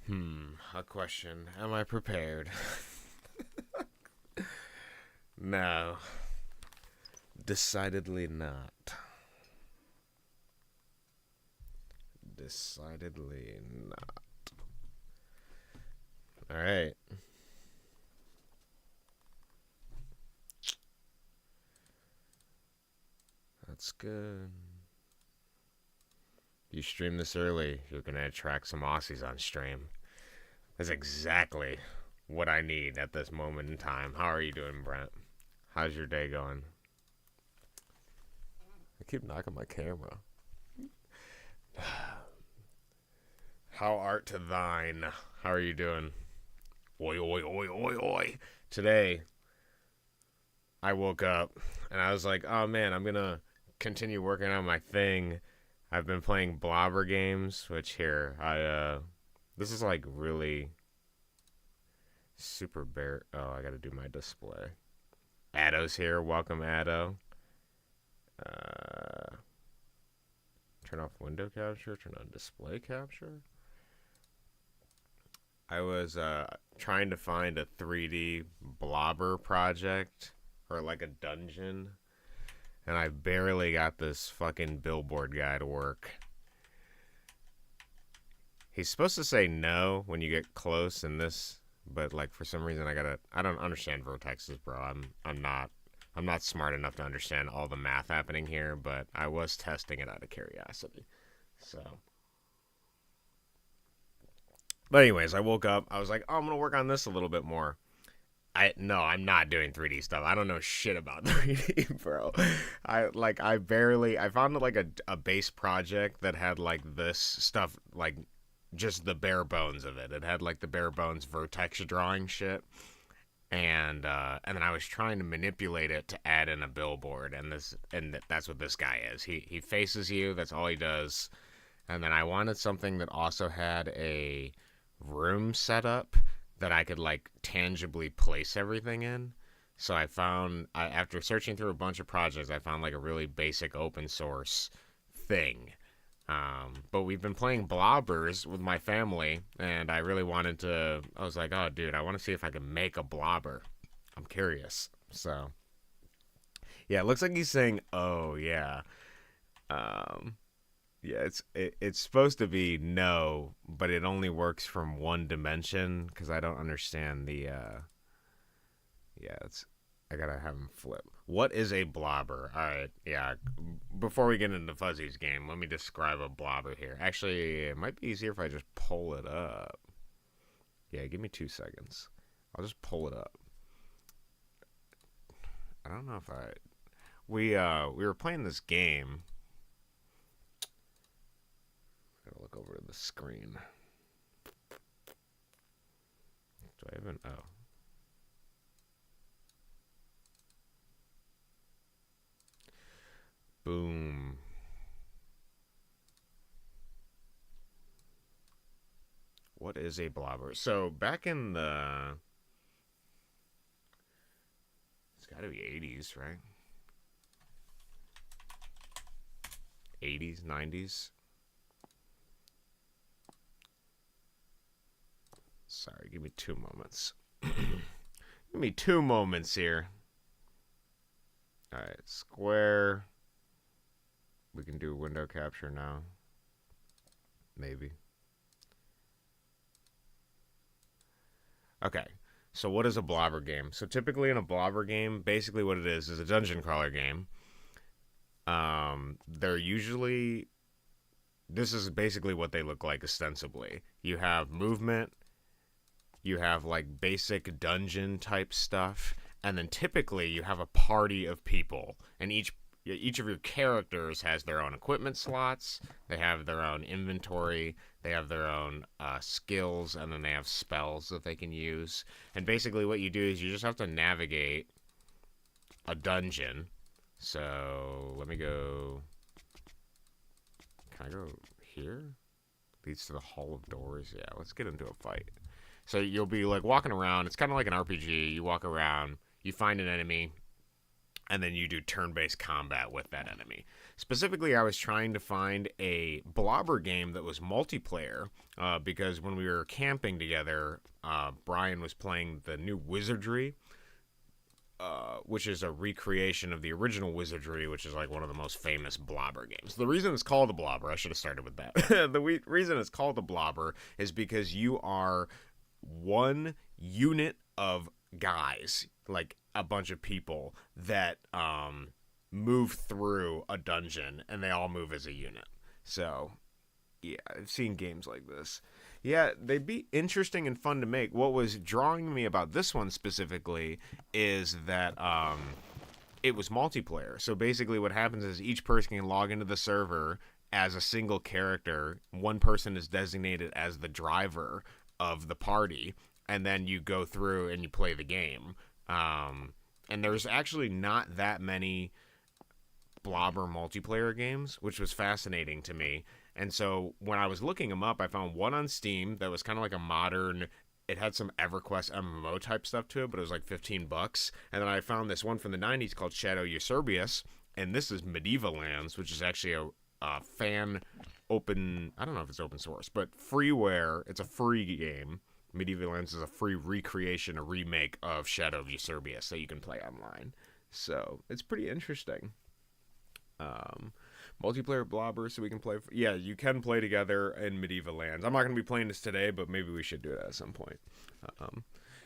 A question. Am I prepared? No. Decidedly not. Decidedly not. Alright. That's good. You stream this early, you're gonna attract some Aussies on stream. That's exactly what I need at this moment in time. How are you doing, Brent? How's your day going? I keep knocking my camera. How art to thine? How are you doing? Oi, oi, oi, oi, oi. Today, I woke up and I was like, oh man, I'm gonna continue working on my thing. I've been playing blobber games, which here, this is like really super bare. Oh, I gotta do my display. Addo's here. Welcome, Addo. Uh, turn off window capture, turn on display capture. I was trying to find a 3D blobber project or like a dungeon, and I barely got this fucking billboard guy to work. He's supposed to say no when you get close in this, but like for some reason I don't understand vertexes, bro. I'm not smart enough to understand all the math happening here, but I was testing it out of curiosity. So but anyways, I woke up. I was like, "Oh, I'm gonna work on this a little bit more." I'm not doing 3D stuff. I don't know shit about 3D, bro. I found like a base project that had like this stuff, like just the bare bones of it. It had like the bare bones vertex drawing shit, and then I was trying to manipulate it to add in a billboard, and that's what this guy is. He faces you. That's all he does. And then I wanted something that also had a room set up that I could like tangibly place everything in. So after searching through a bunch of projects, I found like a really basic open source thing. But we've been playing blobbers with my family, and I really wanted to. I was like, oh, dude, I want to see if I can make a blobber. I'm curious. So, yeah, it looks like he's saying, oh, yeah. Um, yeah, it's supposed to be no, but it only works from one dimension because I don't understand the yeah, it's I gotta have him flip. What is a blobber? All right, yeah. Before we get into Fuzzy's game, let me describe a blobber here. Actually, it might be easier if I just pull it up. Yeah, give me 2 seconds. I'll just pull it up. I don't know if I we were playing this game. I gotta look over to the screen. Do I even? Oh, boom. What is a blobber? So back in the, it's got to be 80s, right? 80s, 90s. Sorry, give me 2 moments. Give me 2 moments here. All right, square. We can do window capture now. Maybe. Okay. So what is a blobber game? So typically in a blobber game, basically what it is a dungeon crawler game. They're usually this is basically what they look like ostensibly. You have movement, you have like basic dungeon type stuff, and then typically you have a party of people, and each of your characters has their own equipment slots. They have their own inventory. They have their own skills, and then they have spells that they can use. And basically, what you do is you just have to navigate a dungeon. So let me go. Can I go here? Leads to the Hall of Doors. Yeah, let's get into a fight. So you'll be like walking around. It's kind of like an RPG. You walk around. You find an enemy. and then you do turn-based combat with that enemy. Specifically, I was trying to find a blobber game that was multiplayer because when we were camping together, Brian was playing the new Wizardry, which is a recreation of the original Wizardry, which is like one of the most famous blobber games. The reason it's called a blobber, I should have started with that. The reason it's called a blobber is because you are one unit of guys, like a bunch of people that move through a dungeon, and they all move as a unit. So, yeah, I've seen games like this. Yeah, they'd be interesting and fun to make. What was drawing me about this one specifically is that it was multiplayer. So basically what happens is each person can log into the server as a single character. One person is designated as the driver of the party, and then you go through and you play the game. And there's actually not that many blobber multiplayer games, which was fascinating to me. And so when I was looking them up, I found one on Steam that was kind of like a modern. It had some EverQuest MMO type stuff to it, but it was like $15. And then I found this one from the 90s called Shadow Eusebius, and this is Medieval Lands, which is actually a fan open. I don't know if it's open source, but freeware. It's a free game. Medieval Lands is a free recreation, a remake of Shadow of Eusebius that you can play online. So it's pretty interesting. Multiplayer blobbers, so we can play. Yeah, you can play together in Medieval Lands. I'm not going to be playing this today, but maybe we should do it at some point.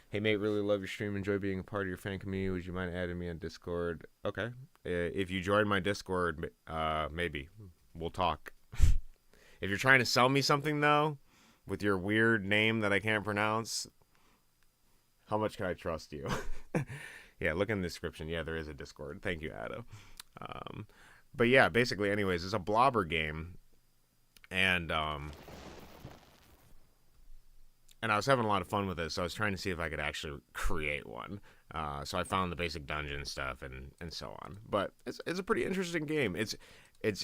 Hey, mate, really love your stream. Enjoy being a part of your fan community. Would you mind adding me on Discord? Okay. If you join my Discord, maybe. We'll talk. If you're trying to sell me something, though, with your weird name that I can't pronounce, how much can I trust you? Yeah, look in the description. Yeah, there is a Discord. Thank you, Addo. But yeah, basically, anyways, it's a blobber game, and I was having a lot of fun with it, so I was trying to see if I could actually create one. So I found the basic dungeon stuff and so on. But it's a pretty interesting game. It's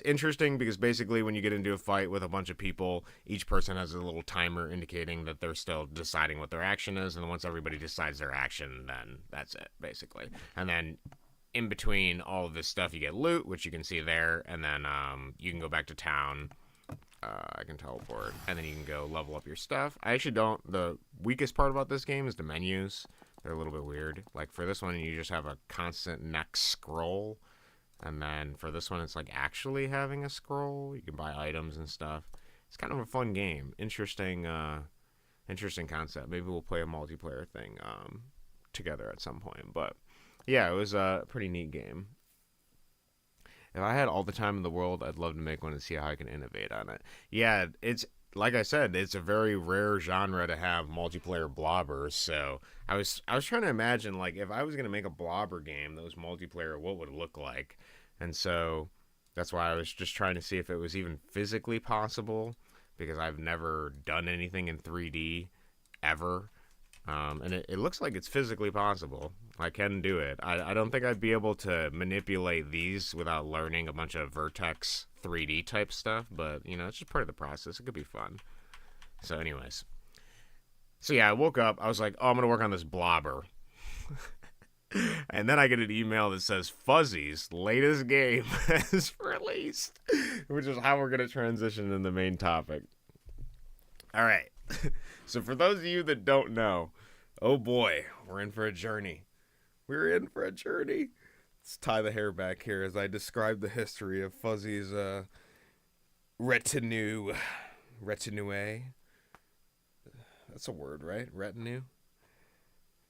interesting because basically when you get into a fight with a bunch of people, each person has a little timer indicating that they're still deciding what their action is, and once everybody decides their action, then that's it, basically. And then in between all of this stuff, you get loot, which you can see there, and then you can go back to town. I can teleport, and then you can go level up your stuff. I actually don't. The weakest part about this game is the menus. They're a little bit weird. Like for this one, you just have a constant next scroll, and then for this one, it's like actually having a scroll. You can buy items and stuff. It's kind of a fun game. Interesting concept. Maybe we'll play a multiplayer thing together at some point, but. Yeah, it was a pretty neat game. If I had all the time in the world, I'd love to make one and see how I can innovate on it. Yeah, it's like I said, it's a very rare genre to have multiplayer blobbers. So I was trying to imagine like if I was gonna make a blobber game that was multiplayer, what would it look like? And so that's why I was just trying to see if it was even physically possible because I've never done anything in 3D ever. And it looks like it's physically possible. I can do it. I don't think I'd be able to manipulate these without learning a bunch of Vertex 3D type stuff, but, you know, it's just part of the process. It could be fun. So anyways. So yeah, I woke up. I was like, oh, I'm going to work on this blobber. And then I get an email that says Fzzy's latest game is released, which is how we're going to transition to the main topic. All right. So for those of you that don't know, oh boy, we're in for a journey. We're in for a journey. Let's tie the hair back here as I describe the history of Fzzy's retinue. Retinue. That's a word, right? Retinue.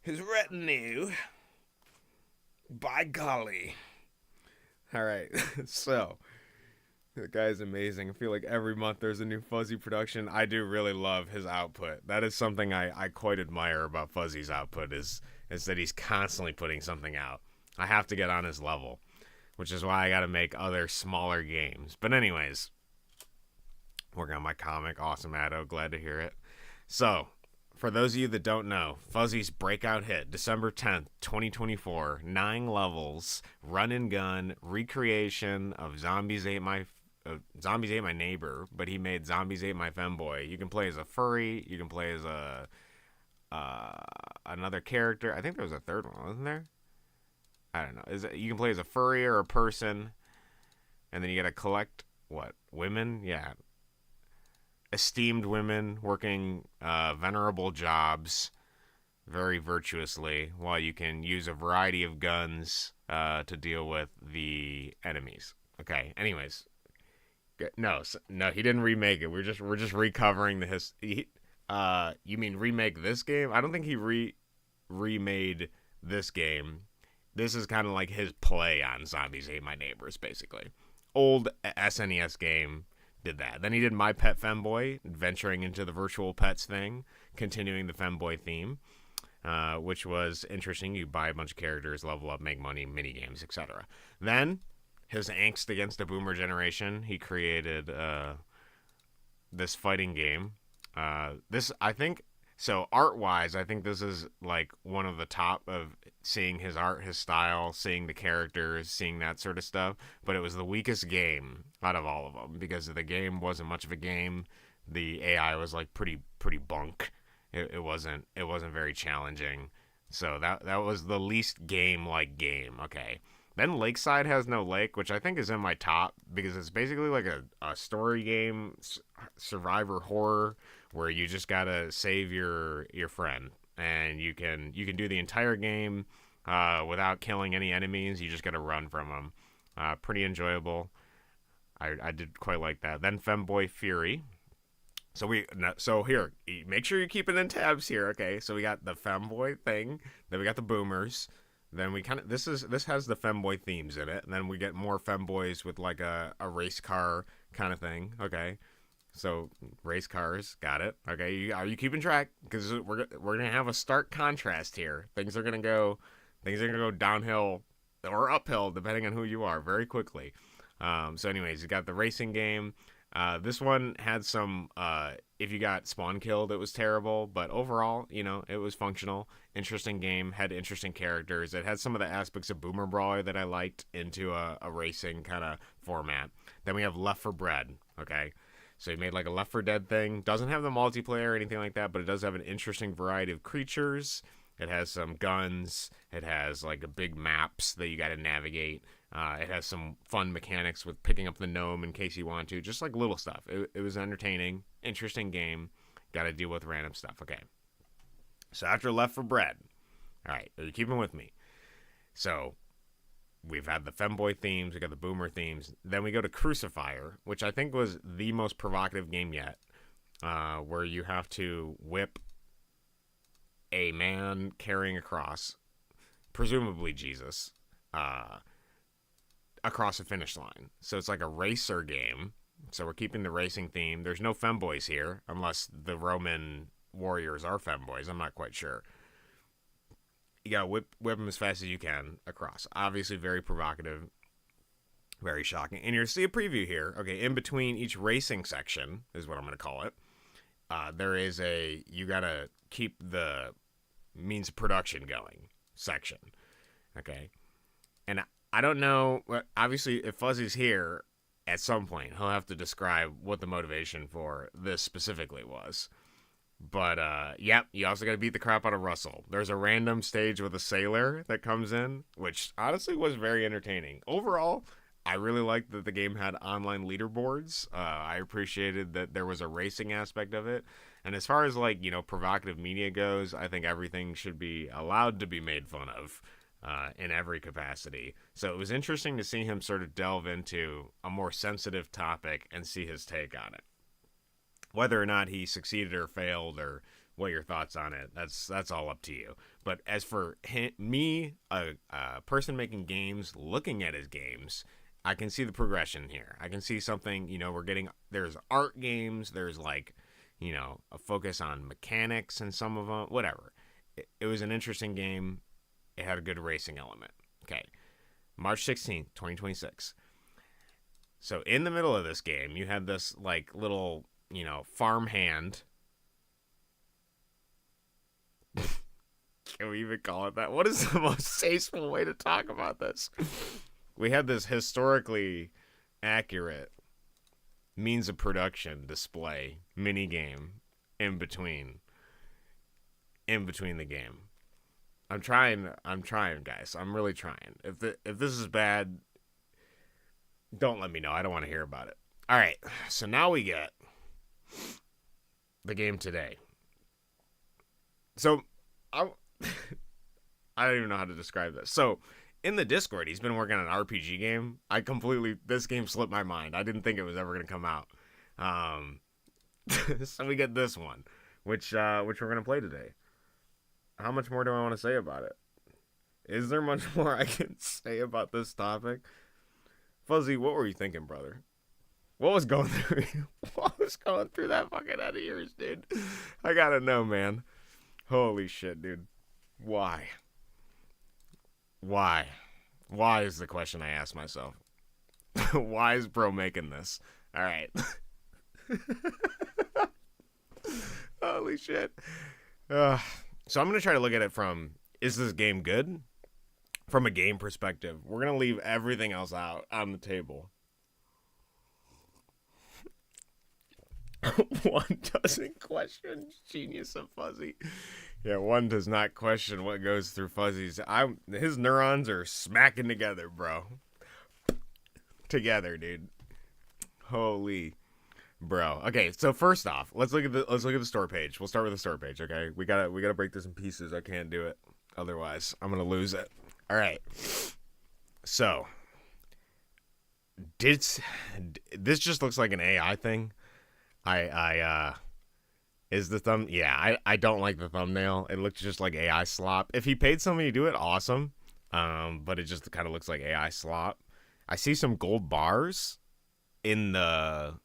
His retinue. By golly. All right. So the guy's amazing. I feel like every month there's a new Fzzy production. I do really love his output. That is something I quite admire about Fzzy's output is that he's constantly putting something out. I have to get on his level, which is why I got to make other smaller games. But anyways, working on my comic. Awesome, Addo. Glad to hear it. So, for those of you that don't know, Fzzy's breakout hit, December 10th, 2024, 9 levels, run and gun, recreation of Zombies Ate My Neighbor, but he made Zombies Ate My Femboy. You can play as a furry, you can play as another character. I think there was a third one, wasn't there? I don't know. Is it, you can play as a furry or a person, and then you gotta collect what women? Yeah, esteemed women working venerable jobs very virtuously, while you can use a variety of guns to deal with the enemies. Okay. Anyways, no, no, he didn't remake it. We're just recovering the his. You mean remake this game? I don't think he remade this game. This is kind of like his play on Zombies Ate My Neighbors, basically. Old SNES game did that. Then he did My Pet Femboy, venturing into the virtual pets thing, continuing the femboy theme, which was interesting. You buy a bunch of characters, level up, make money, mini games, etc. Then his angst against the boomer generation, he created this fighting game. This, I think, so art wise, I think this is like one of the top of seeing his art, his style, seeing the characters, seeing that sort of stuff. But it was the weakest game out of all of them because the game wasn't much of a game. The AI was like pretty bunk. It wasn't very challenging. So that was the least game like game. Okay. Then Lakeside has no lake, which I think is in my top because it's basically like a story game, survivor horror, where you just gotta save your friend, and you can do the entire game without killing any enemies. You just gotta run from them. Pretty enjoyable. I did quite like that. Then Femboy Fury. So here, make sure you're keeping in tabs here. Okay, so we got the Femboy thing, then we got the Boomers. Then we kind of this has the femboy themes in it, and then we get more femboys with like a race car kind of thing. Okay, so race cars, got it. Okay, are you keeping track? Because we're gonna have a stark contrast here. Things are gonna go downhill or uphill depending on who you are very quickly. So anyways, you got the racing game. This one had some. If you got spawn killed, it was terrible. But overall, it was functional. Interesting game. Had interesting characters. It had some of the aspects of Boomer Brawler that I liked into a racing kind of format. Then we have Left 4 Dead. Okay. So he made like a Left 4 Dead thing. Doesn't have the multiplayer or anything like that, but it does have an interesting variety of creatures. It has some guns. It has like a big maps that you got to navigate. It has some fun mechanics with picking up the gnome in case you want to. Just like little stuff. It was entertaining. Interesting game. Got to deal with random stuff. Okay. So after Left 4 Dead. Alright, are you keeping with me? So we've had the femboy themes. We got the boomer themes. Then we go to Crucifier, which I think was the most provocative game yet. Where you have to whip a man carrying a cross, presumably Jesus, across a finish line. So it's like a racer game. So we're keeping the racing theme. There's no femboys here, unless the Roman warriors are femboys. I'm not quite sure. You gotta whip them as fast as you can across. Obviously very provocative, very shocking. And you'll see a preview here. Okay, in between each racing section is what I'm gonna call it. There is you gotta keep the means of production going section. Okay. And I don't know, obviously if Fuzzy's here at some point, he'll have to describe what the motivation for this specifically was. But, yep, you also gotta beat the crap out of Russell. There's a random stage with a sailor that comes in, which honestly was very entertaining. Overall, I really liked that the game had online leaderboards. I appreciated that there was a racing aspect of it. And as far as, like, provocative media goes, I think everything should be allowed to be made fun of. In every capacity. So it was interesting to see him sort of delve into a more sensitive topic and see his take on it. Whether or not he succeeded or failed or what your thoughts on it, that's all up to you. But as for me, a person making games, looking at his games, I can see the progression here. I can see something, there's art games, there's like, a focus on mechanics in some of them, whatever. It was an interesting game. It had a good racing element. Okay. March 16th, 2026. So in the middle of this game, you had this like little, farm hand. Can we even call it that? What is the most tasteful way to talk about this? We had this historically accurate means of production display mini game in between the game. I'm trying. I'm trying, guys. I'm really trying. If this is bad, don't let me know. I don't want to hear about it. All right. So now we get the game today. So I I don't even know how to describe this. So in the Discord, he's been working on an RPG game. This game slipped my mind. I didn't think it was ever gonna come out. Um, so we get this one, which we're gonna play today. How much more do I want to say about it? Is there much more I can say about this topic? Fuzzy, what were you thinking, brother? What was going through you? What was going through that fucking head of yours, dude? I gotta know, man. Holy shit, dude. Why? Why? Why is the question I ask myself. Why is bro making this? Alright. Holy shit. So I'm going to try to look at it from, is this game good? From a game perspective. We're going to leave everything else out on the table. One doesn't question genius of Fuzzy. Yeah, one does not question what goes through Fuzzy's. His neurons are smacking together, bro. Together, dude. Holy, bro. Okay, so first off, let's look at the store page. We'll start with the store page. Okay, we gotta break this in pieces. I can't do it otherwise. I'm gonna lose it. All right. So, this just looks like an AI thing. Is the thumb? Yeah, I don't like the thumbnail. It looks just like AI slop. If he paid somebody to do it, awesome. But it just kind of looks like AI slop. I see some gold bars in the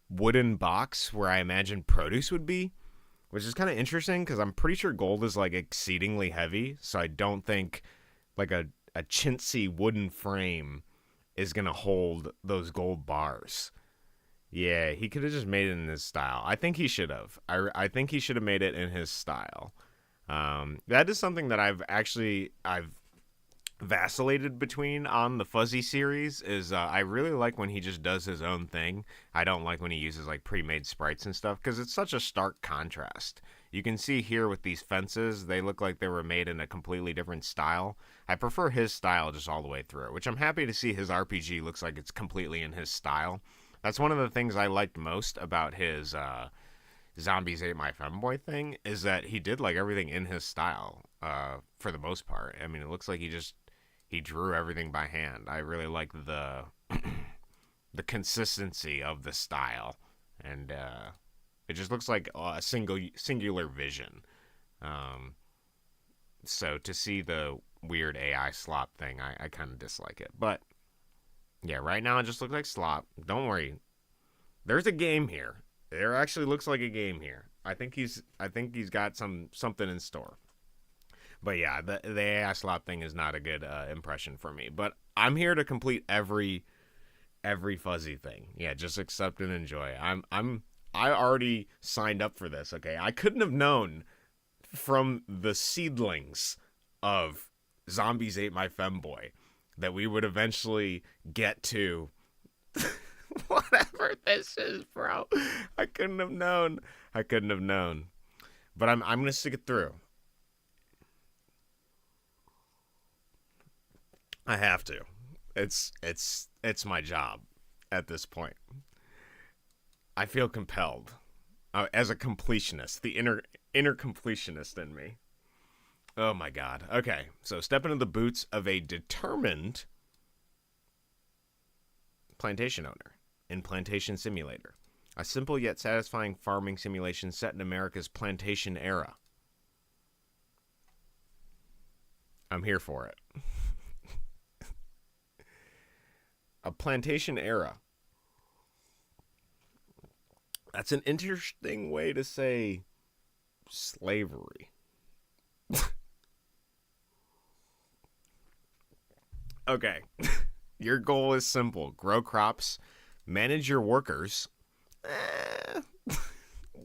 wooden box where I imagine produce would be, which is kind of interesting because I'm pretty sure gold is like exceedingly heavy. So I don't think like a chintzy wooden frame is gonna hold those gold bars. Yeah, he could have just made it in his style. I think he should have. I think he should have made it in his style. That is something that I've vacillated between on the Fuzzy series. Is I really like when he just does his own thing. I don't like when he uses like pre-made sprites and stuff because it's such a stark contrast. You can see here with these fences, they look like they were made in a completely different style. I prefer his style just all the way through, which I'm happy to see his RPG looks like it's completely in his style. That's one of the things I liked most about his Zombies Ate My Femboy thing is that he did like everything in his style for the most part. I mean, it looks like he drew everything by hand. I really like the the consistency of the style, and it just looks like a singular vision. So to see the weird AI slop thing, I kind of dislike it, but. Yeah, right now it just looks like slop. Don't worry. There's a game here. There actually looks like a game here. I think he's got something in store. But yeah, the AI slop thing is not a good impression for me. But I'm here to complete every Fuzzy thing. Yeah, just accept and enjoy. I already signed up for this, okay? I couldn't have known from the seedlings of Zombies Ate My Femboy that we would eventually get to whatever this is, bro. I couldn't have known. But I'm gonna stick it through. I have to. It's my job at this point. I feel compelled as a completionist, the inner completionist in me. Oh my god. Okay, so step into the boots of a determined plantation owner in Plantation Simulator. A simple yet satisfying farming simulation set in America's plantation era. I'm here for it. A plantation era. That's an interesting way to say slavery. Okay. Your goal is simple. Grow crops, manage your workers.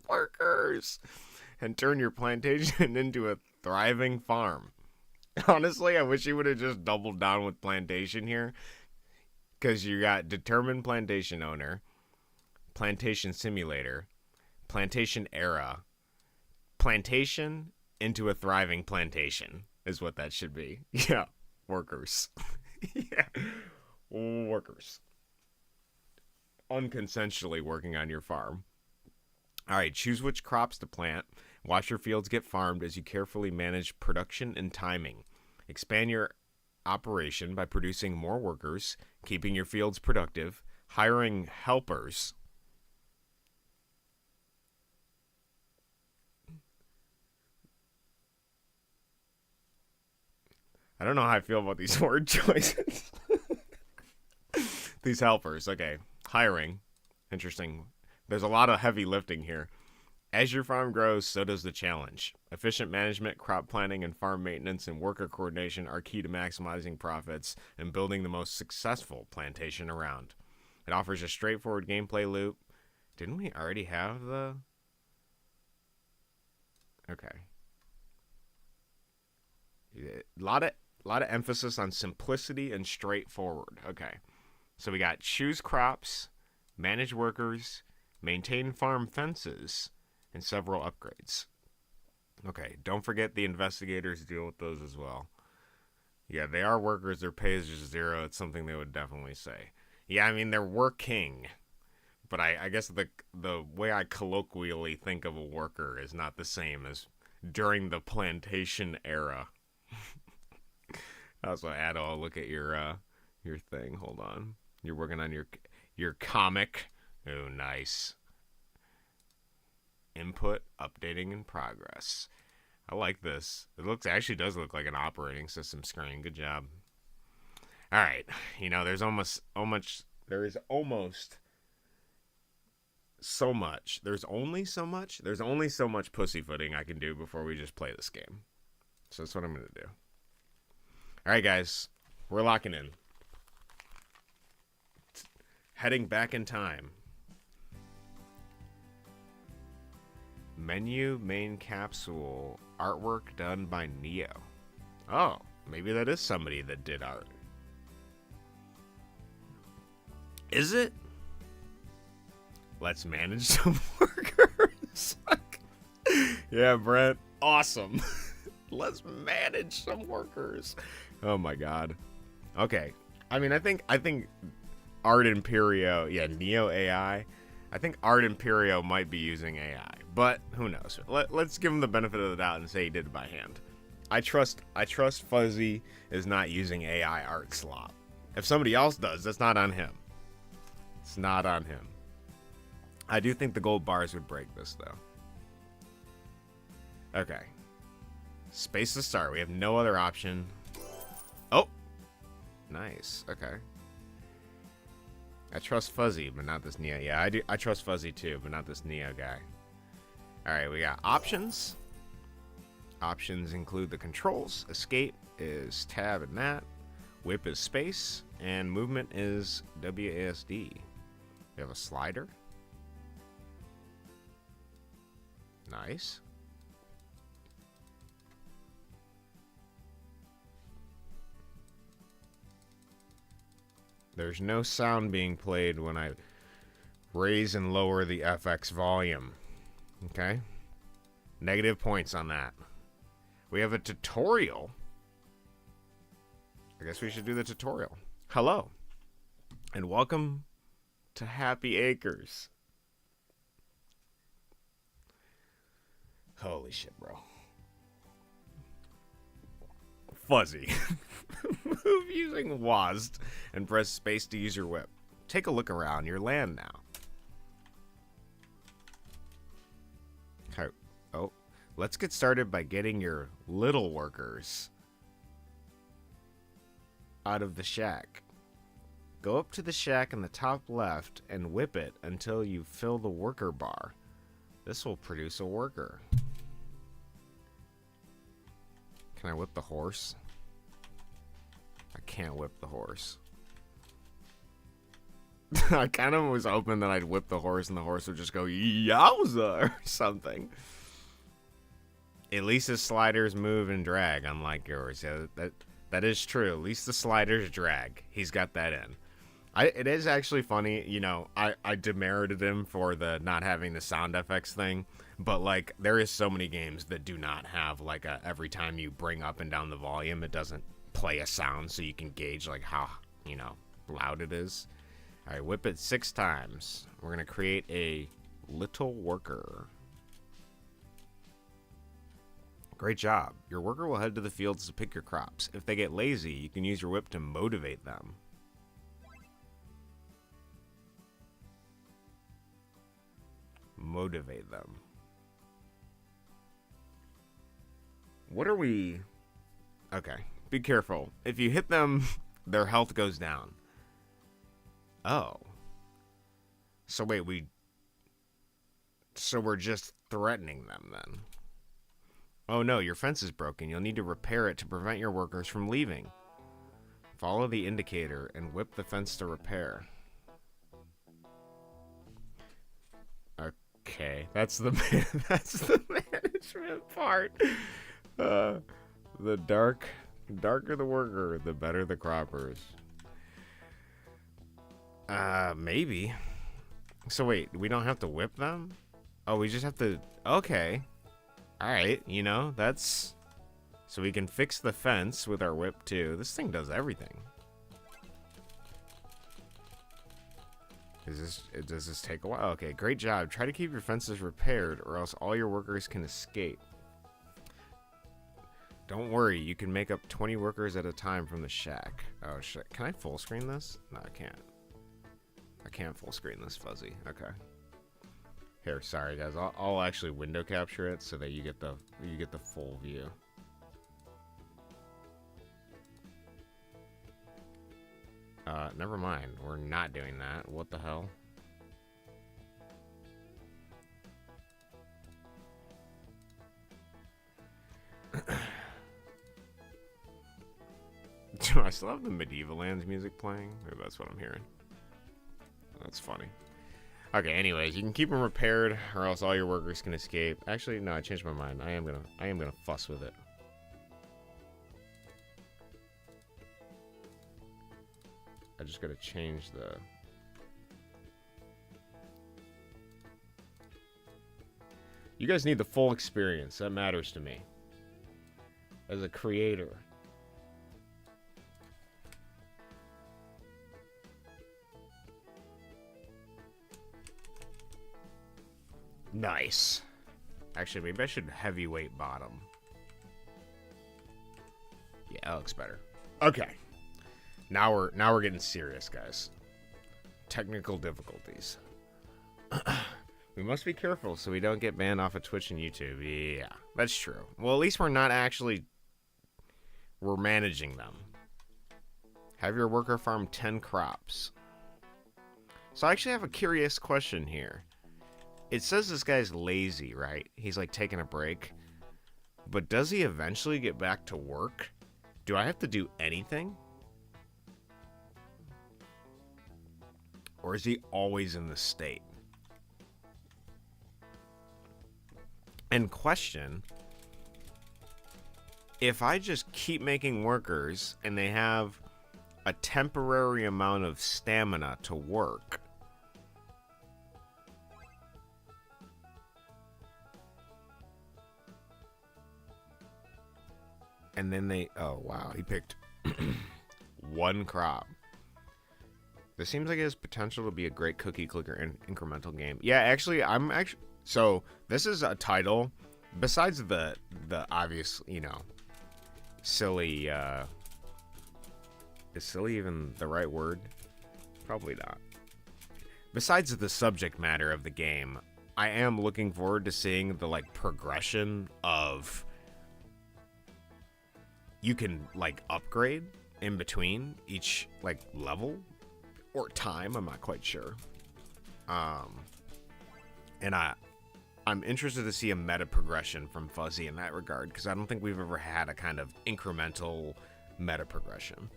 Workers. And turn your plantation into a thriving farm. Honestly, I wish you would have just doubled down with plantation here. Because you got determined plantation owner, plantation simulator, plantation era, plantation into a thriving plantation is what that should be. Yeah, workers. Yeah, workers. Unconsensually working on your farm. All right, choose which crops to plant. Watch your fields get farmed as you carefully manage production and timing. Expand your operation by producing more workers, keeping your fields productive, hiring helpers. I don't know how I feel about these word choices. These helpers, okay. Hiring. Interesting. There's a lot of heavy lifting here. As your farm grows, so does the challenge. Efficient management, crop planting, and farm maintenance and worker coordination are key to maximizing profits and building the most successful plantation around. It offers a straightforward gameplay loop. Didn't we already have the... Okay. A lot of emphasis on simplicity and straightforward. Okay. So we got choose crops, manage workers, maintain farm fences, and several upgrades. Okay, don't forget the investigators deal with those as well. Yeah, they are workers. Their pay is just 0. It's something they would definitely say. Yeah, I mean, they're working. But I guess the way I colloquially think of a worker is not the same as during the plantation era. Also, Addo, I'll look at your thing. Hold on. You're working on your comic. Oh, nice. Input, updating, in progress. I like this. It actually does look like an operating system screen. Good job. All right. You know, there is almost so much. There's only so much pussyfooting I can do before we just play this game. So that's what I'm going to do. All right, guys. We're locking in. Heading back in time. Menu, main capsule, artwork done by Neo. Oh, maybe that is somebody that did art. Is it? Let's manage some workers. Yeah, Brent. Awesome. Let's manage some workers. Oh my god. Okay. I mean, I think Art Imperio, yeah, Neo AI. I think Art Imperio might be using AI, but who knows? Let's give him the benefit of the doubt and say he did it by hand. I trust Fzzy is not using AI art slop. If somebody else does, that's not on him. It's not on him. I do think the gold bars would break this, though. Okay. Space to start. We have no other option. Oh! Nice. Okay. I trust Fzzy, but not this Neo. Yeah, I trust Fzzy too, but not this Neo guy. Alright, we got options. Options include the controls. Escape is tab and that. Whip is space. And movement is WASD. We have a slider. Nice. There's no sound being played when I raise and lower the FX volume. Okay? Negative points on that. We have a tutorial. I guess we should do the tutorial. Hello. And welcome to Happy Acres. Holy shit, bro. Fzzy. Move using WASD and press space to use your whip. Take a look around your land now. Okay. Oh, let's get started by getting your little workers out of the shack. Go up to the shack in the top left and whip it until you fill the worker bar. This will produce a worker. Can I whip the horse? I can't whip the horse. I kind of was hoping that I'd whip the horse and the horse would just go yowza or something. At least his sliders move and drag, unlike yours. Yeah, that is true. At least the sliders drag. He's got that in. It is actually funny, you know, I demerited him for the not having the sound effects thing, But like, there is so many games that do not have like a every time you bring up and down the volume, it doesn't play a sound so you can gauge like how, you know, loud it is. All right, whip it 6 times. We're gonna create a little worker. Great job. Your worker will head to the fields to pick your crops. If they get lazy, you can use your whip to motivate them. Motivate them. What are we... Okay, be careful. If you hit them, their health goes down. Oh. So wait, So we're just threatening them then. Oh no, your fence is broken. You'll need to repair it to prevent your workers from leaving. Follow the indicator and whip the fence to repair. Okay, that's the management part. The darker the worker, the better the croppers. Maybe. So wait, we don't have to whip them? Oh, we just have to... Okay. Alright, you know, that's... So we can fix the fence with our whip, too. This thing does everything. Does this take a while? Okay, great job. Try to keep your fences repaired, or else all your workers can escape. Don't worry, you can make up 20 workers at a time from the shack. Oh, shit. Can I full screen this? No, I can't. I can't full screen this, Fuzzy. Okay. Here, sorry guys. I'll actually window capture it so that you get the full view. Never mind. We're not doing that. What the hell? Do I still have the Medieval Lands music playing? Or that's what I'm hearing. That's funny. Okay, anyways, you can keep them repaired, or else all your workers can escape. Actually, no, I changed my mind. I am gonna fuss with it. I just gotta change the... You guys need the full experience. That matters to me. As a creator. Nice. Actually, maybe I should heavyweight bottom. Yeah, that looks better. Okay. Now we're getting serious, guys. Technical difficulties. We must be careful so we don't get banned off of Twitch and YouTube. Yeah, that's true. Well, at least we're not actually... We're managing them. Have your worker farm 10 crops. So I actually have a curious question here. It says this guy's lazy, right? He's like taking a break. But does he eventually get back to work? Do I have to do anything? Or is he always in the state? And question, if I just keep making workers and they have a temporary amount of stamina to work, and then they... Oh, wow. He picked one crop. This seems like it has potential to be a great cookie clicker and incremental game. Yeah, actually, So, this is a title. Besides the obvious, you know, silly... Is silly even the right word? Probably not. Besides the subject matter of the game, I am looking forward to seeing the, like, progression of... You can, like, upgrade in between each, like, level or time. I'm not quite sure. And I'm interested to see a meta progression from Fzzy in that regard, because I don't think we've ever had a kind of incremental meta progression.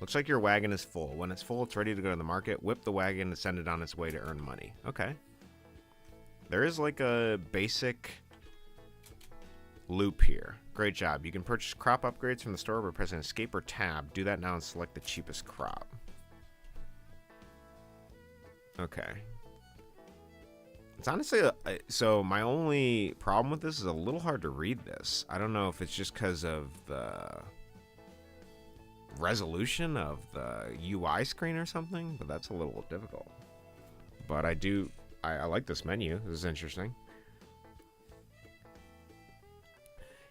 Looks like your wagon is full. When it's full, it's ready to go to the market. Whip the wagon and send it on its way to earn money. Okay. There is, like, a basic loop here. Great job. You can purchase crop upgrades from the store by pressing escape or tab. Do that now and select the cheapest crop. Okay. It's honestly so my only problem with this is a little hard to read this. I don't know if it's just because of the resolution of the UI screen or something, but that's a little difficult. But I like this menu. This is interesting.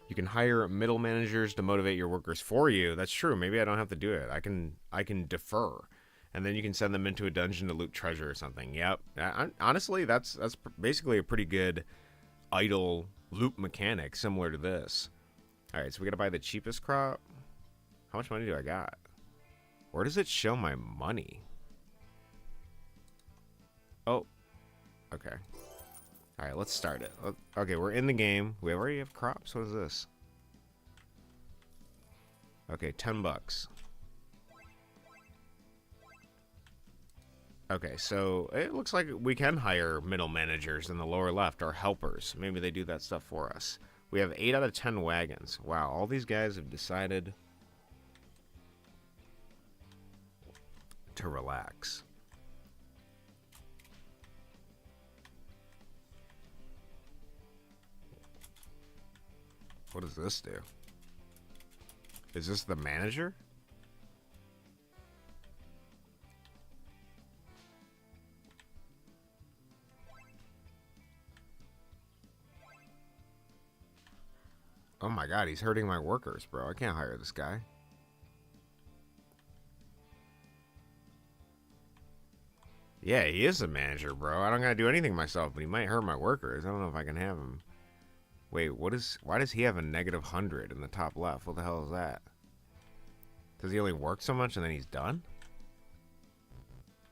You can hire middle managers to motivate your workers for you. That's true. Maybe I don't have to do it. I can defer, and then you can send them into a dungeon to loot treasure or something. Yep. Honestly, that's basically a pretty good idle loot mechanic similar to this. All right, so we gotta buy the cheapest crop. How much money do I got? Where does it show my money? Oh, okay. All right, let's start it. Okay, we're in the game. We already have crops. What is this? Okay, $10. Okay, so it looks like we can hire middle managers in the lower left, or helpers. Maybe they do that stuff for us. We have 8 out of 10 wagons. Wow, all these guys have decided to relax. What does this do? Is this the manager? Oh my god, he's hurting my workers, bro. I can't hire this guy. Yeah, he is a manager, bro. I don't gotta do anything myself, but he might hurt my workers. I don't know if I can have him. Wait, why does he have a -100 in the top left? What the hell is that? Does he only work so much and then he's done?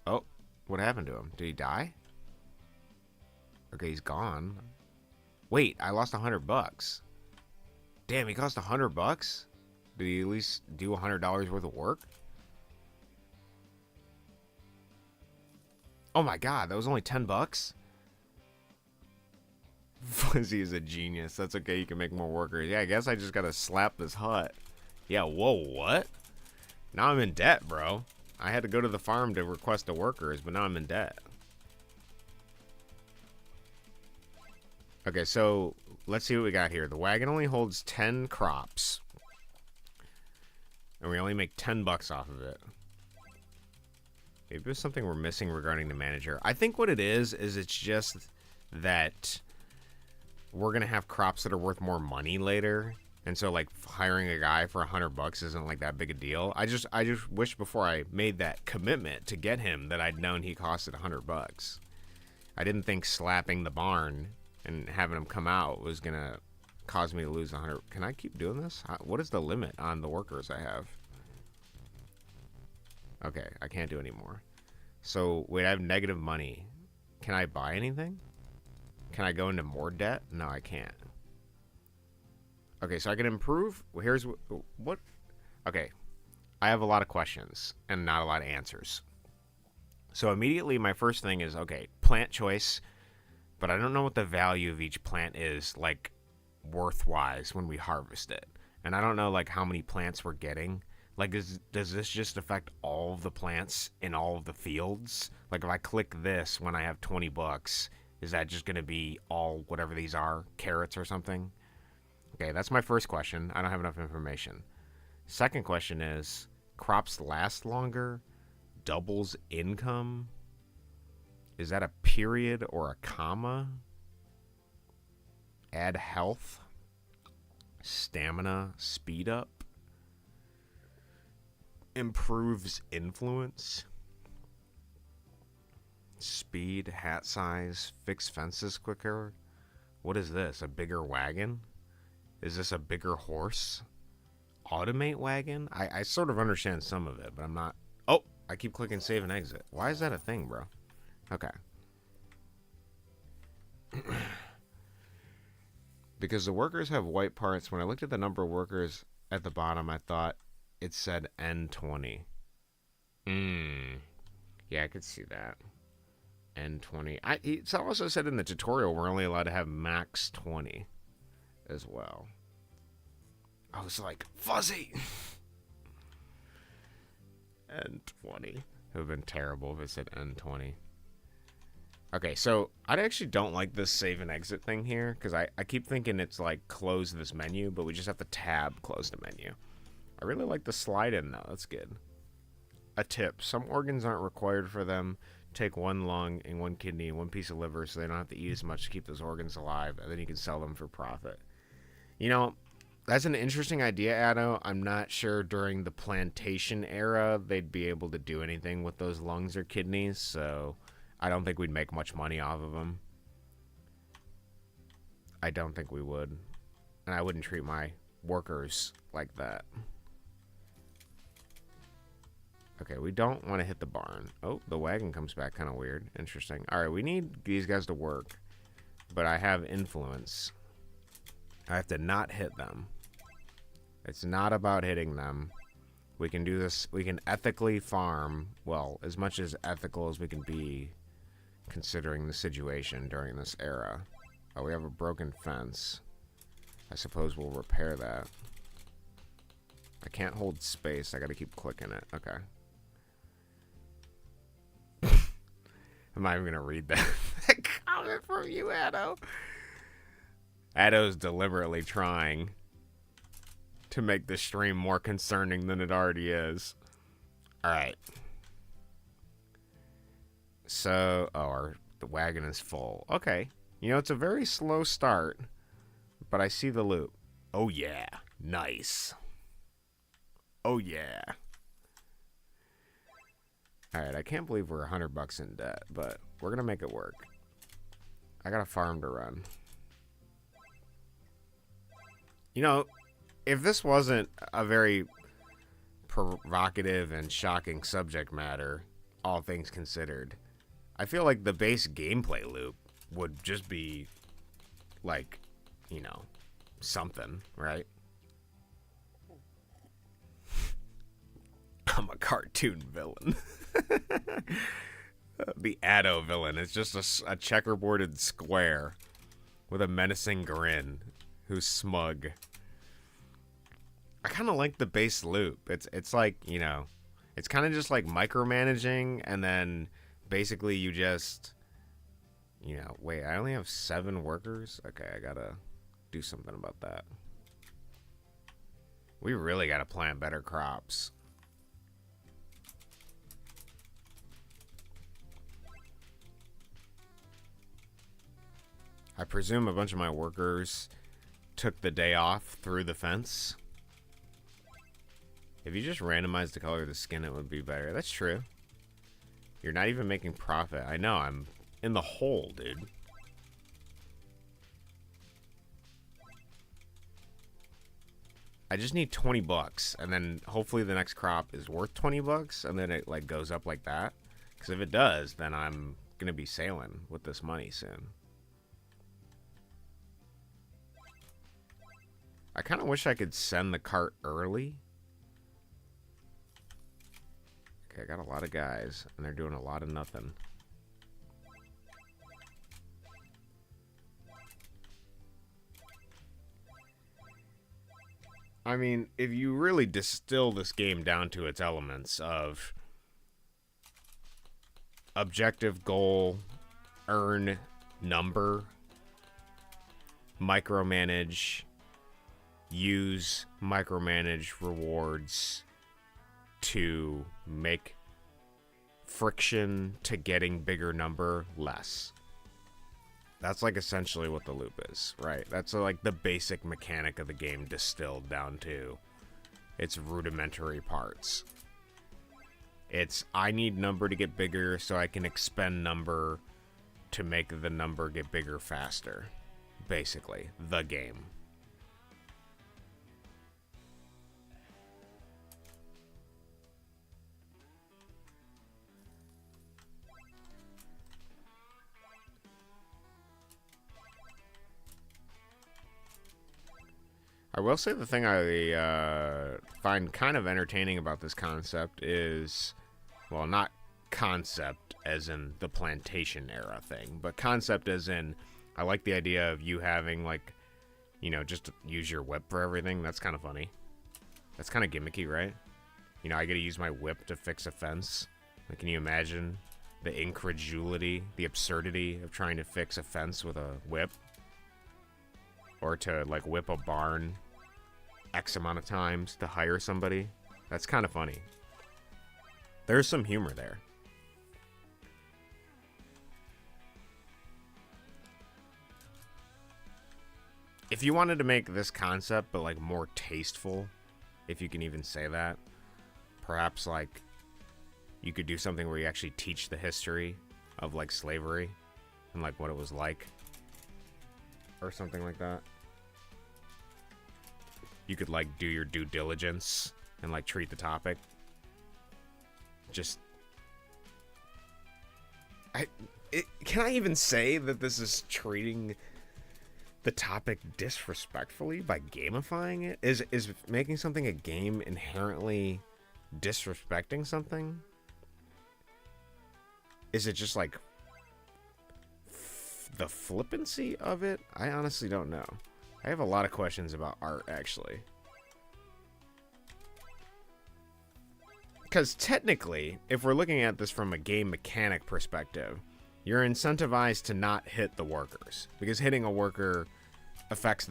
Oh, what happened to him? Did he die? Okay, he's gone. Wait, I lost $100. Damn, he cost $100? Did he at least do $100 worth of work? Oh my god, that was only $10? Fzzy is a genius. That's okay, you can make more workers. Yeah, I guess I just gotta slap this hut. Yeah, whoa, what? Now I'm in debt, bro. I had to go to the farm to request the workers, but now I'm in debt. Okay, so let's see what we got here. The wagon only holds 10 crops. And we only make $10 off of it. Maybe there's something we're missing regarding the manager. I think what it is it's just that we're going to have crops that are worth more money later. And so, like, hiring a guy for $100 isn't, like, that big a deal. I just wish before I made that commitment to get him that I'd known he costed $100. I didn't think slapping the barn and having him come out was going to cause me to lose 100. Can I keep doing this? What is the limit on the workers I have? Okay, I can't do anymore. So, wait, I have negative money. Can I buy anything? Can I go into more debt? No, I can't. Okay, so I can improve. Well, here's what. Okay, I have a lot of questions and not a lot of answers. So immediately my first thing is, okay, plant choice, but I don't know what the value of each plant is, like, worth-wise when we harvest it. And I don't know, like, how many plants we're getting. Like, does this just affect all of the plants in all of the fields? Like, if I click this when I have $20, is that just going to be all whatever these are, carrots or something? Okay, that's my first question. I don't have enough information. Second question is, crops last longer? Doubles income? Is that a period or a comma? Add health? Stamina? Speed up? Improves influence? Speed? Hat size? Fix fences quicker? What is this? A bigger wagon? Is this a bigger horse? Automate wagon? I sort of understand some of it, but I'm not... Oh! I keep clicking save and exit. Why is that a thing, bro? Okay. Because the workers have white parts. When I looked at the number of workers at the bottom, I thought it said N20. Yeah, I could see that. N20. It's also said in the tutorial we're only allowed to have max 20 as well. I was like, Fzzy! N20. It would have been terrible if it said N20. Okay, so I actually don't like this save and exit thing here, because I keep thinking it's like close this menu, but we just have to tab close the menu. I really like the slide in though, that's good. A tip, some organs aren't required for them. Take one lung and one kidney and one piece of liver so they don't have to eat as much to keep those organs alive, and then you can sell them for profit. You know, that's an interesting idea, Addo. I'm not sure during the plantation era they'd be able to do anything with those lungs or kidneys, so I don't think we'd make much money off of them. I don't think we would. And I wouldn't treat my workers like that. Okay, we don't want to hit the barn. Oh, the wagon comes back kind of weird. Interesting. Alright, we need these guys to work. But I have influence. I have to not hit them. It's not about hitting them. We can do this. We can ethically farm. Well, as much as ethical as we can be, considering the situation during this era. Oh, we have a broken fence. I suppose we'll repair that. I can't hold space. I gotta keep clicking it. Okay. I'm not even gonna read that comment from you, Addo. Addo's deliberately trying to make the stream more concerning than it already is. Alright. So, the wagon is full. Okay. You know, it's a very slow start, but I see the loop. Oh, yeah. Nice. Oh, yeah. Alright, I can't believe we're $100 in debt, but we're gonna make it work. I got a farm to run. You know, if this wasn't a very provocative and shocking subject matter, all things considered, I feel like the base gameplay loop would just be, like, you know, something, right? I'm a cartoon villain. The Addo villain is just a checkerboarded square with a menacing grin who's smug. I kind of like the base loop. It's like, you know, it's kind of just like micromanaging, and then basically you just, you know, wait, I only have 7 workers? Okay, I gotta do something about that. We really gotta plant better crops. I presume a bunch of my workers took the day off through the fence. If you just randomize the color of the skin, it would be better. That's true. You're not even making profit. I know, I'm in the hole, dude. I just need $20, and then hopefully the next crop is worth $20, and then it like goes up like that. Because if it does, then I'm gonna be sailing with this money soon. I kind of wish I could send the cart early. Okay, I got a lot of guys, and they're doing a lot of nothing. I mean, if you really distill this game down to its elements of objective, goal, earn, number, micromanage, use micromanage rewards to make friction to getting bigger number less. That's like essentially what the loop is, right? That's like the basic mechanic of the game distilled down to its rudimentary parts. It's, I need number to get bigger so I can expend number to make the number get bigger faster. Basically, the game. I will say the thing I find kind of entertaining about this concept is, well, not concept as in the plantation era thing, but concept as in, I like the idea of you having, like, you know, just use your whip for everything. That's kind of funny. That's kind of gimmicky, right? You know, I get to use my whip to fix a fence. Like, can you imagine the incredulity, the absurdity of trying to fix a fence with a whip. Or to, like, whip a barn X amount of times to hire somebody. That's kind of funny. There's some humor there. If you wanted to make this concept, but, like, more tasteful, if you can even say that, perhaps, like, you could do something where you actually teach the history of, like, slavery and, like, what it was like. Or something like that. You could, like, do your due diligence and, like, treat the topic. Just... can I even say that this is treating the topic disrespectfully by gamifying it? Is making something a game inherently disrespecting something? Is it just, like, the flippancy of it? I honestly don't know. I have a lot of questions about art, actually. Because technically, if we're looking at this from a game mechanic perspective, you're incentivized to not hit the workers. Because hitting a worker affects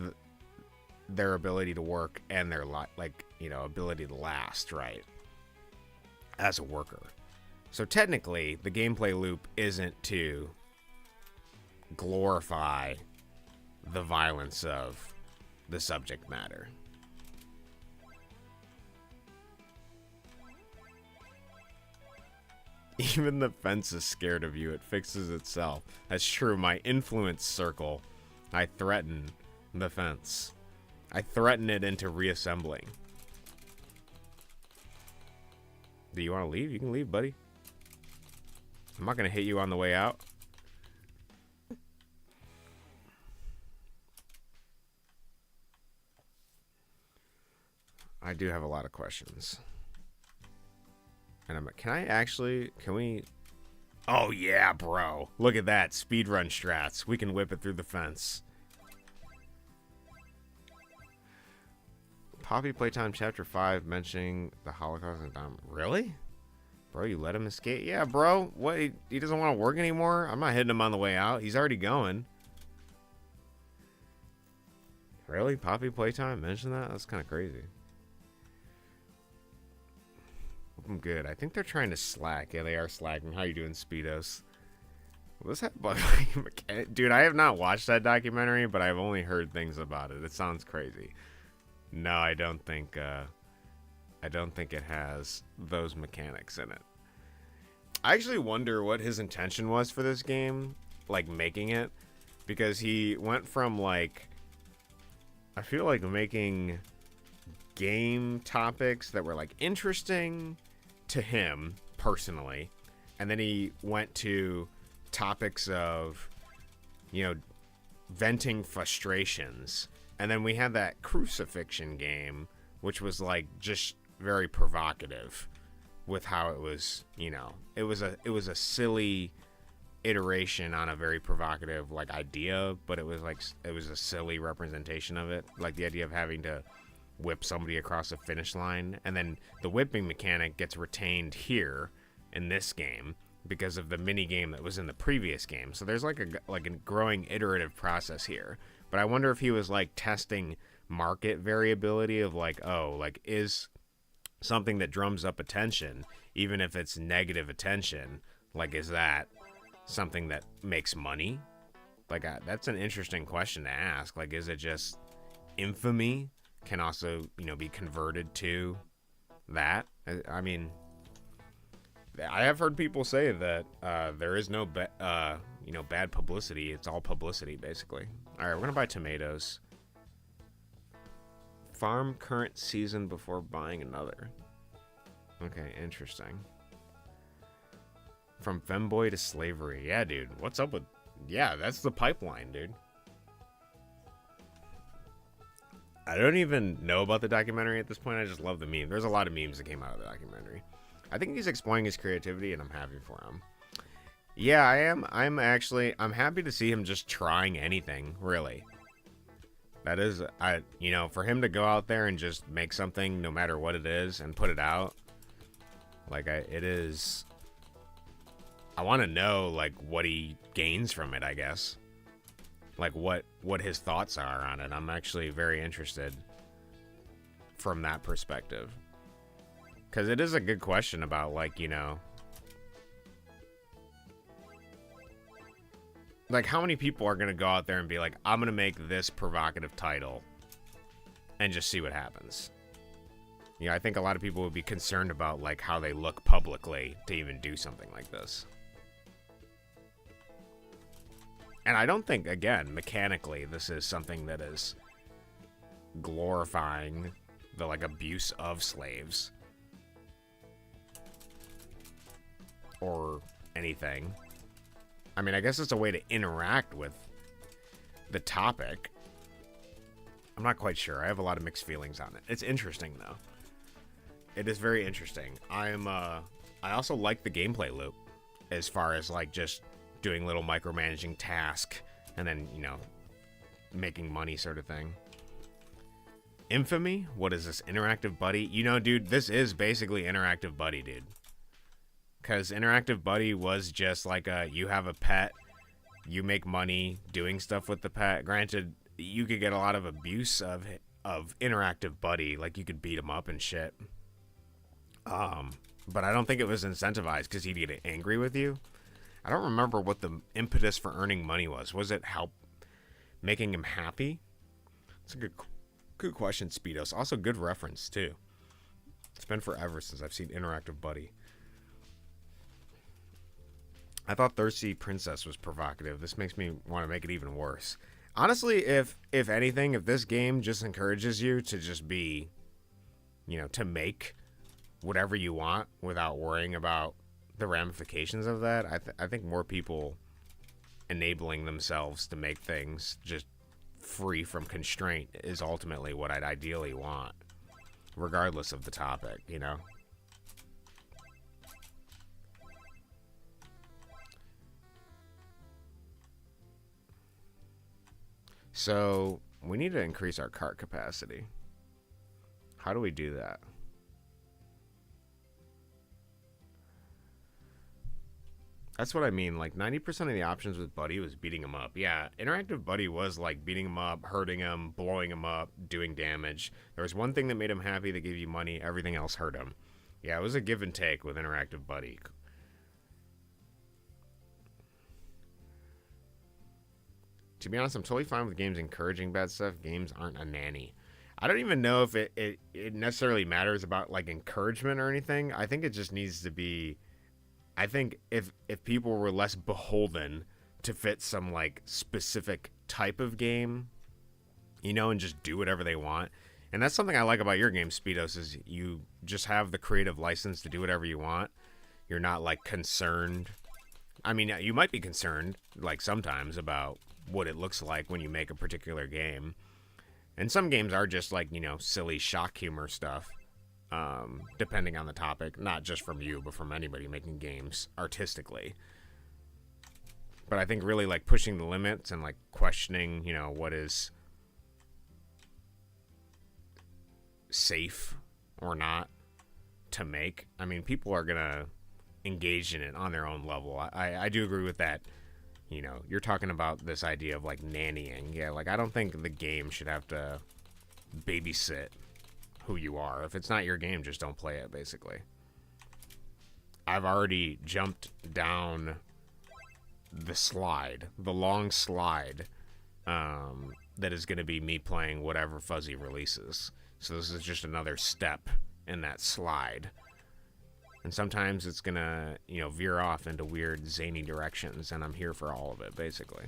their ability to work and their, like, you know, ability to last, right? As a worker. So technically, the gameplay loop isn't to glorify the violence of the subject matter. Even the fence is scared of you. It fixes itself. That's true. My influence circle, I threaten the fence. I threaten it into reassembling. Do you want to leave? You can leave, buddy. I'm not going to hit you on the way out. I do have a lot of questions. And can we... Oh, yeah, bro. Look at that. Speedrun strats. We can whip it through the fence. Poppy Playtime Chapter 5 mentioning the Holocaust and Dom. Really? Bro, you let him escape? Yeah, bro. What? He doesn't want to work anymore? I'm not hitting him on the way out. He's already going. Really? Poppy Playtime mentioned that? That's kind of crazy. I'm good. I think they're trying to slack. Yeah, they are slacking. How you doing, Speedos? What's that bug? Dude, I have not watched that documentary, but I've only heard things about it. It sounds crazy. No, I don't think it has those mechanics in it. I actually wonder what his intention was for this game, like making it, because he went from, like, I feel like making game topics that were, like, interesting to him personally, and then he went to topics of, you know, venting frustrations, and then we had that crucifixion game, which was, like, just very provocative with how it was, you know, it was a silly iteration on a very provocative, like, idea, but it was a silly representation of it, like the idea of having to whip somebody across the finish line, and then the whipping mechanic gets retained here in this game because of the mini game that was in the previous game. So there's like a growing iterative process here. But I wonder if he was, like, testing market variability of, like, oh, like, is something that drums up attention, even if it's negative attention, like, is that something that makes money? Like, that's an interesting question to ask. Like, is it just infamy can also, you know, be converted to that? I mean, I have heard people say that there is no you know, bad publicity. It's all publicity, basically. All right, we're gonna buy tomatoes. Farm current season before buying another. Okay, interesting. From femboy to slavery. Yeah, dude. What's up with... Yeah, that's the pipeline, dude. I don't even know about the documentary at this point. I just love the meme. There's a lot of memes that came out of the documentary. I think he's exploring his creativity, and I'm happy for him. Yeah, I am. I'm happy to see him just trying anything, really. That is, you know, for him to go out there and just make something, no matter what it is, and put it out, like, it is I want to know like what he gains from it, I guess. Like what his thoughts are on it. I'm actually very interested from that perspective. Cuz it is a good question about like, you know, like how many people are going to go out there and be like, I'm going to make this provocative title and just see what happens. You know, I think a lot of people would be concerned about like how they look publicly to even do something like this. And I don't think, again, mechanically, this is something that is glorifying the, like, abuse of slaves. Or anything. I mean, I guess it's a way to interact with the topic. I'm not quite sure. I have a lot of mixed feelings on it. It's interesting, though. It is very interesting. I also like the gameplay loop. As far as, like, just doing little micromanaging task and then, you know, making money sort of thing. Infamy? What is this? Interactive Buddy? You know, dude, this is basically Interactive Buddy, dude. Because Interactive Buddy was just like you have a pet, you make money doing stuff with the pet. Granted, you could get a lot of abuse of Interactive Buddy, like you could beat him up and shit. But I don't think it was incentivized because he'd get angry with you. I don't remember what the impetus for earning money was. Was it help making him happy? It's a good question, Speedos. Also, good reference, too. It's been forever since I've seen Interactive Buddy. I thought Thirsty Princess was provocative. This makes me want to make it even worse. Honestly, if anything, if this game just encourages you to just be, you know, to make whatever you want without worrying about the ramifications of that, I think more people enabling themselves to make things just free from constraint is ultimately what I'd ideally want, regardless of the topic, you know? So, we need to increase our cart capacity. How do we do that? That's what I mean. Like, 90% of the options with Buddy was beating him up. Yeah, Interactive Buddy was, like, beating him up, hurting him, blowing him up, doing damage. There was one thing that made him happy that gave you money. Everything else hurt him. Yeah, it was a give and take with Interactive Buddy. To be honest, I'm totally fine with games encouraging bad stuff. Games aren't a nanny. I don't even know if it necessarily matters about, like, encouragement or anything. I think it just needs to be... I think if people were less beholden to fit some, like, specific type of game, you know, and just do whatever they want. And that's something I like about your game, Speedos, is you just have the creative license to do whatever you want. You're not, like, concerned. I mean, you might be concerned, like, sometimes about what it looks like when you make a particular game. And some games are just, like, you know, silly shock humor stuff. Depending on the topic, not just from you, but from anybody making games artistically. But I think really, like, pushing the limits and, like, questioning, you know, what is safe or not to make. I mean, people are gonna engage in it on their own level. I do agree with that. You know, you're talking about this idea of, like, nannying. Yeah, like, I don't think the game should have to babysit who you are. If it's not your game, just don't play it, basically. I've already jumped down the slide, the long slide, that is going to be me playing whatever Fzzy releases. So this is just another step in that slide. And sometimes it's going to, you know, veer off into weird, zany directions, and I'm here for all of it, basically.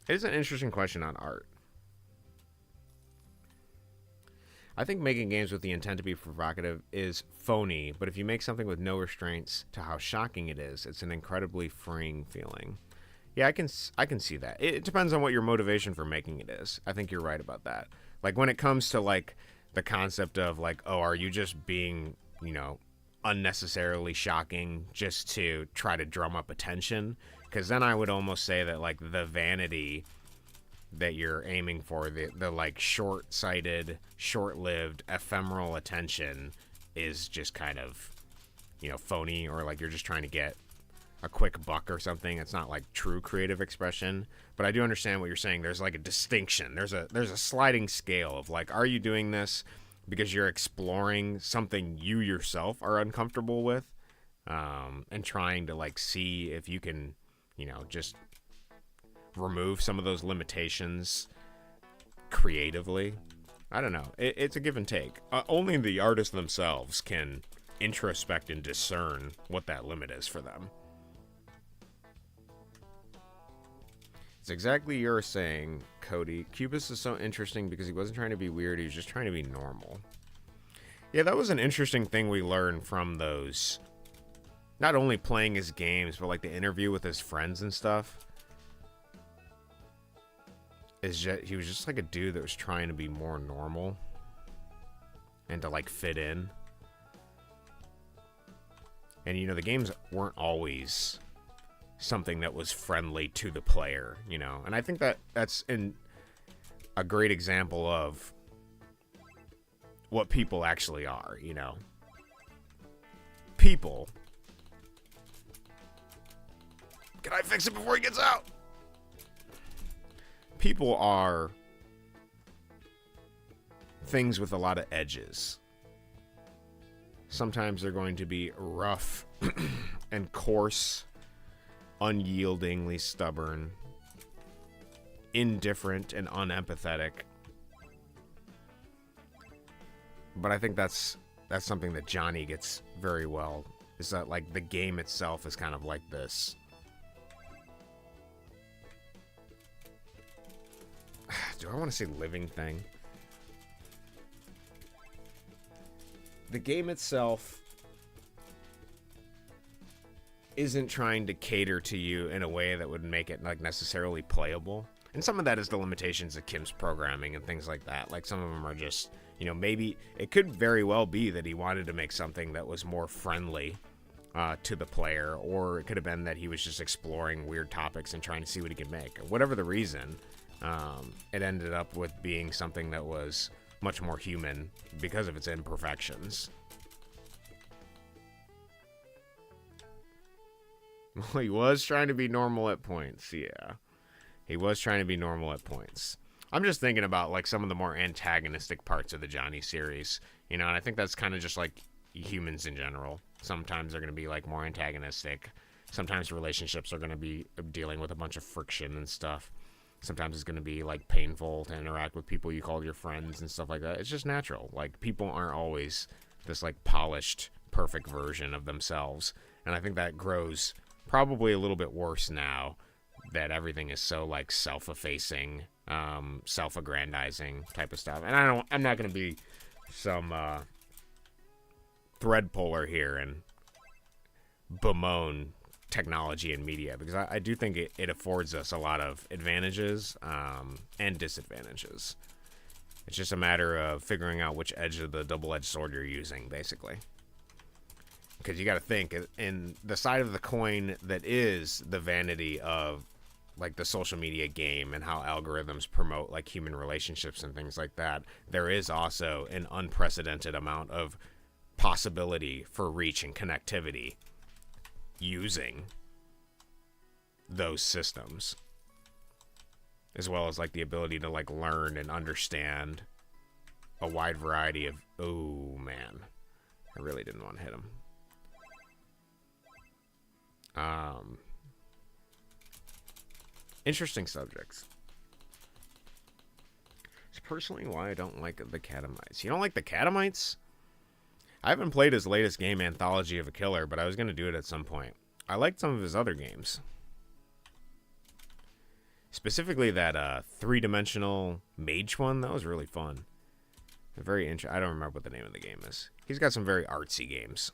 It is an interesting question on art. I think making games with the intent to be provocative is phony, but if you make something with no restraints to how shocking it is, it's an incredibly freeing feeling. Yeah, I can see that. It depends on what your motivation for making it is. I think you're right about that. Like, when it comes to, like, the concept of, like, oh, are you just being, you know, unnecessarily shocking just to try to drum up attention? Because then I would almost say that, like, the vanity that you're aiming for, the like short-sighted, short-lived, ephemeral attention is just kind of phony, or like you're just trying to get a quick buck or something. It's not like true creative expression. But I do understand what you're saying. There's like a distinction. There's a sliding scale of like, are you doing this because you're exploring something you yourself are uncomfortable with, and trying to like see if you can, just remove some of those limitations creatively. I don't know. It's a give and take. Only the artists themselves can introspect and discern what that limit is for them. It's exactly you're saying, Cody. Cubist is so interesting because he wasn't trying to be weird. He was just trying to be normal. Yeah, that was an interesting thing we learned from those. Not only playing his games, but like the interview with his friends and stuff. He was just like a dude that was trying to be more normal and to like fit in. And the games weren't always something that was friendly to the player, and I think that's a great example of what people actually are. People. Can I fix it before he gets out? People are things with a lot of edges. Sometimes they're going to be rough and coarse, unyieldingly stubborn, indifferent, and unempathetic. But I think that's something that Johnny gets very well, is that like the game itself is kind of like this. Do I want to say living thing? The game itself isn't trying to cater to you in a way that would make it like necessarily playable. And some of that is the limitations of Kim's programming and things like that. Like some of them are just, maybe it could very well be that he wanted to make something that was more friendly to the player, or it could have been that he was just exploring weird topics and trying to see what he could make. Whatever the reason, it ended up with being something that was much more human because of its imperfections. Well, he was trying to be normal at points, yeah. He was trying to be normal at points. I'm just thinking about like some of the more antagonistic parts of the Johnny series, and I think that's kind of just like humans in general. Sometimes they're going to be like more antagonistic. Sometimes relationships are going to be dealing with a bunch of friction and stuff. Sometimes it's going to be like painful to interact with people you call your friends and stuff like that. It's just natural. Like people aren't always this like polished, perfect version of themselves. And I think that grows probably a little bit worse now that everything is so like self-effacing, self-aggrandizing type of stuff. And I'm not going to be some thread puller here and bemoan technology and media, because I do think it affords us a lot of advantages and disadvantages. It's just a matter of figuring out which edge of the double-edged sword you're using, basically. Because you got to think, in the side of the coin that is the vanity of like the social media game and how algorithms promote like human relationships and things like that, there is also an unprecedented amount of possibility for reach and connectivity using those systems, as well as like the ability to like learn and understand a wide variety of. Oh man, I really didn't want to hit him. Interesting subjects. It's personally why I don't like the Catamites. You don't like the Catamites? I haven't played his latest game, Anthology of a Killer, but I was going to do it at some point. I liked some of his other games. Specifically that three-dimensional mage one. That was really fun. Very I don't remember what the name of the game is. He's got some very artsy games.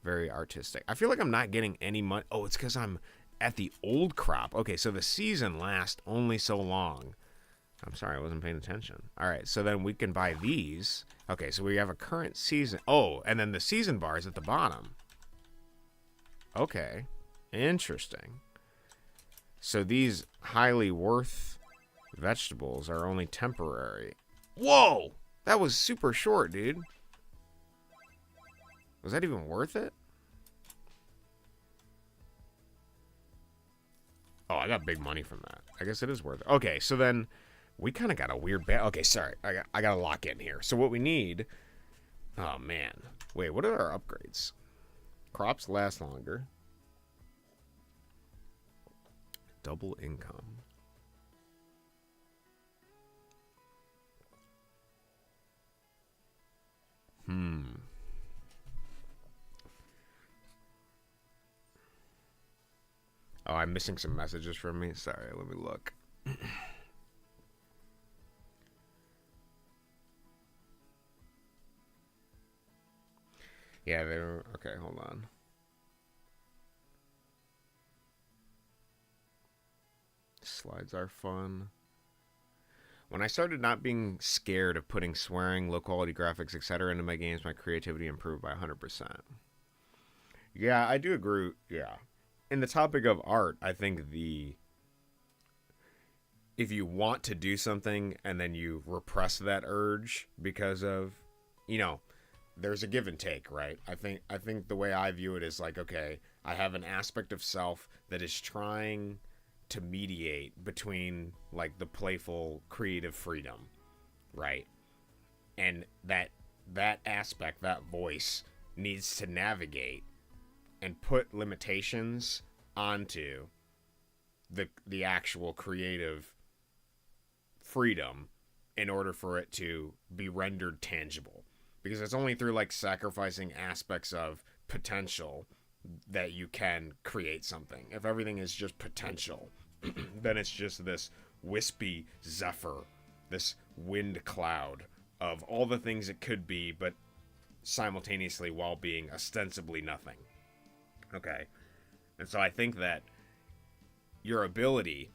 Very artistic. I feel like I'm not getting any money. Oh, it's because I'm at the old crop. Okay, so the season lasts only so long. I'm sorry, I wasn't paying attention. All right, so then we can buy these. Okay, so we have a current season. Oh, and then the season bar is at the bottom. Okay, interesting. So these highly worth vegetables are only temporary. Whoa! That was super short, dude. Was that even worth it? Oh, I got big money from that. I guess it is worth it. Okay, so then we kind of got a weird okay, sorry. I got to lock in here. So what we need... Oh, man. Wait, what are our upgrades? Crops last longer. Double income. Oh, I'm missing some messages from me. Sorry, let me look. Yeah, they were... Okay, hold on. Slides are fun. When I started not being scared of putting swearing, low quality graphics, etc. into my games, my creativity improved by 100%. Yeah, I do agree. Yeah. In the topic of art, I think if you want to do something and then you repress that urge because of, you know, there's a give and take, right? I think the way I view it is like, okay, I have an aspect of self that is trying to mediate between like the playful creative freedom, right? And that aspect, that voice needs to navigate and put limitations onto the actual creative freedom in order for it to be rendered tangible, because it's only through like sacrificing aspects of potential that you can create something. If everything is just potential, then it's just this wispy zephyr, this wind cloud of all the things it could be, but simultaneously while being ostensibly nothing. Okay. And so I think that your ability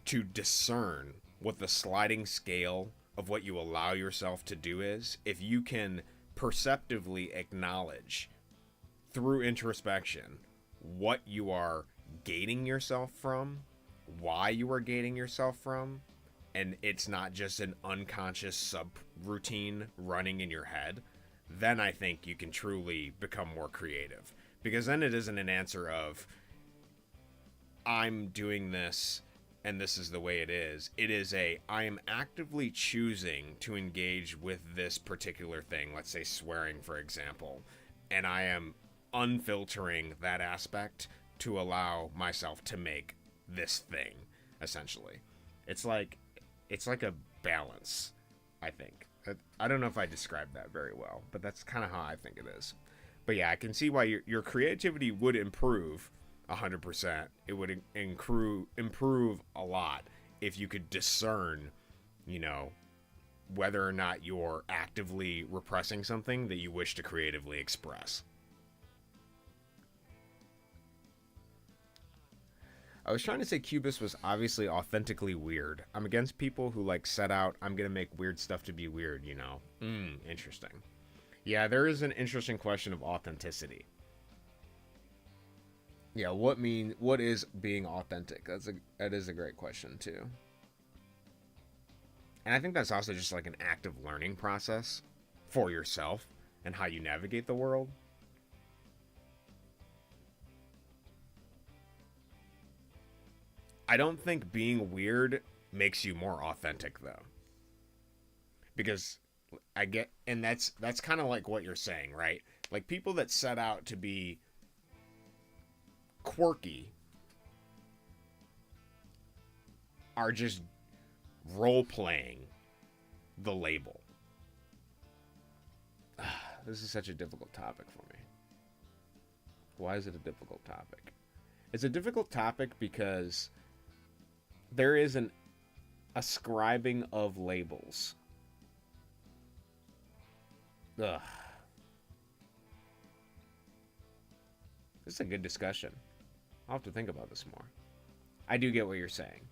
to discern what the sliding scale of what you allow yourself to do is, if you can perceptively acknowledge through introspection what you are gating yourself from, why you are gating yourself from, and it's not just an unconscious subroutine running in your head, then I think you can truly become more creative. Because then it isn't an answer of, I'm doing this and this is the way it is. It is I am actively choosing to engage with this particular thing, let's say swearing, for example, and I am unfiltering that aspect to allow myself to make this thing, essentially. It's like a balance, I think. I don't know if I described that very well, but that's kind of how I think it is. But yeah, I can see why your creativity would improve 100%. It would improve a lot if you could discern, you know, whether or not you're actively repressing something that you wish to creatively express. I was trying to say Cubist was obviously authentically weird. I'm against people who like set out, I'm gonna make weird stuff to be weird, you know? Interesting. Yeah, there is an interesting question of authenticity. Yeah, what is being authentic? That is a great question too. And I think that's also just like an active learning process for yourself and how you navigate the world. I don't think being weird makes you more authentic though. Because and that's kind of like what you're saying, right? Like people that set out to be quirky are just role playing the label. This is such a difficult topic for me. Why is it a difficult topic? It's a difficult topic because there is an ascribing of labels. Ugh. This is a good discussion. I'll have to think about this more. I do get what you're saying.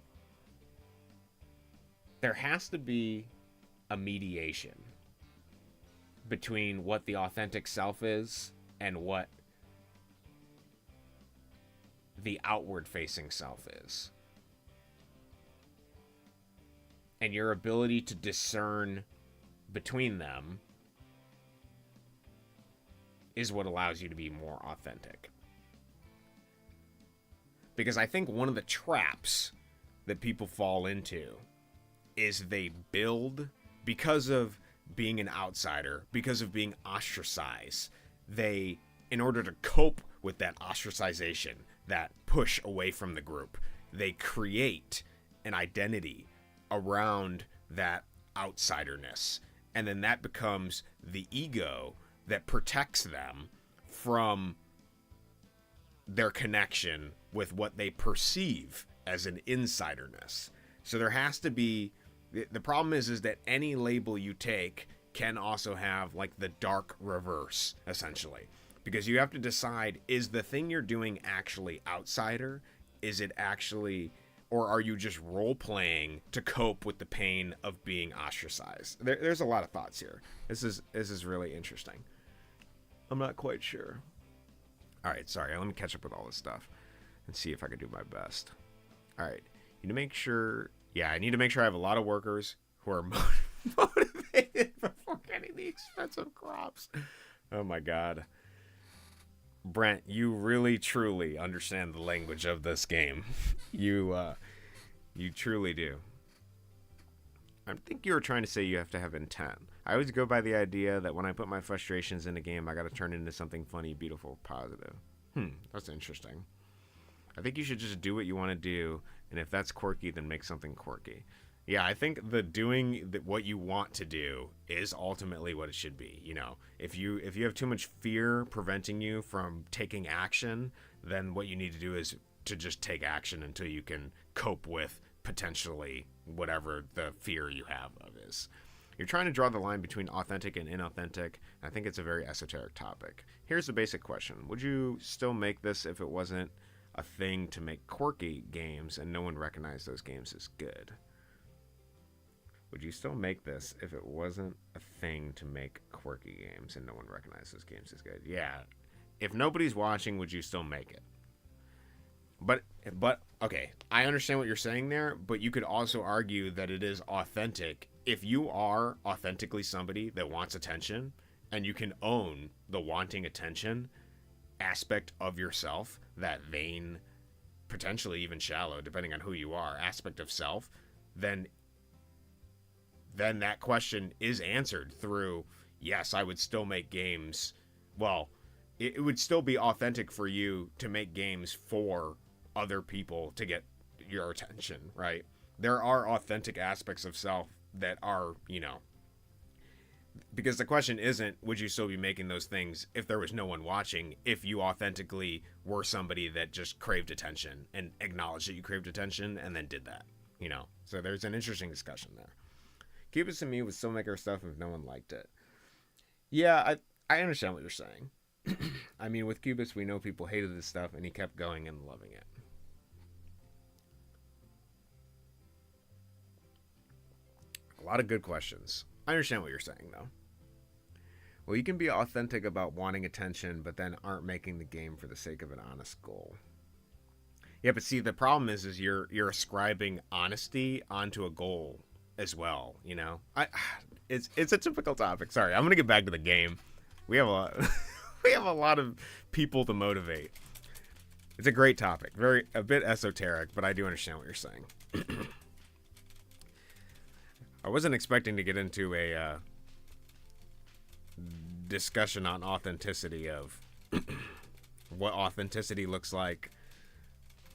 There has to be a mediation between what the authentic self is and what the outward facing self is. And your ability to discern between them is what allows you to be more authentic. Because I think one of the traps that people fall into is they build, because of being an outsider, because of being ostracized, they, in order to cope with that ostracization, that push away from the group, they create an identity around that outsiderness. And then that becomes the ego that protects them from their connection with what they perceive as an insiderness. So there has to be, the problem is that any label you take can also have like the dark reverse, essentially. Because you have to decide, is the thing you're doing actually outsider? Is it actually, or are you just role-playing to cope with the pain of being ostracized? There's a lot of thoughts here. This is really interesting. I'm not quite sure. All right, sorry. Let me catch up with all this stuff and see if I can do my best. All right. You need to make sure, yeah, I need to make sure I have a lot of workers who are motivated before getting the expensive crops. Oh my God. Brent, you really truly understand the language of this game. You truly do. I think you were trying to say you have to have intent. I always go by the idea that when I put my frustrations in a game, I got to turn it into something funny, beautiful, positive. That's interesting. I think you should just do what you want to do, and if that's quirky, then make something quirky. Yeah, I think the doing what you want to do is ultimately what it should be. You know, if you have too much fear preventing you from taking action, then what you need to do is to just take action until you can cope with potentially whatever the fear you have of is. You're trying to draw the line between authentic and inauthentic. I think it's a very esoteric topic. Here's the basic question. Would you still make this if it wasn't a thing to make quirky games and no one recognized those games as good? Would you still make this if it wasn't a thing to make quirky games and no one recognized those games as good? Yeah. If nobody's watching, would you still make it? But okay, I understand what you're saying there, but you could also argue that it is authentic if you are authentically somebody that wants attention and you can own the wanting attention aspect of yourself, that vain, potentially even shallow, depending on who you are, aspect of self, then that question is answered through, yes, I would still make games. Well, it would still be authentic for you to make games for other people to get your attention, right? There are authentic aspects of self that are, you know, because the question isn't, would you still be making those things if there was no one watching, if you authentically were somebody that just craved attention and acknowledged that you craved attention and then did that, you know? So there's an interesting discussion there. Cubis and me would still make our stuff if no one liked it. Yeah, I understand what you're saying. I mean, with Cubis, we know people hated this stuff, and he kept going and loving it. A lot of good questions. I understand what you're saying, though. Well, you can be authentic about wanting attention, but then aren't making the game for the sake of an honest goal. Yeah, but see, the problem is you're ascribing honesty onto a goal as well, you know? It's a typical topic. Sorry, I'm gonna get back to the game. We have a lot of people to motivate. It's a great topic, a bit esoteric, but I do understand what you're saying. I wasn't expecting to get into a discussion on authenticity of what authenticity looks like.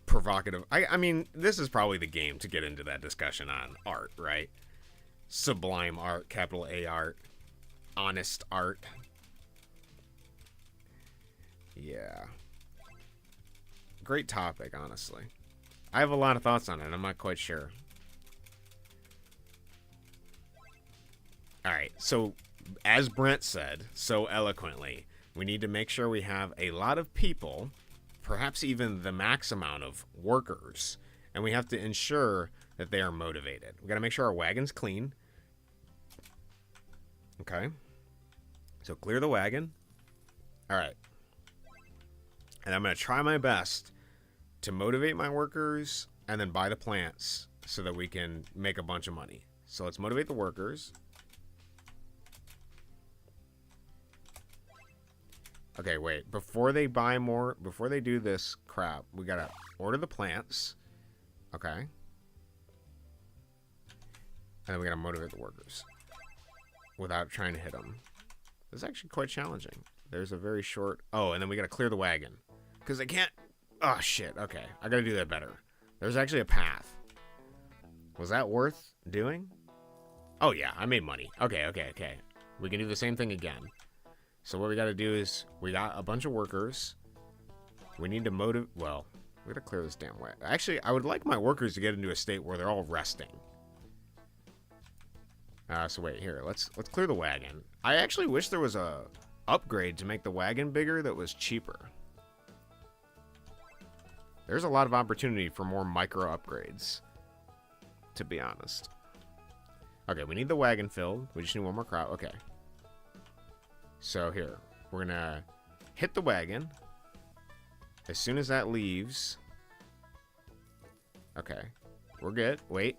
Provocative. I mean, this is probably the game to get into that discussion on art, right? Sublime art, capital A art, honest art. Yeah. Great topic, honestly. I have a lot of thoughts on it. I'm not quite sure. Alright, so as Brent said so eloquently, we need to make sure we have a lot of people, perhaps even the max amount of workers, and we have to ensure that they are motivated. We got to make sure our wagon's clean. Okay. So clear the wagon. Alright. And I'm going to try my best to motivate my workers and then buy the plants so that we can make a bunch of money. So let's motivate the workers. Okay, wait. Before they buy more, before they do this crap, we gotta order the plants. Okay. And then we gotta motivate the workers without trying to hit them. This is actually quite challenging. There's a very short... Oh, and then we gotta clear the wagon. Because they can't... Oh, shit. Okay. I gotta do that better. There's actually a path. Was that worth doing? Oh, yeah. I made money. Okay. We can do the same thing again. So what we gotta do is... We got a bunch of workers. We need to motivate... Well, we gotta clear this damn way. Actually, I would like my workers to get into a state where they're all resting. So wait, here. Let's clear the wagon. I actually wish there was a upgrade to make the wagon bigger that was cheaper. There's a lot of opportunity for more micro upgrades, to be honest. Okay, we need the wagon filled. We just need one more crop. Okay. So here, we're gonna hit the wagon. As soon as that leaves... Okay, we're good. Wait,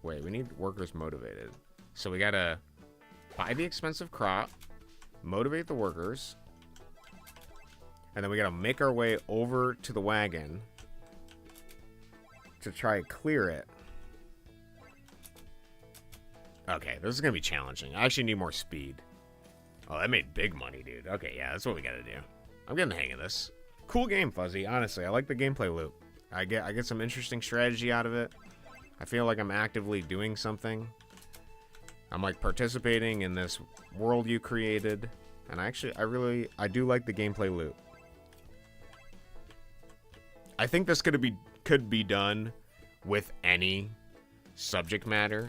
we need workers motivated. So we gotta buy the expensive crop, motivate the workers, and then we gotta make our way over to the wagon to try and clear it. Okay, this is gonna be challenging. I actually need more speed. Oh, that made big money, dude. Okay, yeah, that's what we gotta do. I'm getting the hang of this. Cool game, Fuzzy. Honestly, I like the gameplay loop. I get some interesting strategy out of it. I feel like I'm actively doing something. I'm like participating in this world you created, and I do like the gameplay loop. I think this could be done with any subject matter,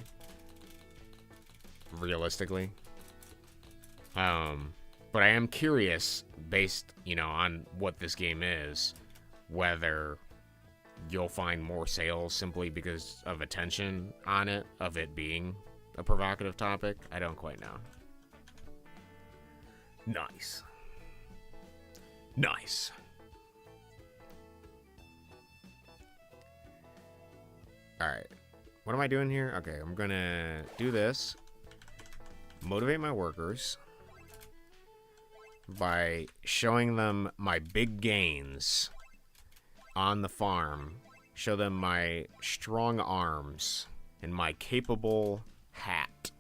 realistically. But I am curious, based, on what this game is, whether you'll find more sales simply because of attention on it, of it being a provocative topic. I don't quite know. Nice. Alright. What am I doing here? Okay, I'm gonna do this. Motivate my workers by showing them my big gains on the farm. Show them my strong arms and my capable hat.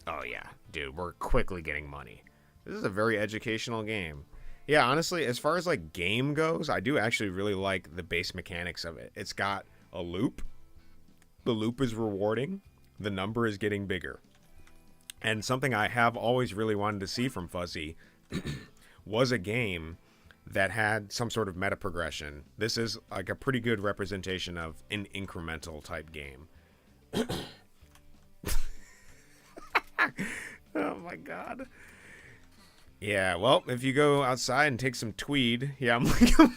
Oh yeah, dude, we're quickly getting money. This is a very educational game. Yeah, honestly, as far as like game goes, I do actually really like the base mechanics of it. It's got a loop. The loop is rewarding. The number is getting bigger. And something I have always really wanted to see from Fuzzy was a game that had some sort of meta progression. This is like a pretty good representation of an incremental type game. Oh my god. Yeah, well, if you go outside and take some tweed, yeah, I'm like, oh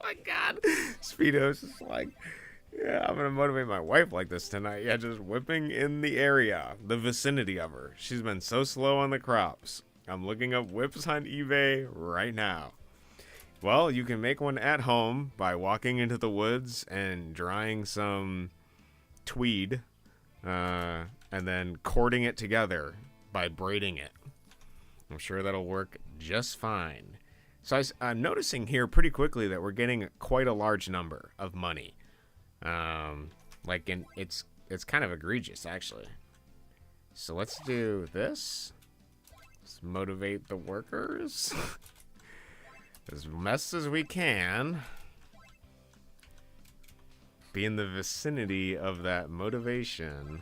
my god. Speedo's just like, yeah, I'm gonna motivate my wife like this tonight. Yeah, just whipping in the area, the vicinity of her. She's been so slow on the crops. I'm looking up whips on eBay right now. Well, you can make one at home by walking into the woods and drying some tweed, and then cording it together by braiding it. I'm sure that'll work just fine. So I'm noticing here pretty quickly that we're getting quite a large number of money. It's kind of egregious, actually. So let's do this. Let's motivate the workers as best as we can. Be in the vicinity of that motivation.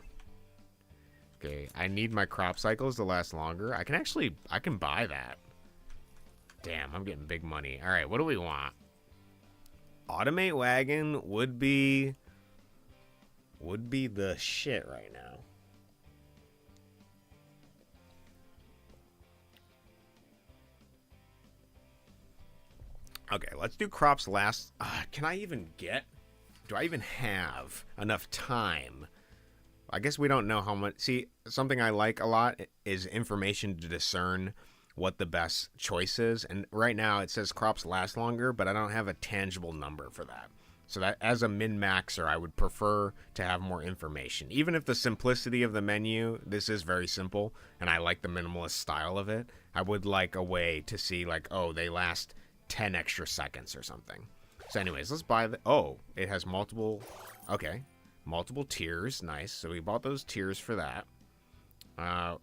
Okay, I need my crop cycles to last longer. I can buy that. Damn, I'm getting big money. All right, what do we want? Automate wagon would be the shit right now. Okay, let's do crops last. Do I even have enough time? I guess we don't know how much. See, something I like a lot is information to discern what the best choice is. And right now it says crops last longer, but I don't have a tangible number for that. So that as a min-maxer, I would prefer to have more information. Even if the simplicity of the menu, this is very simple, and I like the minimalist style of it, I would like a way to see, like, oh, they last 10 extra seconds or something. So anyways, let's buy the... Oh, it has multiple... Okay. Multiple tiers. Nice. So we bought those tiers for that.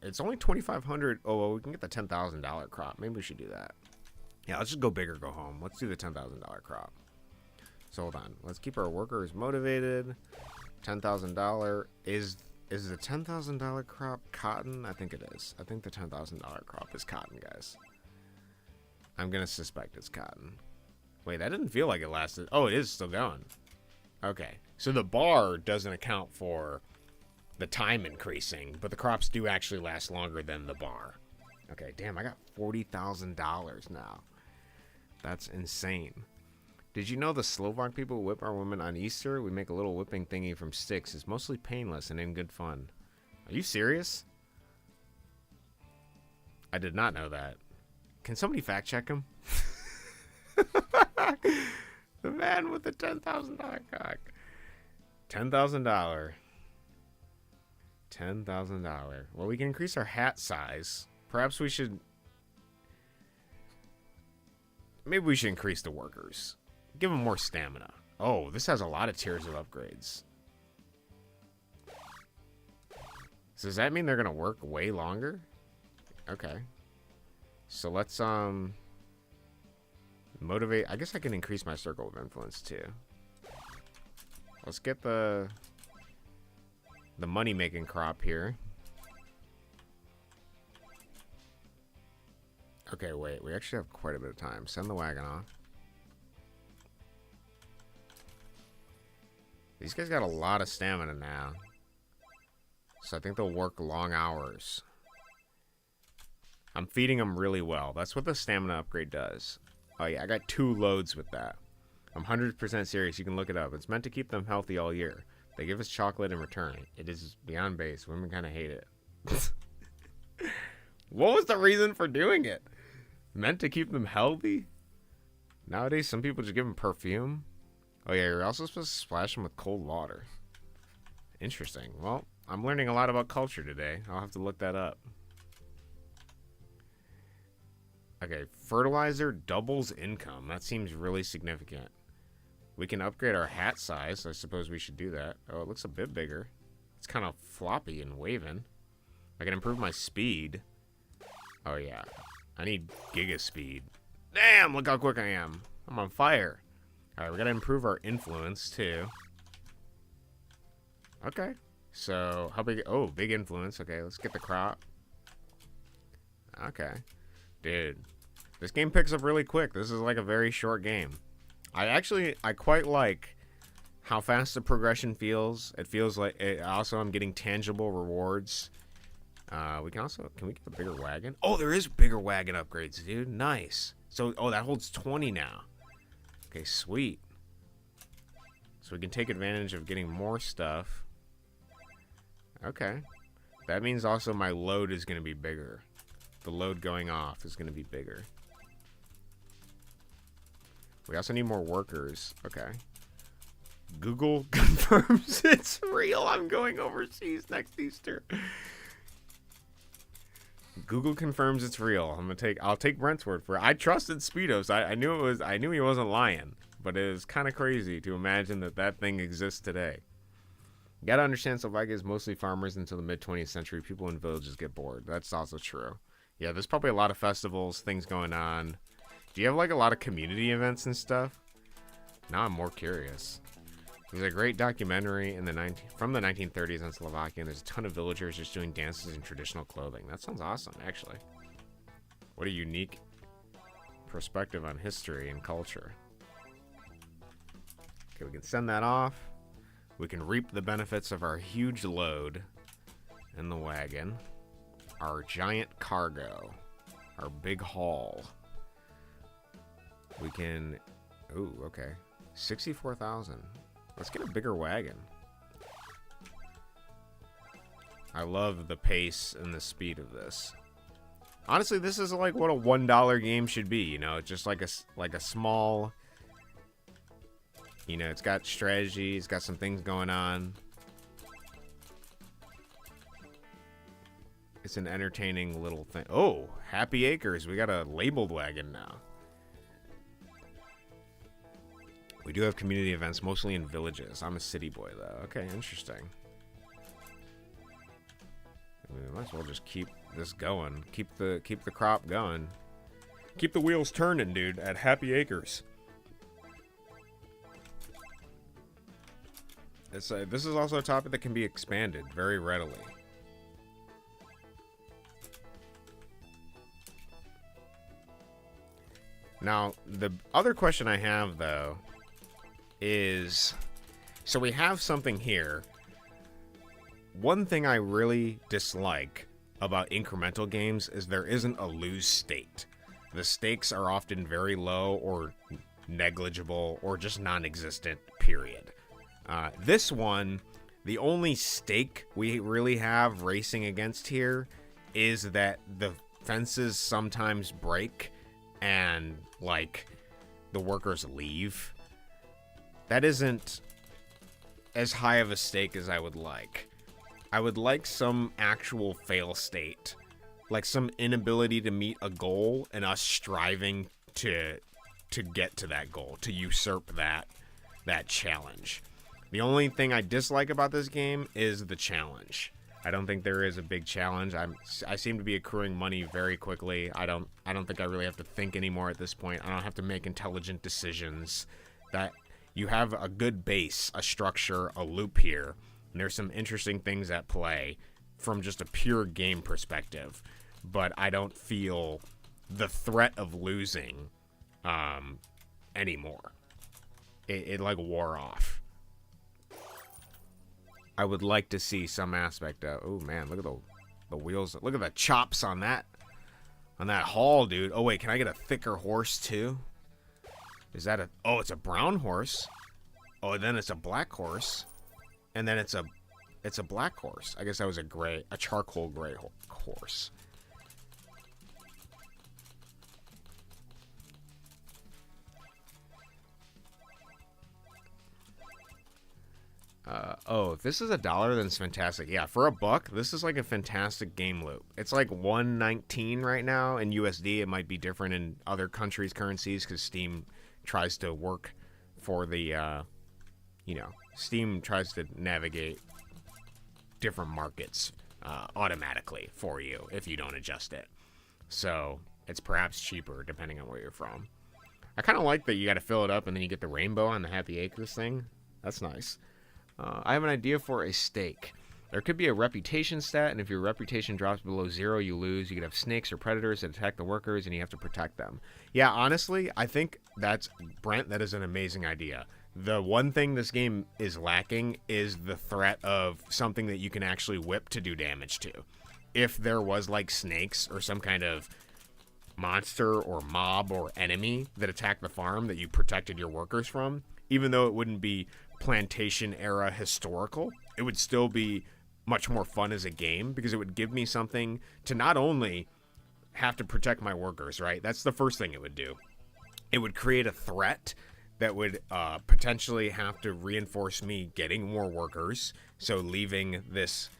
It's only 2,500. Oh, well, we can get the $10,000 crop. Maybe we should do that. Yeah, let's just go big or go home. Let's do the $10,000 crop. So hold on. Let's keep our workers motivated. $10,000 is the $10,000 crop cotton? I think it is. I think the $10,000 crop is cotton, guys. I'm gonna suspect it's cotton. Wait, that didn't feel like it lasted. Oh, it is still going. Okay, so the bar doesn't account for the time increasing, but the crops do actually last longer than the bar. Okay, damn, I got $40,000 now. That's insane. Did you know the Slovak people whip our women on Easter? We make a little whipping thingy from sticks. It's mostly painless and in good fun. Are you serious? I did not know that. Can somebody fact check him? The man with the $10,000 cock. $10,000. $10,000. Well, we can increase our hat size. Perhaps we should... Maybe we should increase the workers. Give them more stamina. Oh, this has a lot of tiers of upgrades. So does that mean they're going to work way longer? Okay. So let's, motivate. I guess I can increase my circle of influence too. Let's get the money making crop here. Okay, wait. We actually have quite a bit of time. Send the wagon off. These guys got a lot of stamina now. So I think they'll work long hours. I'm feeding them really well. That's what the stamina upgrade does. Oh yeah, I got 2 loads with that. I'm 100% serious. You can look it up. It's meant to keep them healthy all year. They give us chocolate in return. It is beyond base. Women kind of hate it. What was the reason for doing it? Meant to keep them healthy? Nowadays, some people just give them perfume. Oh yeah, you're also supposed to splash them with cold water. Interesting. Well, I'm learning a lot about culture today. I'll have to look that up. Okay, fertilizer doubles income. That seems really significant. We can upgrade our hat size. I suppose we should do that. Oh, it looks a bit bigger. It's kind of floppy and waving. I can improve my speed. Oh yeah, I need giga speed. Damn, look how quick I am. I'm on fire. All right, we gotta improve our influence too. Okay, so how big? Oh, big influence. Okay, let's get the crop. Okay, dude, this game picks up really quick. This is like a very short game. I quite like how fast the progression feels. It feels like also I'm getting tangible rewards. Can we get a bigger wagon? Oh, there is bigger wagon upgrades, dude. Nice. So, oh, that holds 20 now. Okay, sweet. So we can take advantage of getting more stuff. Okay. That means also my load is going to be bigger. The load going off is going to be bigger. We also need more workers. Okay. Google confirms it's real. I'm going overseas next Easter. Google confirms it's real. I'll take Brent's word for it. I trusted Speedos. I knew he wasn't lying, but it was kind of crazy to imagine that thing exists today. You gotta understand, Slovakia is mostly farmers until the mid-20th century. People in villages get bored. That's also true. Yeah, there's probably a lot of festivals, things going on. Do you have like a lot of community events and stuff? Now I'm more curious. There's a great documentary from the 1930s in Slovakia, and there's a ton of villagers just doing dances in traditional clothing. That sounds awesome, actually. What a unique perspective on history and culture. Okay, we can send that off. We can reap the benefits of our huge load in the wagon. Our giant cargo. Our big haul. We can... Ooh, okay. 64,000. Let's get a bigger wagon. I love the pace and the speed of this. Honestly, this is like what a $1 game should be, you know? Just like a small You know, it's got strategy. It's got some things going on. It's an entertaining little thing. Oh, Happy Acres. We got a labeled wagon now. We do have community events, mostly in villages. I'm a city boy, though. Okay, interesting. We might as well just keep this going. Keep the crop going. Keep the wheels turning, dude, at Happy Acres. This is also a topic that can be expanded very readily. Now, the other question I have, though, is... So we have something here. One thing I really dislike about incremental games is there isn't a lose state. The stakes are often very low or negligible or just non-existent, period. This one, the only stake we really have racing against here is that the fences sometimes break and, like, the workers leave. That isn't as high of a stake as I would like. I would like some actual fail state. Like some inability to meet a goal and us striving to get to that goal, to usurp that challenge. The only thing I dislike about this game is the challenge. I don't think there is a big challenge. I seem to be accruing money very quickly. I don't think I really have to think anymore at this point. I don't have to make intelligent decisions. That you have a good base, a structure, a loop here, and there's some interesting things at play from just a pure game perspective. But I don't feel the threat of losing anymore. It like wore off. I would like to see some aspect of... Oh, man, look at the wheels. Look at the chops on that haul, dude. Oh, wait, can I get a thicker horse, too? Is that a... Oh, it's a brown horse. Oh, and then it's a black horse. And then it's a black horse. I guess that was a charcoal gray horse. Oh, if this is $1, then it's fantastic. Yeah, for $1, this is like a fantastic game loop. It's like 119 right now in USD. It might be different in other countries' currencies because Steam tries to work for the, Steam tries to navigate different markets automatically for you if you don't adjust it. So it's perhaps cheaper depending on where you're from. I kind of like that you got to fill it up and then you get the rainbow on the Happy Acres thing. That's nice. I have an idea for a stake. There could be a reputation stat, and if your reputation drops below 0, you lose. You could have snakes or predators that attack the workers, and you have to protect them. Yeah, honestly, I think that is an amazing idea. The one thing this game is lacking is the threat of something that you can actually whip to do damage to. If there was, like, snakes or some kind of monster or mob or enemy that attacked the farm that you protected your workers from, even though it wouldn't be plantation era historical, it would still be much more fun as a game because it would give me something to not only have to protect my workers, right? That's the first thing it would do. It would create a threat that would potentially have to reinforce me getting more workers, so leaving this,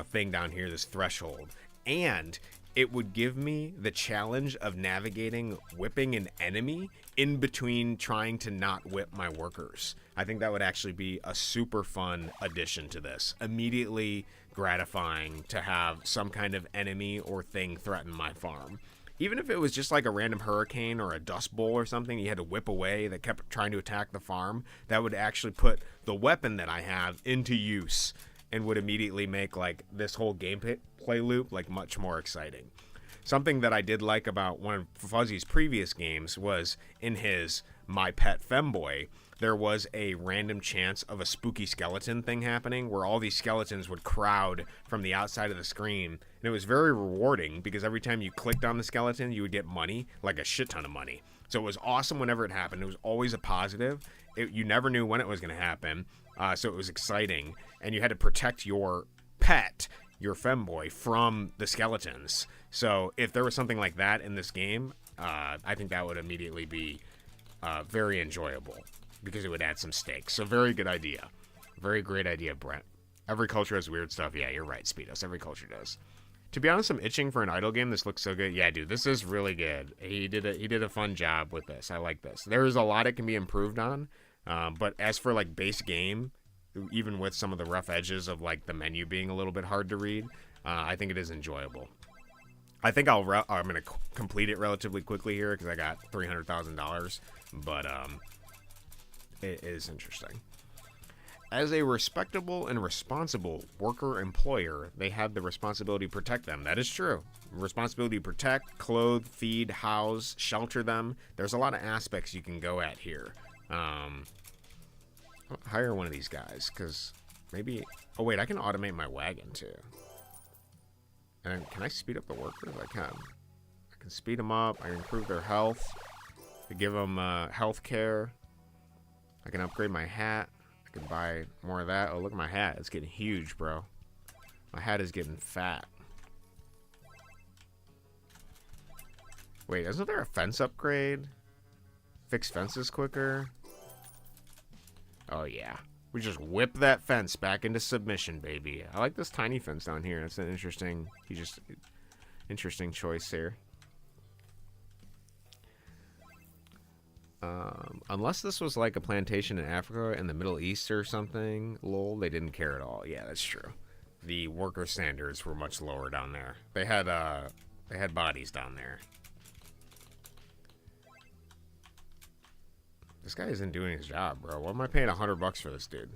thing down here, this threshold. And it would give me the challenge of navigating whipping an enemy in between trying to not whip my workers. I think that would actually be a super fun addition to this. Immediately gratifying to have some kind of enemy or thing threaten my farm. Even if it was just like a random hurricane or a dust bowl or something you had to whip away that kept trying to attack the farm, that would actually put the weapon that I have into use and would immediately make like this whole gameplay loop like much more exciting. Something that I did like about one of Fzzy's previous games was in his My Pet Femboy, there was a random chance of a spooky skeleton thing happening where all these skeletons would crowd from the outside of the screen. And it was very rewarding because every time you clicked on the skeleton, you would get money, like a shit ton of money. So it was awesome whenever it happened. It was always a positive. You never knew when it was going to happen. So it was exciting. And you had to protect your pet, your femboy, from the skeletons. So if there was something like that in this game, I think that would immediately be very enjoyable. because it would add some stakes. So very good idea. Very great idea, Brent. Every culture has weird stuff. Yeah, you're right, Speedos. Every culture does. To be honest, I'm itching for an idle game. This looks so good. Yeah, dude, this is really good. He did a fun job with this. I like this. There is a lot it can be improved on, but as for like base game, even with some of the rough edges of like the menu being a little bit hard to read, I think it is enjoyable. I think I'm gonna complete it relatively quickly here because I got $300,000, but it is interesting. As a respectable and responsible worker-employer, they have the responsibility to protect them. That is true. Responsibility to protect, clothe, feed, house, shelter them. There's a lot of aspects you can go at here. Hire one of these guys, because maybe... Oh, wait, I can automate my wagon, too. And can I speed up the workers? I can. I can speed them up. I can improve their health. I give them health care. I can upgrade my hat. I can buy more of that. Oh, look at my hat. It's getting huge, bro. My hat is getting fat. Wait, isn't there a fence upgrade? Fix fences quicker? Oh, yeah. We just whip that fence back into submission, baby. I like this tiny fence down here. That's an interesting... interesting choice here. Unless this was like a plantation in Africa in the Middle East or something, lol, they didn't care at all. Yeah, that's true. The worker standards were much lower down there. They had bodies down there. This guy isn't doing his job, bro. Why am I paying $100 for this dude?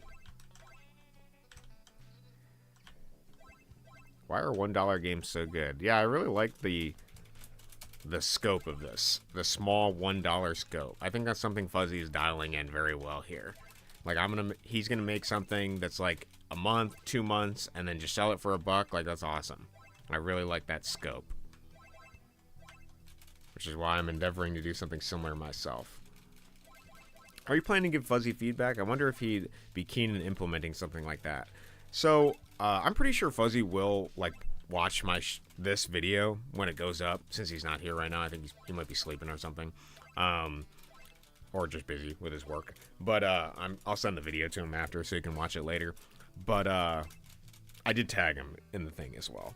Why are $1 games so good? Yeah, I really like the scope of this. The small $1 scope. I think that's something Fzzy is dialing in very well here. Like, he's gonna make something that's like a month, 2 months, and then just sell it for $1. Like, that's awesome. I really like that scope. Which is why I'm endeavoring to do something similar myself. Are you planning to give Fzzy feedback? I wonder if he'd be keen in implementing something like that. So, I'm pretty sure Fzzy will, like, watch this video when it goes up, since he's not here right now. I think he might be sleeping or something. Or just busy with his work. But, I'll send the video to him after so he can watch it later. But, I did tag him in the thing as well.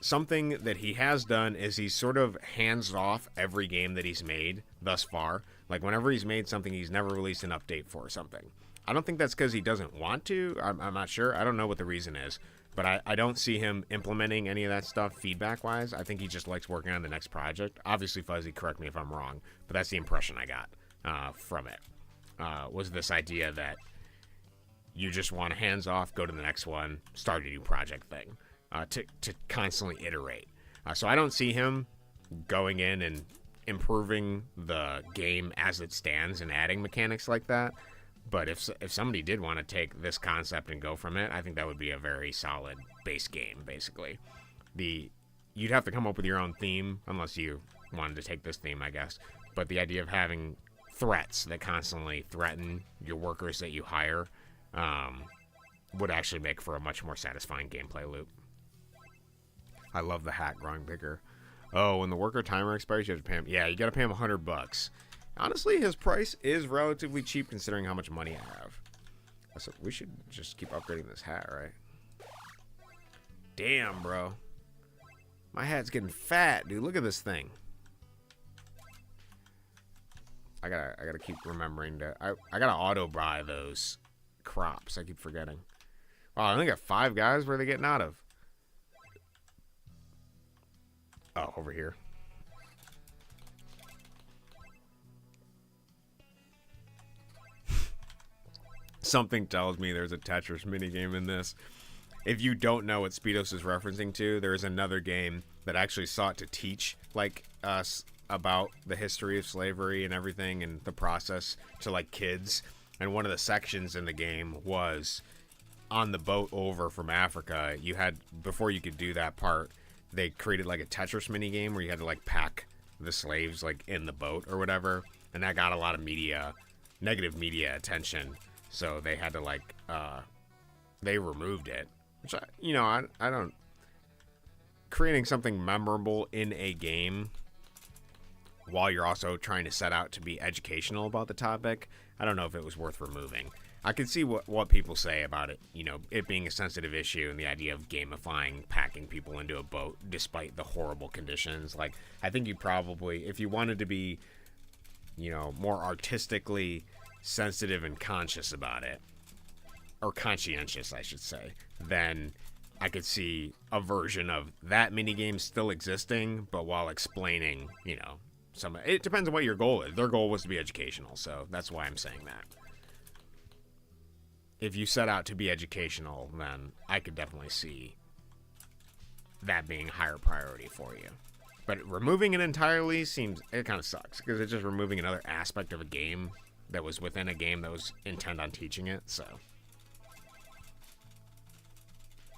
Something that he has done is he's sort of hands off every game that he's made thus far. Like, whenever he's made something, he's never released an update for something. I don't think that's because he doesn't want to. I'm not sure. I don't know what the reason is. But I don't see him implementing any of that stuff feedback-wise. I think he just likes working on the next project. Obviously, Fzzy, correct me if I'm wrong. But that's the impression I got from it. Was this idea that you just want hands off, go to the next one, start a new project thing. To constantly iterate. So I don't see him going in and improving the game as it stands and adding mechanics like that. But if somebody did want to take this concept and go from it, I think that would be a very solid base game, basically. You'd have to come up with your own theme, unless you wanted to take this theme, I guess. But the idea of having threats that constantly threaten your workers that you hire would actually make for a much more satisfying gameplay loop. I love the hat growing bigger. Oh, when the worker timer expires, you have to pay him. Yeah, you gotta pay him $100. Honestly, his price is relatively cheap considering how much money I have. So we should just keep upgrading this hat, right? Damn, bro. My hat's getting fat, dude. Look at this thing. I gotta keep remembering to. I gotta auto buy those crops. I keep forgetting. Wow, I only got 5 guys. Where are they getting out of? Oh, over here. Something tells me there's a Tetris minigame in this. If you don't know what Speedos is referencing to, there is another game that actually sought to teach, like, us about the history of slavery and everything and the process to, like, kids. And one of the sections in the game was on the boat over from Africa. You had, before you could do that part, they created, like, a Tetris minigame where you had to, like, pack the slaves, like, in the boat or whatever. And that got a lot of negative media attention. So they had to, like, they removed it. Which, I don't... Creating something memorable in a game while you're also trying to set out to be educational about the topic, I don't know if it was worth removing. I could see what people say about it, you know, it being a sensitive issue and the idea of gamifying packing people into a boat despite the horrible conditions. Like, I think you probably, if you wanted to be, you know, more artistically sensitive and conscious about it, or conscientious, I should say, then I could see a version of that minigame still existing, but while explaining, you know, it depends on what your goal is. Their goal was to be educational, so that's why I'm saying that. If you set out to be educational, then I could definitely see that being a higher priority for you. But removing it entirely it kind of sucks, because it's just removing another aspect of a game that was within a game that was intent on teaching it, so.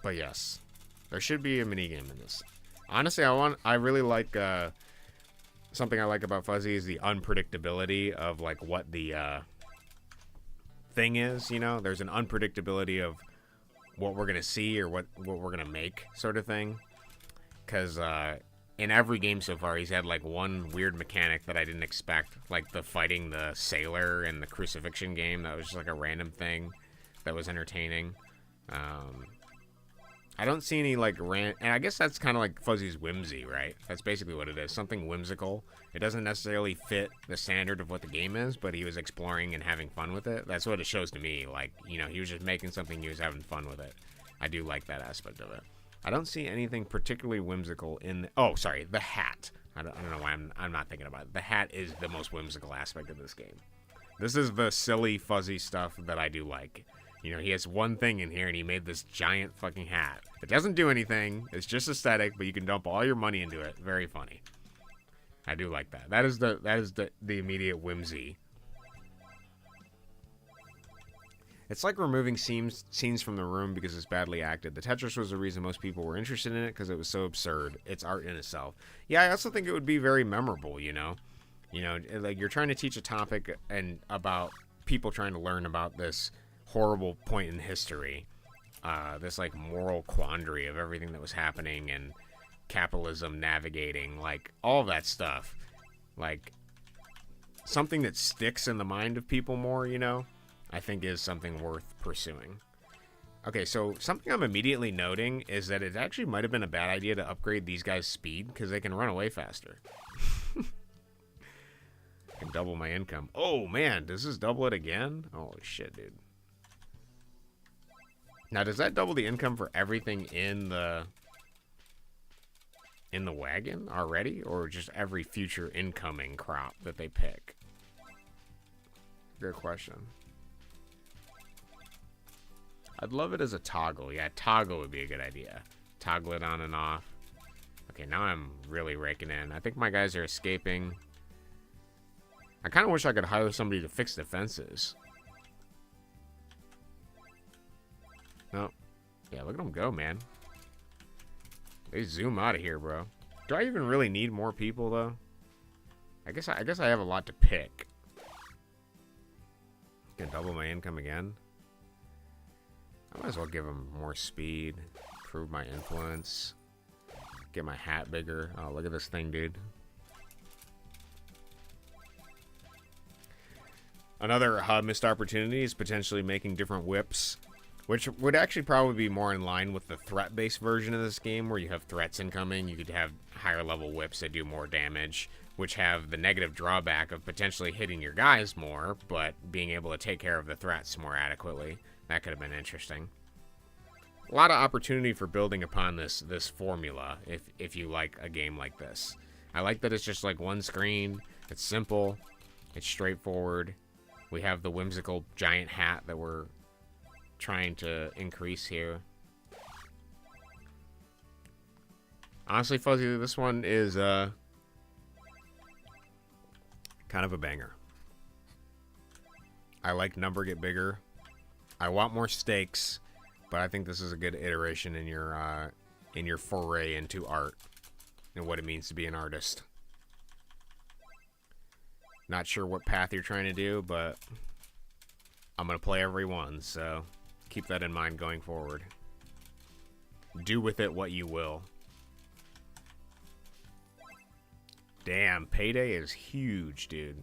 But yes, there should be a minigame in this. Honestly, I really like, something I like about Fzzy is the unpredictability of, like, what the, thing is, you know? There's an unpredictability of what we're gonna see or what we're gonna make, sort of thing. Because, in every game so far, he's had, like, one weird mechanic that I didn't expect. Like, the fighting the sailor in the crucifixion game. That was just, like, a random thing that was entertaining. I don't see any, like, and I guess that's kind of like Fzzy's whimsy, right? That's basically what it is. Something whimsical. It doesn't necessarily fit the standard of what the game is, but he was exploring and having fun with it. That's what it shows to me. Like, you know, he was just making something, he was having fun with it. I do like that aspect of it. I don't see anything particularly whimsical in oh, sorry, the hat. I don't know why I'm not thinking about it. The hat is the most whimsical aspect of this game. This is the silly, fuzzy stuff that I do like. You know, he has one thing in here, and he made this giant fucking hat. It doesn't do anything. It's just aesthetic, but you can dump all your money into it. Very funny. I do like that. That is the immediate whimsy. It's like removing scenes from the room because it's badly acted. The Tetris was the reason most people were interested in it because it was so absurd. It's art in itself. Yeah, I also think it would be very memorable, you know? You know, like you're trying to teach a topic and about people trying to learn about this horrible point in history, this like moral quandary of everything that was happening and capitalism navigating, like all that stuff, like something that sticks in the mind of people more, you know, I think is something worth pursuing. Okay, so something I'm immediately noting is that it actually might have been a bad idea to upgrade these guys' speed because they can run away faster. I can double my income. Oh man, does this double it again? Holy shit, dude. Now, does that double the income for everything in the wagon already, or just every future incoming crop that they pick? Good question. I'd love it as a toggle. Yeah, toggle would be a good idea. Toggle it on and off. Okay, now I'm really raking in. I think my guys are escaping. I kind of wish I could hire somebody to fix the fences. Oh, yeah, look at them go, man. They zoom out of here, bro. Do I even really need more people, though? I guess I have a lot to pick. Can double my income again. I might as well give them more speed, improve my influence, get my hat bigger. Oh, look at this thing, dude. Another missed opportunity is potentially making different whips, which would actually probably be more in line with the threat-based version of this game, where you have threats incoming. You could have higher-level whips that do more damage, which have the negative drawback of potentially hitting your guys more, but being able to take care of the threats more adequately. That could have been interesting. A lot of opportunity for building upon this formula, if you like a game like this. I like that it's just like one screen. It's simple. It's straightforward. We have the whimsical giant hat that we're trying to increase here. Honestly, Fuzzy, this one is kind of a banger. I like number get bigger. I want more stakes, but I think this is a good iteration in your foray into art and what it means to be an artist. Not sure what path you're trying to do, but I'm gonna play every one, so keep that in mind going forward. Do with it what you will. Damn, payday is huge, dude.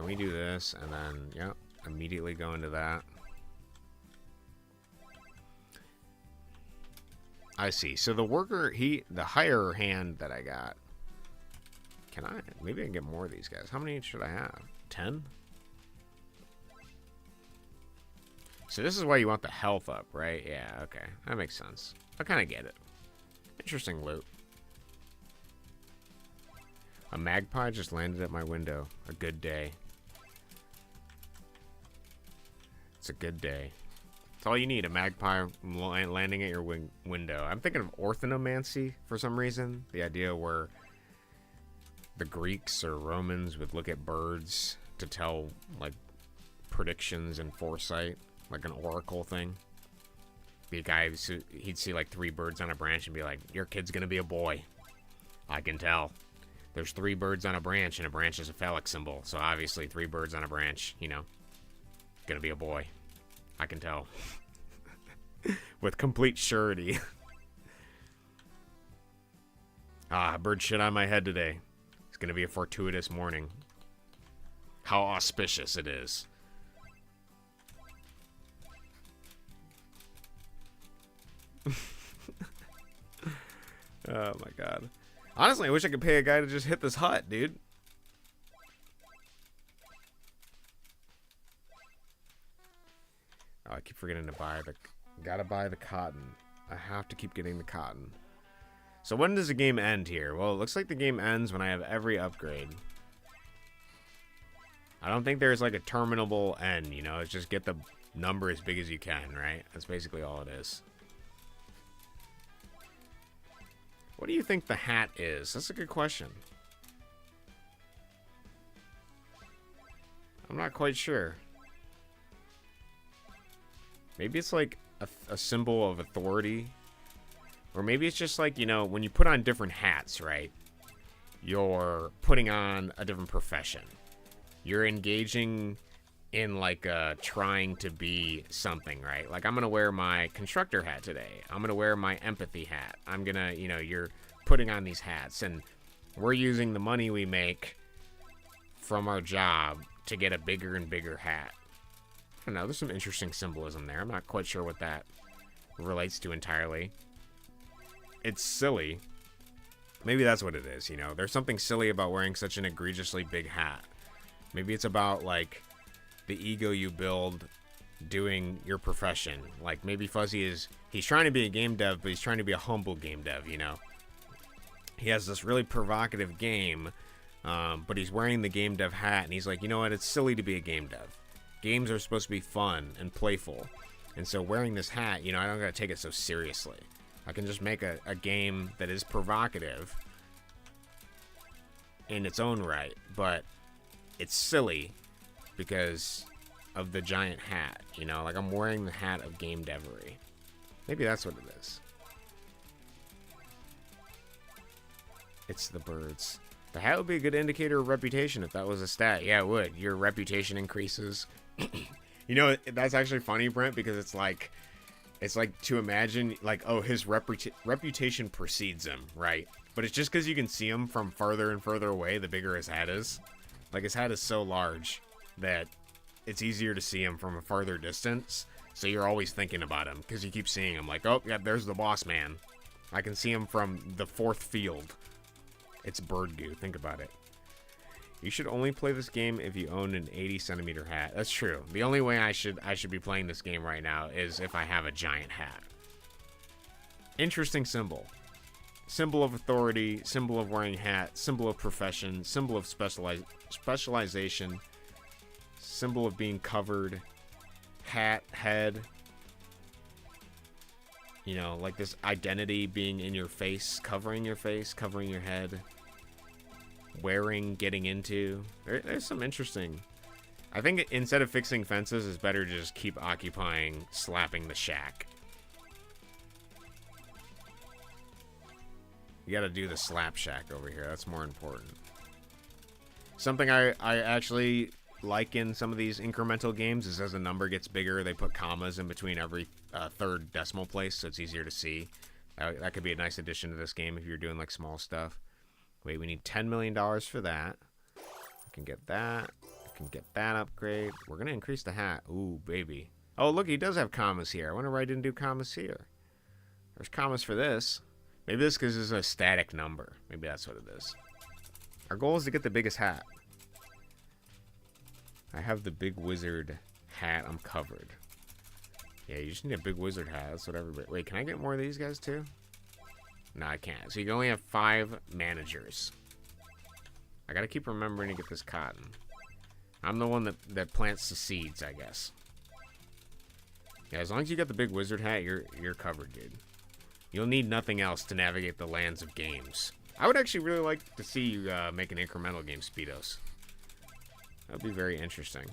Can we do this and then, yep, immediately go into that? I see. So the worker, the higher hand that I got, maybe I can get more of these guys. How many should I have? 10? So this is why you want the health up, right? Yeah, okay. That makes sense. I kind of get it. Interesting loot. A magpie just landed at my window. A good day. It's a good day. That's all you need, a magpie landing at your window. I'm thinking of orthonomancy for some reason. The idea where the Greeks or Romans would look at birds to tell, like, predictions and foresight. Like an oracle thing. Be a guy, he'd see, like, 3 birds on a branch and be like, your kid's gonna be a boy. I can tell. There's 3 birds on a branch, and a branch is a phallic symbol. So obviously 3 birds on a branch, you know, gonna be a boy. I can tell. With complete surety. A bird shit on my head today. It's gonna be a fortuitous morning. How auspicious it is. Oh my god. Honestly, I wish I could pay a guy to just hit this hut, dude. Oh, I keep forgetting to buy the... Gotta buy the cotton. I have to keep getting the cotton. So when does the game end here? Well, it looks like the game ends when I have every upgrade. I don't think there's like a terminable end, you know? It's just get the number as big as you can, right? That's basically all it is. What do you think the hat is? That's a good question. I'm not quite sure. Maybe it's like a symbol of authority. Or maybe it's just like, you know, when you put on different hats, right? You're putting on a different profession. You're engaging in like trying to be something, right? Like I'm gonna wear my constructor hat today. I'm gonna wear my empathy hat. I'm gonna, you know, you're putting on these hats, and we're using the money we make from our job to get a bigger and bigger hat. I don't know, there's some interesting symbolism there. I'm not quite sure what that relates to entirely. It's silly. Maybe that's what it is, you know? There's something silly about wearing such an egregiously big hat. Maybe it's about, like, the ego you build doing your profession. Like, maybe Fzzy he's trying to be a game dev, but he's trying to be a humble game dev, you know? He has this really provocative game, but he's wearing the game dev hat, and he's like, you know what, it's silly to be a game dev. Games are supposed to be fun and playful. And so wearing this hat, you know, I don't gotta take it so seriously. I can just make a game that is provocative in its own right, but it's silly because of the giant hat, you know? Like, I'm wearing the hat of game devery. Maybe that's what it is. It's the birds. The hat would be a good indicator of reputation if that was a stat. Yeah, it would. Your reputation increases. You know, that's actually funny, Brent, because it's like to imagine, like, oh, his reputation precedes him, right? But it's just because you can see him from further and further away, the bigger his hat is. Like, his hat is so large that it's easier to see him from a farther distance, so you're always thinking about him, because you keep seeing him, like, oh, yeah, there's the boss man. I can see him from the 4th field. It's bird goo, think about it. You should only play this game if you own an 80-centimeter hat. That's true. The only way I should be playing this game right now is if I have a giant hat. Interesting symbol. Symbol of authority, symbol of wearing hat, symbol of profession, symbol of specialization, symbol of being covered, hat, head. You know, like this identity being in your face, covering your head. Wearing, getting into. There's some interesting. I think instead of fixing fences, it's better to just keep occupying, slapping the shack. You gotta do the slap shack over here. That's more important. Something I actually like in some of these incremental games is as the number gets bigger, they put commas in between every third decimal place, so it's easier to see. That could be a nice addition to this game if you're doing like small stuff. Wait, we need $10 million for that. I can get that. I can get that upgrade. We're going to increase the hat. Ooh, baby. Oh, look, he does have commas here. I wonder why I didn't do commas here. There's commas for this. Maybe this because it's a static number. Maybe that's what it is. Our goal is to get the biggest hat. I have the big wizard hat. I'm covered. Yeah, you just need a big wizard hat. That's what everybody... Wait, can I get more of these guys too? No, I can't. So you can only have 5 managers. I gotta keep remembering to get this cotton. I'm the one that plants the seeds, I guess. Yeah, as long as you got the big wizard hat, you're covered, dude. You'll need nothing else to navigate the lands of games. I would actually really like to see you make an incremental game, Speedos. That would be very interesting.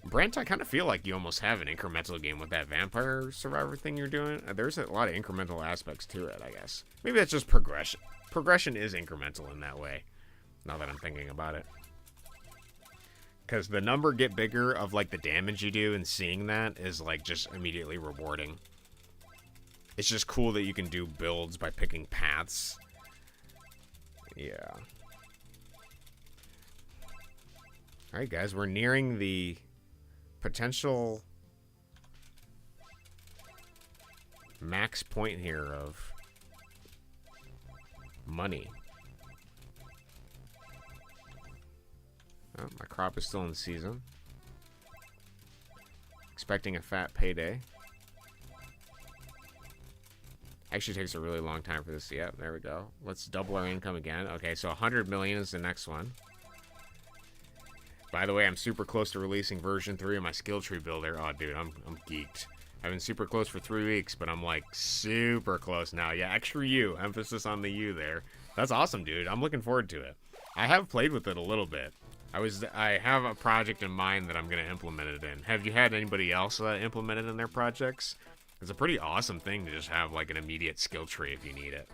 Brent, I kind of feel like you almost have an incremental game with that Vampire Survivor thing you're doing. There's a lot of incremental aspects to it, I guess. Maybe that's just progression. Progression is incremental in that way, now that I'm thinking about it. Because the number get bigger of, like, the damage you do, and seeing that is, like, just immediately rewarding. It's just cool that you can do builds by picking paths. Yeah. Alright, guys, we're nearing the potential max point here of money. Oh, my crop is still in season. Expecting a fat payday. Actually takes a really long time for this. Yep, there we go. Let's double our income again. Okay, so 100 million is the next one. By the way, I'm super close to releasing version 3 of my skill tree builder. Oh, dude, I'm geeked. I've been super close for 3 weeks, but I'm like super close now. Yeah, extra U. Emphasis on the U there. That's awesome, dude. I'm looking forward to it. I have played with it a little bit. I have a project in mind that I'm going to implement it in. Have you had anybody else implement it in their projects? It's a pretty awesome thing to just have like an immediate skill tree if you need it.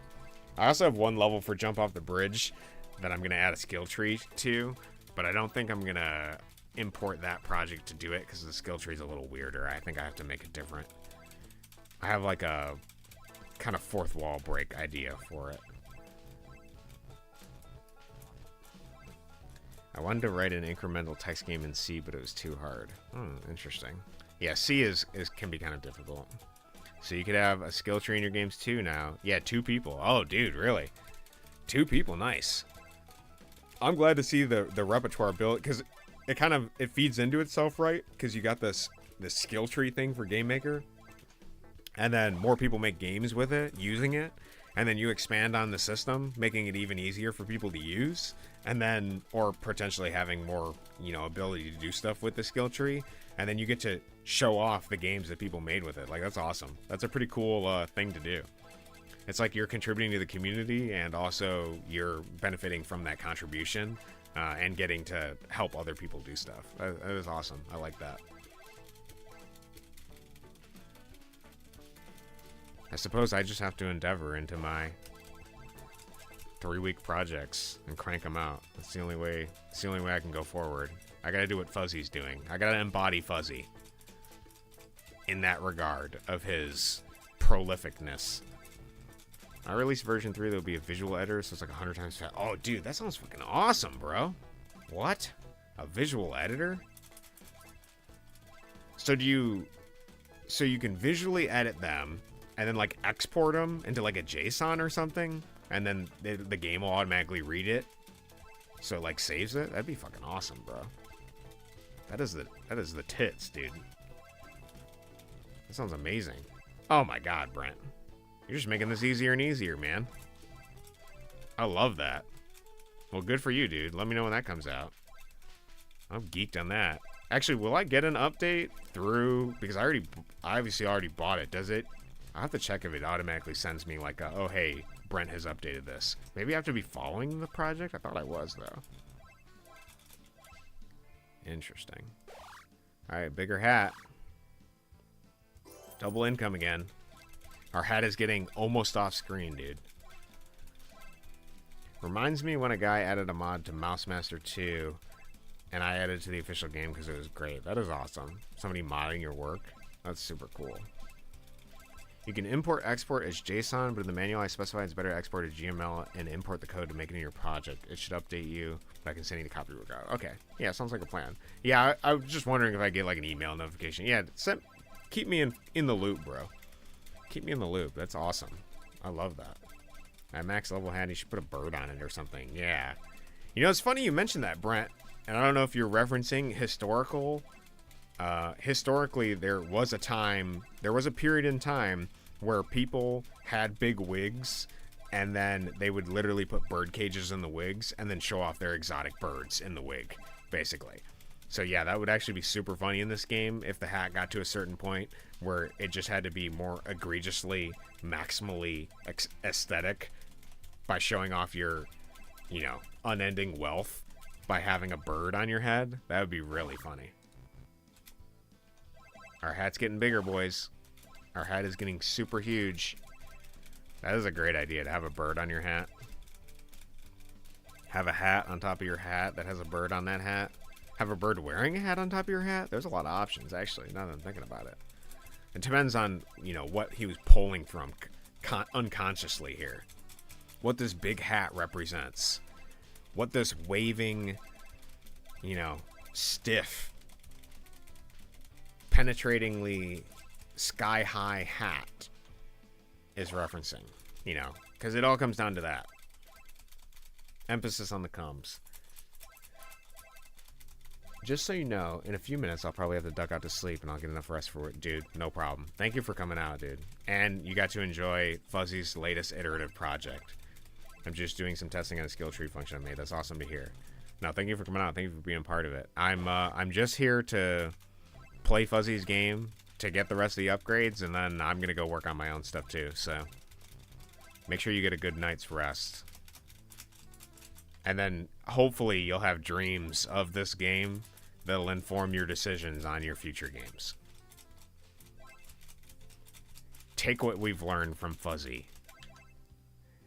I also have one level for jump off the bridge that I'm going to add a skill tree to, but I don't think I'm going to import that project to do it because the skill tree is a little weirder. I think I have to make it different. I have like a kind of fourth wall break idea for it. I wanted to write an incremental text game in C, but it was too hard. Interesting. Yeah, C can be kind of difficult. So you could have a skill tree in your games too now. Yeah, 2 people. Oh, dude, really? 2 people, nice. I'm glad to see the repertoire built because it feeds into itself, right? Because you got this skill tree thing for Game Maker, and then more people make games with it, using it, and then you expand on the system, making it even easier for people to use, and then or potentially having more, ability to do stuff with the skill tree, and then you get to show off the games that people made with it. Like, that's awesome. That's a pretty cool thing to do. It's like you're contributing to the community, and also you're benefiting from that contribution, and getting to help other people do stuff. That is awesome. I like that. I suppose I just have to endeavor into my 3-week projects and crank them out. That's the only way. It's the only way I can go forward. I gotta do what Fuzzy's doing. I gotta embody Fuzzy in that regard of his prolificness. I release version 3, there'll be a visual editor, so it's like 100 times fast. Oh, dude, that sounds fucking awesome, bro. What? A visual editor? So you can visually edit them and then like export them into like a JSON or something, and then the game will automatically read it, so it like saves it. That'd be fucking awesome, bro. That is the tits, dude. That sounds amazing. Oh my god, Brent. You're just making this easier and easier, man. I love that. Well, good for you, dude. Let me know when that comes out. I'm geeked on that. Actually, will I get an update through... Because I obviously already bought it. Does it... I'll have to check if it automatically sends me like a, oh, hey, Brent has updated this. Maybe I have to be following the project? I thought I was, though. Interesting. Alright, bigger hat. Double income again. Our hat is getting almost off screen, dude. Reminds me when a guy added a mod to Mouse Master 2, and I added it to the official game because it was great. That is awesome. Somebody modding your work. That's super cool. You can import export as JSON, but in the manual I specify it's better to export as GML and import the code to make it in your project. It should update you, but I can send you the copy regard. Okay. Yeah, sounds like a plan. Yeah, I was just wondering if I get like an email notification. Yeah, keep me in the loop, bro. Keep me in the loop. That's awesome. I love that. At max level hat, you should put a bird on it or something. Yeah. You know, it's funny you mentioned that, Brent. And I don't know if you're referencing historically, there was a period in time where people had big wigs, and then they would literally put bird cages in the wigs and then show off their exotic birds in the wig, basically. So yeah, that would actually be super funny in this game if the hat got to a certain point where it just had to be more egregiously, maximally aesthetic by showing off your, you know, unending wealth by having a bird on your head. That would be really funny. Our hat's getting bigger, boys. Our hat is getting super huge. That is a great idea, to have a bird on your hat. Have a hat on top of your hat that has a bird on that hat. Have a bird wearing a hat on top of your hat. There's a lot of options, actually, now that I'm thinking about it. It depends on, you know, what he was pulling from unconsciously here. What this big hat represents. What this waving, you know, stiff, penetratingly sky-high hat is referencing, you know, because it all comes down to that. Emphasis on the comes. Just so you know, in a few minutes, I'll probably have to duck out to sleep, and I'll get enough rest for it. Dude, no problem. Thank you for coming out, dude. And you got to enjoy Fzzy's latest iterative project. I'm just doing some testing on a skill tree function I made. That's awesome to hear. No, thank you for coming out. Thank you for being part of it. I'm just here to play Fzzy's game, to get the rest of the upgrades, and then I'm going to go work on my own stuff too. So make sure you get a good night's rest. And then hopefully you'll have dreams of this game that'll inform your decisions on your future games. Take what we've learned from Fzzy.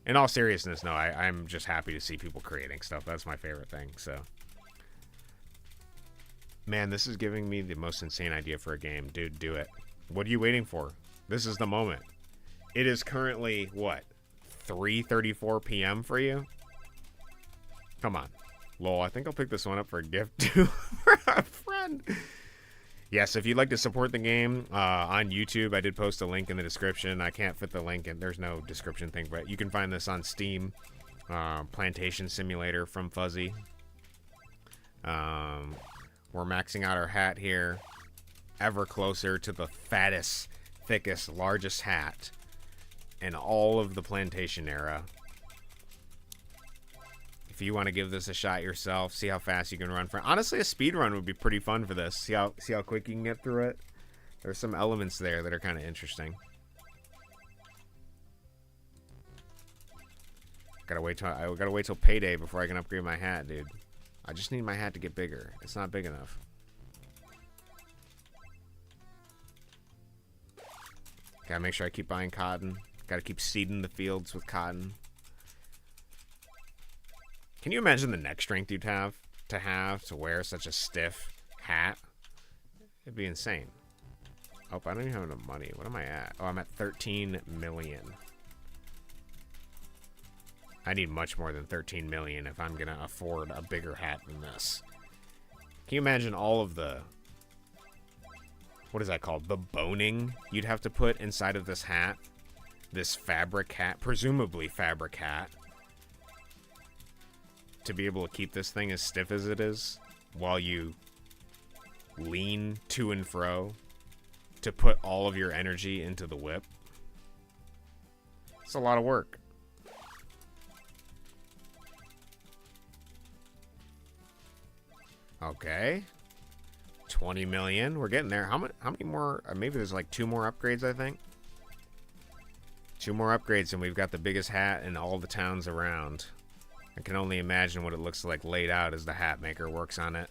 In all seriousness, no, I'm just happy to see people creating stuff. That's my favorite thing, so. Man, this is giving me the most insane idea for a game. Dude, do it. What are you waiting for? This is the moment. It is currently, what, 3:34 p.m. for you? Come on. Lol, I think I'll pick this one up for a gift too for a friend. Yes, if you'd like to support the game on YouTube, I did post a link in the description. I can't fit the link, and there's no description thing, but you can find this on Steam. Plantation Simulator from Fzzy. We're maxing out our hat here. Ever closer to the fattest, thickest, largest hat in all of the plantation era. If you want to give this a shot yourself, see how fast you can run for. Honestly, a speed run would be pretty fun for this. See how quick you can get through it. There's some elements there that are kind of interesting. I gotta wait till payday before I can upgrade my hat, dude. I just need my hat to get bigger. It's not big enough. Gotta make sure I keep buying cotton. Gotta keep seeding the fields with cotton. Can you imagine the neck strength you'd have to wear such a stiff hat? It'd be insane. Oh, I don't even have enough money. What am I at? Oh, I'm at 13 million. I need much more than 13 million if I'm gonna afford a bigger hat than this. Can you imagine all of the... what is that called? The boning you'd have to put inside of this hat? This fabric hat, presumably fabric hat, to be able to keep this thing as stiff as it is while you lean to and fro to put all of your energy into the whip. It's a lot of work. Okay. 20 million. We're getting there. How many more? Maybe there's like 2 more upgrades, I think. 2 more upgrades and we've got the biggest hat in all the towns around. I can only imagine what it looks like laid out as the hat maker works on it.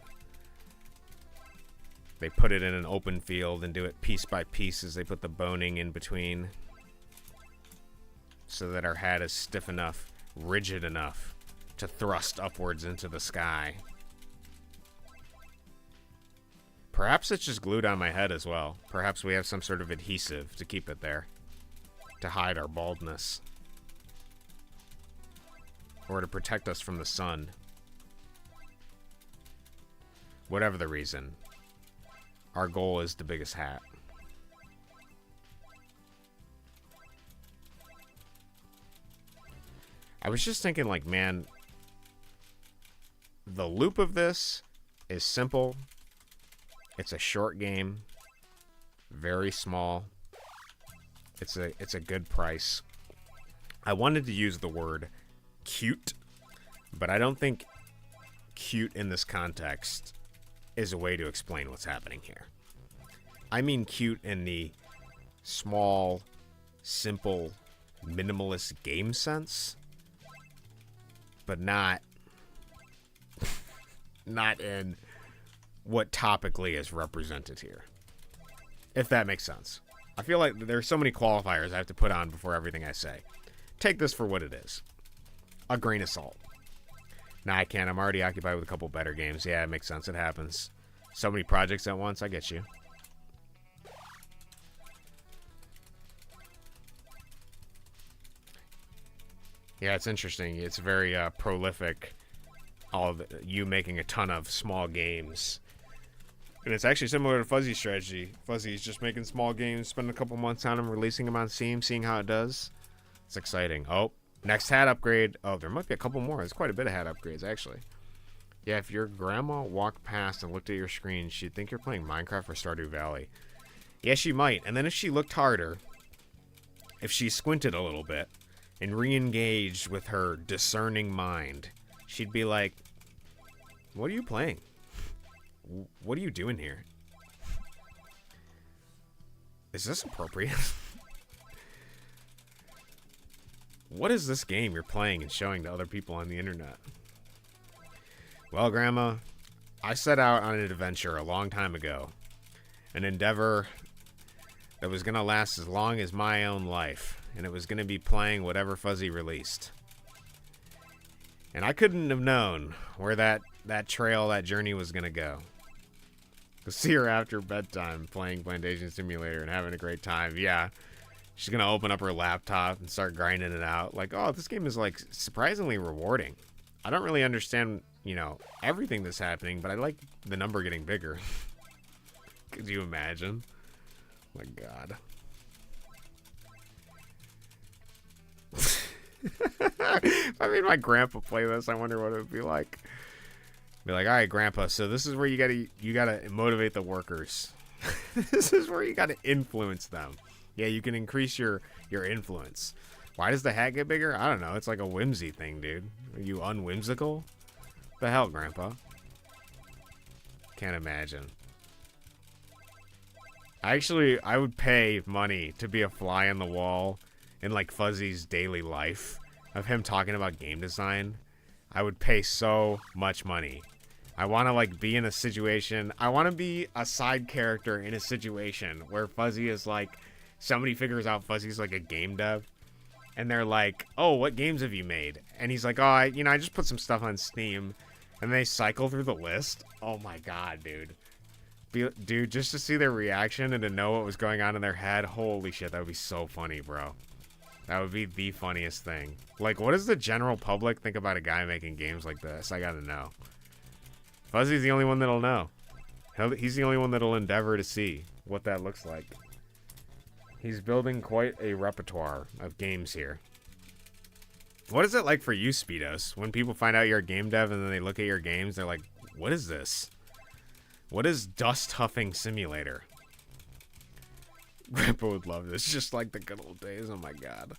They put it in an open field and do it piece by piece as they put the boning in between, so that our hat is stiff enough, rigid enough to thrust upwards into the sky. Perhaps it's just glued on my head as well. Perhaps we have some sort of adhesive to keep it there. to hide our baldness. Or to protect us from the sun. Whatever the reason. Our goal is the biggest hat. I was just thinking, like, man, the loop of this is simple. It's a short game. Very small. It's a good price. I wanted to use the word cute, but I don't think cute in this context is a way to explain what's happening here. I mean cute in the small, simple, minimalist game sense, but not in what topically is represented here. If that makes sense. I feel like there's so many qualifiers I have to put on before everything I say. Take this for what it is. A grain of salt. Nah, I can't. I'm already occupied with a couple better games. Yeah, it makes sense. It happens. So many projects at once. I get you. Yeah, it's interesting. It's very prolific. You making a ton of small games. And it's actually similar to Fzzy's strategy. Fzzy's just making small games, spending a couple months on them, releasing them on Steam, seeing how it does. It's exciting. Oh, next hat upgrade. Oh, there might be a couple more. There's quite a bit of hat upgrades, actually. Yeah, if your grandma walked past and looked at your screen, she'd think you're playing Minecraft or Stardew Valley. Yeah, she might. And then if she looked harder, if she squinted a little bit, and re-engaged with her discerning mind, she'd be like, what are you playing? What are you doing here? Is this appropriate? What is this game you're playing and showing to other people on the internet? Well, Grandma, I set out on an adventure a long time ago. An endeavor that was going to last as long as my own life. And it was going to be playing whatever Fzzy released. And I couldn't have known where that trail, that journey was going to go. To see her after bedtime playing Plantation Simulator and having a great time. Yeah, she's going to open up her laptop and start grinding it out. Like, oh, this game is, like, surprisingly rewarding. I don't really understand, you know, everything that's happening, but I like the number getting bigger. Could you imagine? Oh, my God. If I made my grandpa play this, I wonder what it would be like. Be like, all right, Grandpa, so this is where you gotta motivate the workers. This is where you gotta influence them. Yeah, you can increase your influence. Why does the hat get bigger? I don't know. It's like a whimsy thing, dude. Are you unwhimsical? The hell, Grandpa? Can't imagine. I would pay money to be a fly on the wall in like Fzzy's daily life of him talking about game design. I would pay so much money. I want to like be in a situation. I want to be a side character in a situation where Fzzy is like, somebody figures out Fzzy's like a game dev, and they're like, "Oh, what games have you made?" And he's like, "Oh, I just put some stuff on Steam," and they cycle through the list. Oh my God, dude. Dude, just to see their reaction and to know what was going on in their head, holy shit, that would be so funny, bro. That would be the funniest thing. Like, what does the general public think about a guy making games like this? I gotta know. Fzzy's the only one that'll know. He's the only one that'll endeavor to see what that looks like. He's building quite a repertoire of games here. What is it like for you, Speedos? When people find out you're a game dev and then they look at your games, they're like, what is this? What is Dust Huffing Simulator? Grandpa would love this, just like the good old days. Oh my God.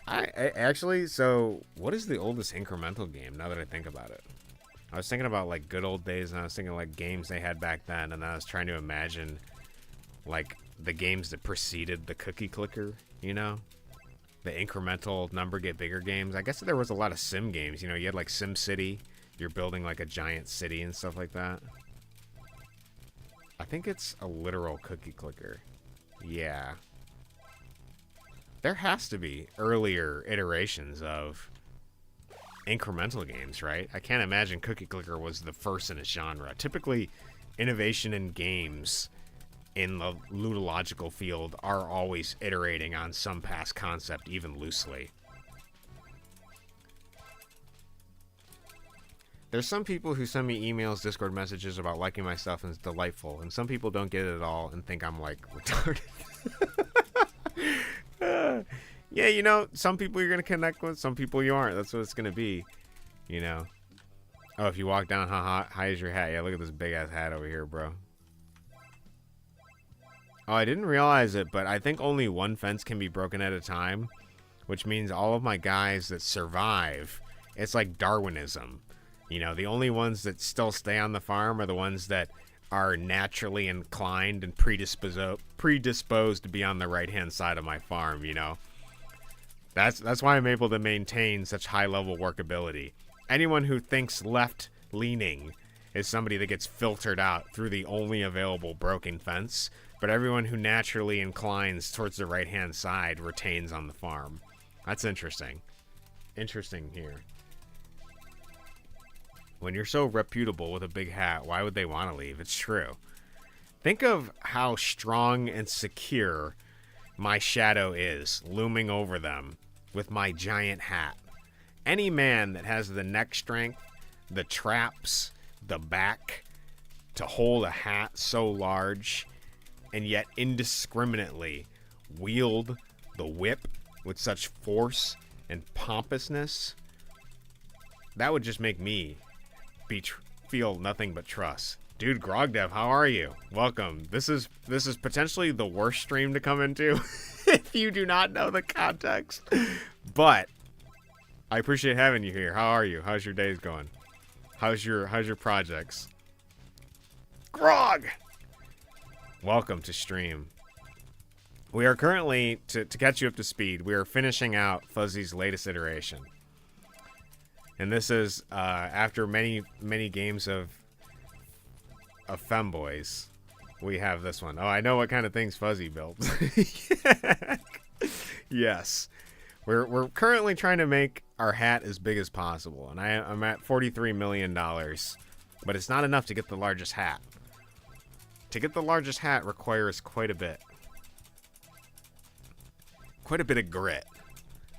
I actually, so what is the oldest incremental game now that I think about it? I was thinking about like good old days, and I was thinking like games they had back then, and I was trying to imagine like the games that preceded the cookie clicker, you know? The incremental number get bigger games. I guess there was a lot of sim games, you know, you had like Sim City, you're building like a giant city and stuff like that. I think it's a literal cookie clicker. Yeah. There has to be earlier iterations of incremental games, right? I can't imagine cookie clicker was the first in its genre. Typically, innovation in games in the ludological field are always iterating on some past concept, even loosely. There's some people who send me emails, Discord messages about liking my stuff, and it's delightful. And some people don't get it at all and think I'm, like, retarded. Yeah, you know, some people you're going to connect with, some people you aren't. That's what it's going to be, you know. Oh, if you walk down, high is your hat. Yeah, look at this big-ass hat over here, bro. Oh, I didn't realize it, but I think only one fence can be broken at a time, which means all of my guys that survive, it's like Darwinism. You know, the only ones that still stay on the farm are the ones that are naturally inclined and predisposed to be on the right-hand side of my farm, you know. That's why I'm able to maintain such high-level workability. Anyone who thinks left-leaning is somebody that gets filtered out through the only available broken fence, but everyone who naturally inclines towards the right-hand side retains on the farm. That's interesting. Interesting here. When you're so reputable with a big hat, why would they want to leave? It's true. Think of how strong and secure my shadow is, looming over them with my giant hat. Any man that has the neck strength, the traps, the back to hold a hat so large and yet indiscriminately wield the whip with such force and pompousness, that would just make me feel nothing but trust. Dude, Grogdev, how are you? Welcome. This is potentially the worst stream to come into if you do not know the context. But I appreciate having you here. How are you? How's your days going? How's your projects? Grog! Welcome to stream. We are currently, to catch you up to speed, we are finishing out Fzzy's latest iteration. And this is after many games of femboys, we have this one. Oh, I know what kind of things Fzzy built. Yes, we're currently trying to make our hat as big as possible, and I'm at $43 million, but it's not enough to get the largest hat. To get the largest hat requires quite a bit of grit.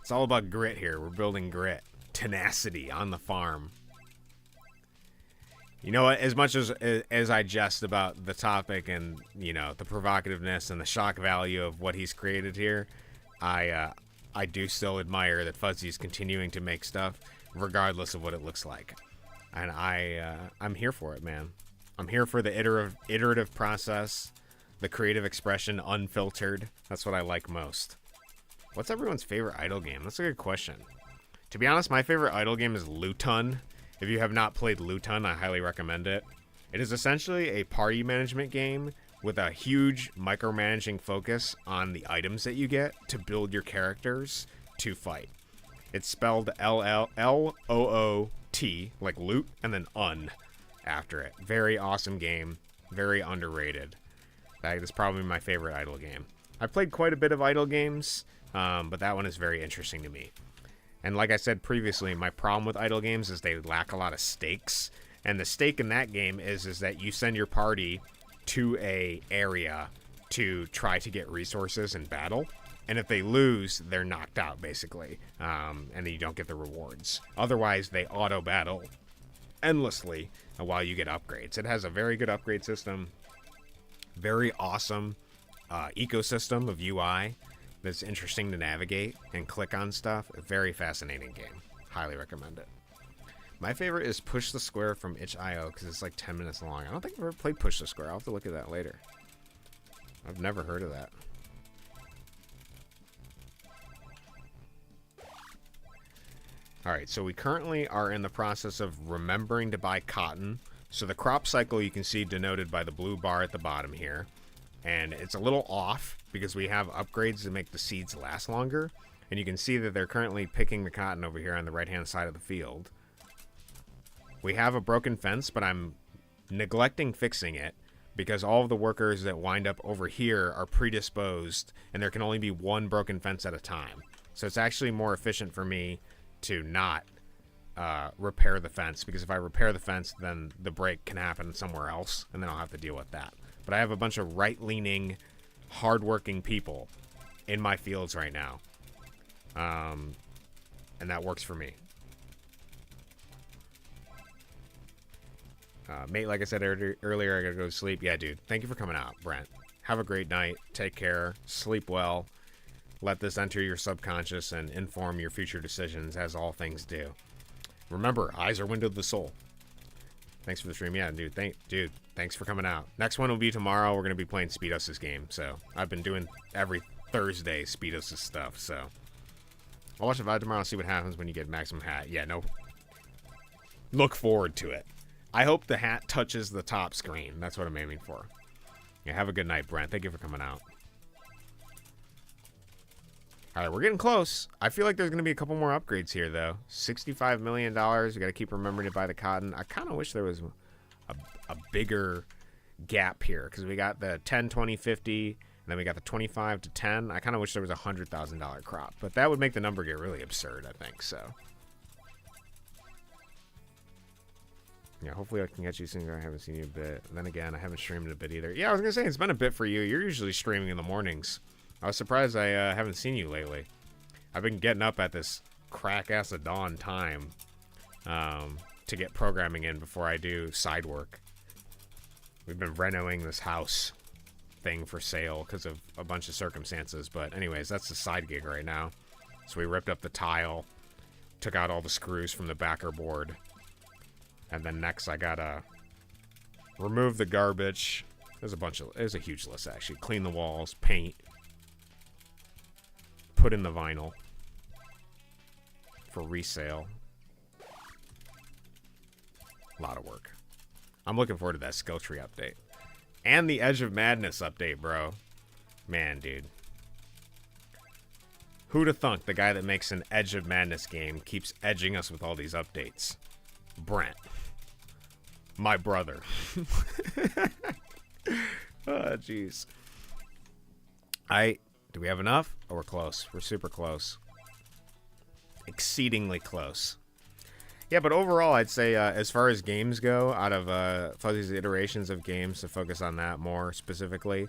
It's all about grit here. We're building grit. Tenacity on the farm. You know what? As much as I jest about the topic and, you know, the provocativeness and the shock value of what he's created here, I do still admire that Fzzy's continuing to make stuff regardless of what it looks like, and I'm here for it, man. I'm here for the iterative process, the creative expression, unfiltered. That's what I like most. What's everyone's favorite idle game? That's a good question. To be honest, my favorite idle game is Luton. If you have not played Luton, I highly recommend it. It is essentially a party management game with a huge micromanaging focus on the items that you get to build your characters to fight. It's spelled L-O-O-T, like loot, and then un after it. Very awesome game. Very underrated. That is probably my favorite idle game. I've played quite a bit of idle games, but that one is very interesting to me. And like I said previously, my problem with idle games is they lack a lot of stakes. And the stake in that game is that you send your party to a area to try to get resources in battle. And if they lose, they're knocked out, basically. And then you don't get the rewards. Otherwise, they auto-battle endlessly while you get upgrades. It has a very good upgrade system. Very awesome ecosystem of UI that's interesting to navigate and click on stuff. A very fascinating game. Highly recommend it. My favorite is Push the Square from itch.io because it's like 10 minutes long. I don't think I've ever played Push the Square. I'll have to look at that later. I've never heard of that. Alright, so we currently are in the process of remembering to buy cotton. So the crop cycle you can see denoted by the blue bar at the bottom here. And it's a little off because we have upgrades to make the seeds last longer. And you can see that they're currently picking the cotton over here on the right-hand side of the field. We have a broken fence, but I'm neglecting fixing it because all of the workers that wind up over here are predisposed, and there can only be one broken fence at a time. So it's actually more efficient for me to not repair the fence, because if I repair the fence, then the break can happen somewhere else, and then I'll have to deal with that. But I have a bunch of right-leaning, hard-working people in my fields right now. And that works for me. Mate, like I said earlier, I gotta go to sleep. Yeah, dude. Thank you for coming out, Brent. Have a great night. Take care. Sleep well. Let this enter your subconscious and inform your future decisions, as all things do. Remember, eyes are window of the soul. Thanks for the stream. Yeah, dude. Thanks for coming out. Next one will be tomorrow. We're gonna be playing Speedos' game. So I've been doing every Thursday Speedos' stuff. So I'll watch the VOD tomorrow and see what happens when you get maximum hat. Yeah, no. Look forward to it. I hope the hat touches the top screen. That's what I'm aiming for. Yeah, have a good night, Brent. Thank you for coming out. All right, we're getting close. I feel like there's going to be a couple more upgrades here, though. $65 million. We got to keep remembering to buy the cotton. I kind of wish there was a bigger gap here, because we got the 10, 20, 50, and then we got the 25 to 10. I kind of wish there was a $100,000 crop, but that would make the number get really absurd, I think, so. Yeah, hopefully I can get you soon. I haven't seen you a bit. And then again, I haven't streamed in a bit either. Yeah, I was going to say, it's been a bit for you. You're usually streaming in the mornings. I was surprised I haven't seen you lately. I've been getting up at this crack-ass of dawn time to get programming in before I do side work. We've been renovating this house thing for sale because of a bunch of circumstances. But anyways, that's the side gig right now. So we ripped up the tile, took out all the screws from the backer board. And then next I gotta remove the garbage. There's a huge list actually. Clean the walls, paint, put in the vinyl for resale. A lot of work. I'm looking forward to that skill tree update. And the Edge of Madness update, bro. Man, dude. Who'da thunk the guy that makes an Edge of Madness game keeps edging us with all these updates? Brent. My brother. Oh, jeez. Do we have enough? Oh, we're close. We're super close. Exceedingly close. Yeah, but overall, I'd say as far as games go, out of Fzzy's iterations of games, to focus on that more specifically,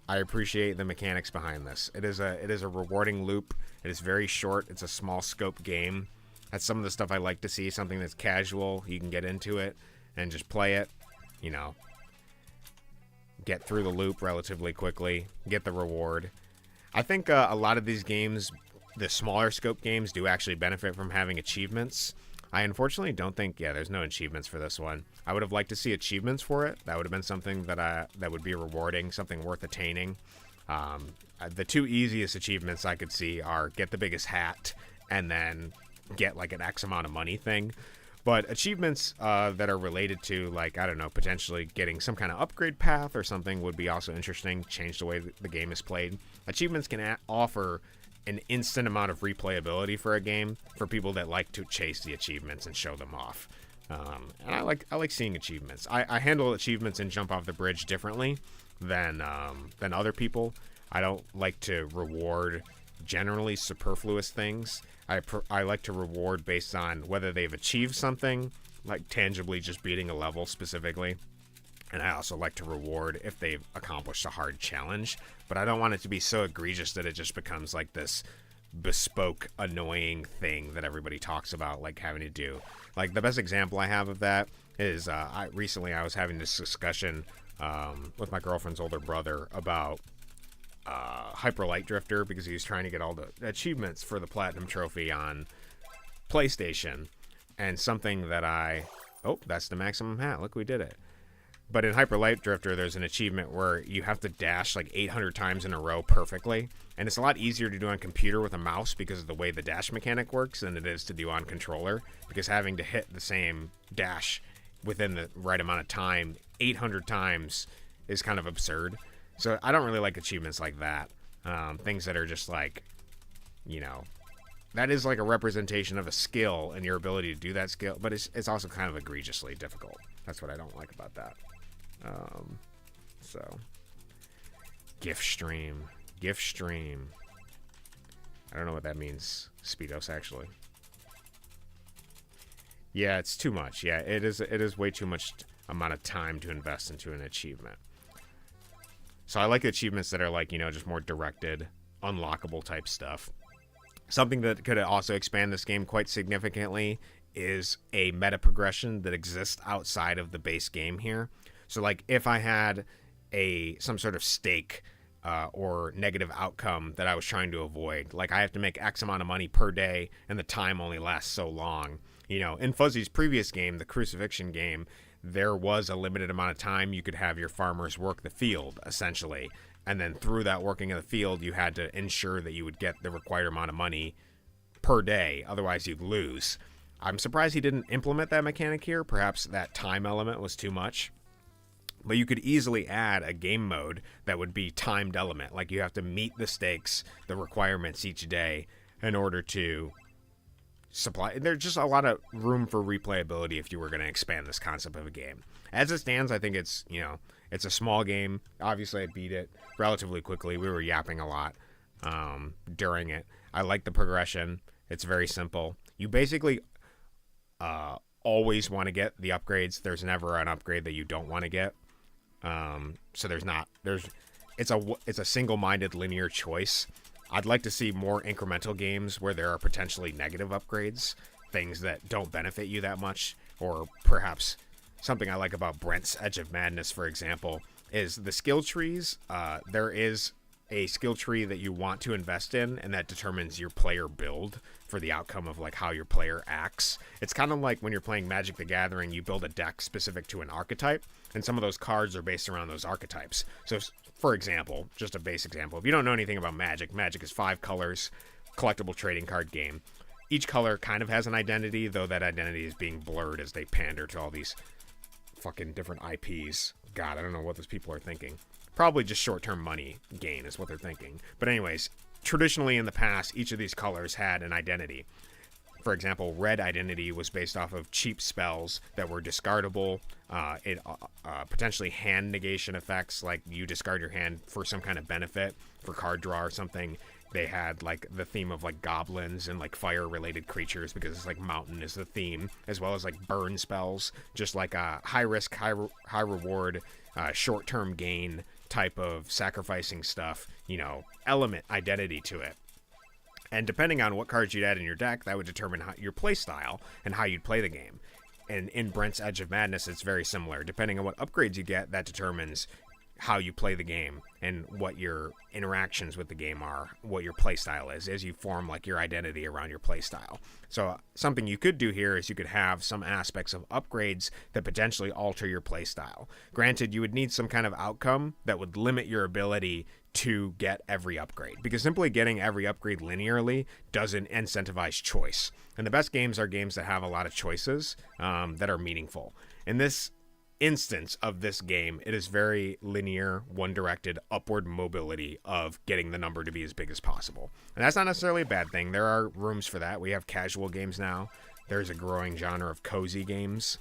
I appreciate the mechanics behind this. It is a rewarding loop. It is very short. It's a small scope game. That's some of the stuff I like to see. Something that's casual. You can get into it and just play it. You know, get through the loop relatively quickly. Get the reward. I think a lot of these games, the smaller scope games, do actually benefit from having achievements. I unfortunately don't think, yeah, there's no achievements for this one. I would have liked to see achievements for it. That would have been something that would be rewarding, something worth attaining. The two easiest achievements I could see are get the biggest hat and then get like an X amount of money thing. But achievements that are related to, like, I don't know, potentially getting some kind of upgrade path or something would be also interesting, change the way the game is played. Achievements can offer an instant amount of replayability for a game for people that like to chase the achievements and show them off. And I like seeing achievements. I handle achievements and jump off the bridge differently than other people. I don't like to reward generally superfluous things. I like to reward based on whether they've achieved something, like tangibly just beating a level specifically. And I also like to reward if they've accomplished a hard challenge. But I don't want it to be so egregious that it just becomes like this bespoke, annoying thing that everybody talks about, like having to do. Like the best example I have of that is recently I was having this discussion with my girlfriend's older brother about Hyper Light Drifter, because he was trying to get all the achievements for the Platinum Trophy on PlayStation. And something that oh, that's the maximum hat. Look, we did it. But in Hyper Light Drifter, there's an achievement where you have to dash like 800 times in a row perfectly. And it's a lot easier to do on computer with a mouse because of the way the dash mechanic works than it is to do on controller. Because having to hit the same dash within the right amount of time 800 times is kind of absurd. So I don't really like achievements like that. Things that are just like, you know, that is like a representation of a skill and your ability to do that skill. But it's also kind of egregiously difficult. That's what I don't like about that. So gift stream. I don't know what that means, Speedos, actually. Yeah, it's too much. Yeah, it is way too much amount of time to invest into an achievement. So I like achievements that are like, just more directed, unlockable type stuff. Something that could also expand this game quite significantly is a meta progression that exists outside of the base game here. So like if I had some sort of stake or negative outcome that I was trying to avoid, like I have to make X amount of money per day and the time only lasts so long. In Fuzzy's previous game, the Crucifixion game, there was a limited amount of time you could have your farmers work the field, essentially. And then through that working of the field, you had to ensure that you would get the required amount of money per day. Otherwise, you'd lose. I'm surprised he didn't implement that mechanic here. Perhaps that time element was too much. But you could easily add a game mode that would be timed element. Like you have to meet the stakes, the requirements each day in order to supply. There's just a lot of room for replayability if you were going to expand this concept of a game. As it stands, I think it's, it's a small game. Obviously, I beat it relatively quickly. We were yapping a lot during it. I like the progression. It's very simple. You basically always want to get the upgrades. There's never an upgrade that you don't want to get. So it's a single-minded linear choice. I'd like to see more incremental games where there are potentially negative upgrades, things that don't benefit you that much, or perhaps something I like about Brent's Edge of Madness, for example, is the skill trees. There is a skill tree that you want to invest in, and that determines your player build for the outcome of like how your player acts. It's kind of like when you're playing Magic the Gathering, you build a deck specific to an archetype, and some of those cards are based around those archetypes. So for example, just a base example, if you don't know anything about Magic, Magic is 5 colors, collectible trading card game. Each color kind of has an identity, though that identity is being blurred as they pander to all these fucking different IPs. God, I don't know what those people are thinking. Probably just short-term money gain is what they're thinking. But anyways, traditionally in the past, each of these colors had an identity. For example, red identity was based off of cheap spells that were discardable. It potentially hand negation effects, like you discard your hand for some kind of benefit, for card draw or something. They had like the theme of like goblins and like fire-related creatures because it's like mountain is the theme, as well as like burn spells, just like a high-risk, high-reward, short-term gain type of sacrificing stuff, element identity to it. And depending on what cards you'd add in your deck, that would determine your play style and how you'd play the game. And in Brent's Edge of Madness, it's very similar. Depending on what upgrades you get, that determines how you play the game and what your interactions with the game are, what your play style is, as you form like your identity around your play style. So something you could do here is you could have some aspects of upgrades that potentially alter your play style. Granted, you would need some kind of outcome that would limit your ability to get every upgrade, because simply getting every upgrade linearly doesn't incentivize choice. And the best games are games that have a lot of choices that are meaningful. In this instance of this game, it is very linear, one-directed, upward mobility of getting the number to be as big as possible. And that's not necessarily a bad thing. There are rooms for that. We have casual games now. There's a growing genre of cozy games,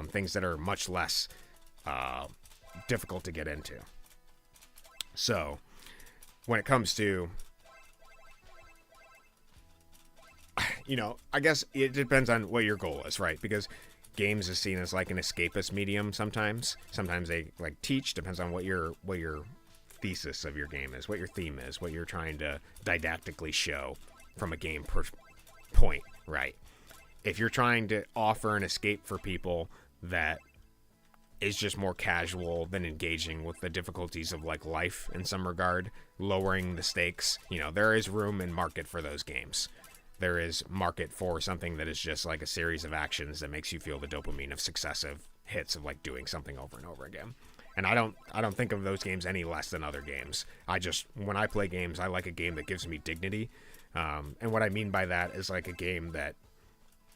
things that are much less difficult to get into. So, when it comes to, I guess it depends on what your goal is, right? Because games is seen as like an escapist medium sometimes. Sometimes they like teach, depends on what your thesis of your game is, what your theme is, what you're trying to didactically show from a game point, right? If you're trying to offer an escape for people that is just more casual than engaging with the difficulties of like life in some regard, lowering the stakes, there is room and market for those games. There is market for something that is just like a series of actions that makes you feel the dopamine of successive hits of like doing something over and over again. And I don't think of those games any less than other games. When I play games, I like a game that gives me dignity. And what I mean by that is like a game that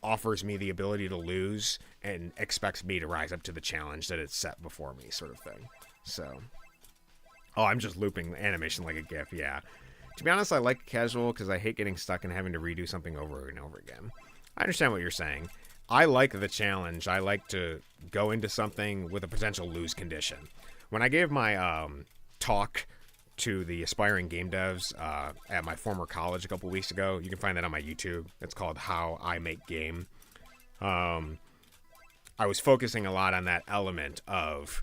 offers me the ability to lose and expects me to rise up to the challenge that it's set before me, sort of thing. So, I'm just looping the animation like a GIF, yeah. To be honest, I like casual because I hate getting stuck and having to redo something over and over again. I understand what you're saying. I like the challenge. I like to go into something with a potential lose condition. When I gave my talk to the aspiring game devs at my former college a couple weeks ago, you can find that on my YouTube. It's called How I Make Game. I was focusing a lot on that element of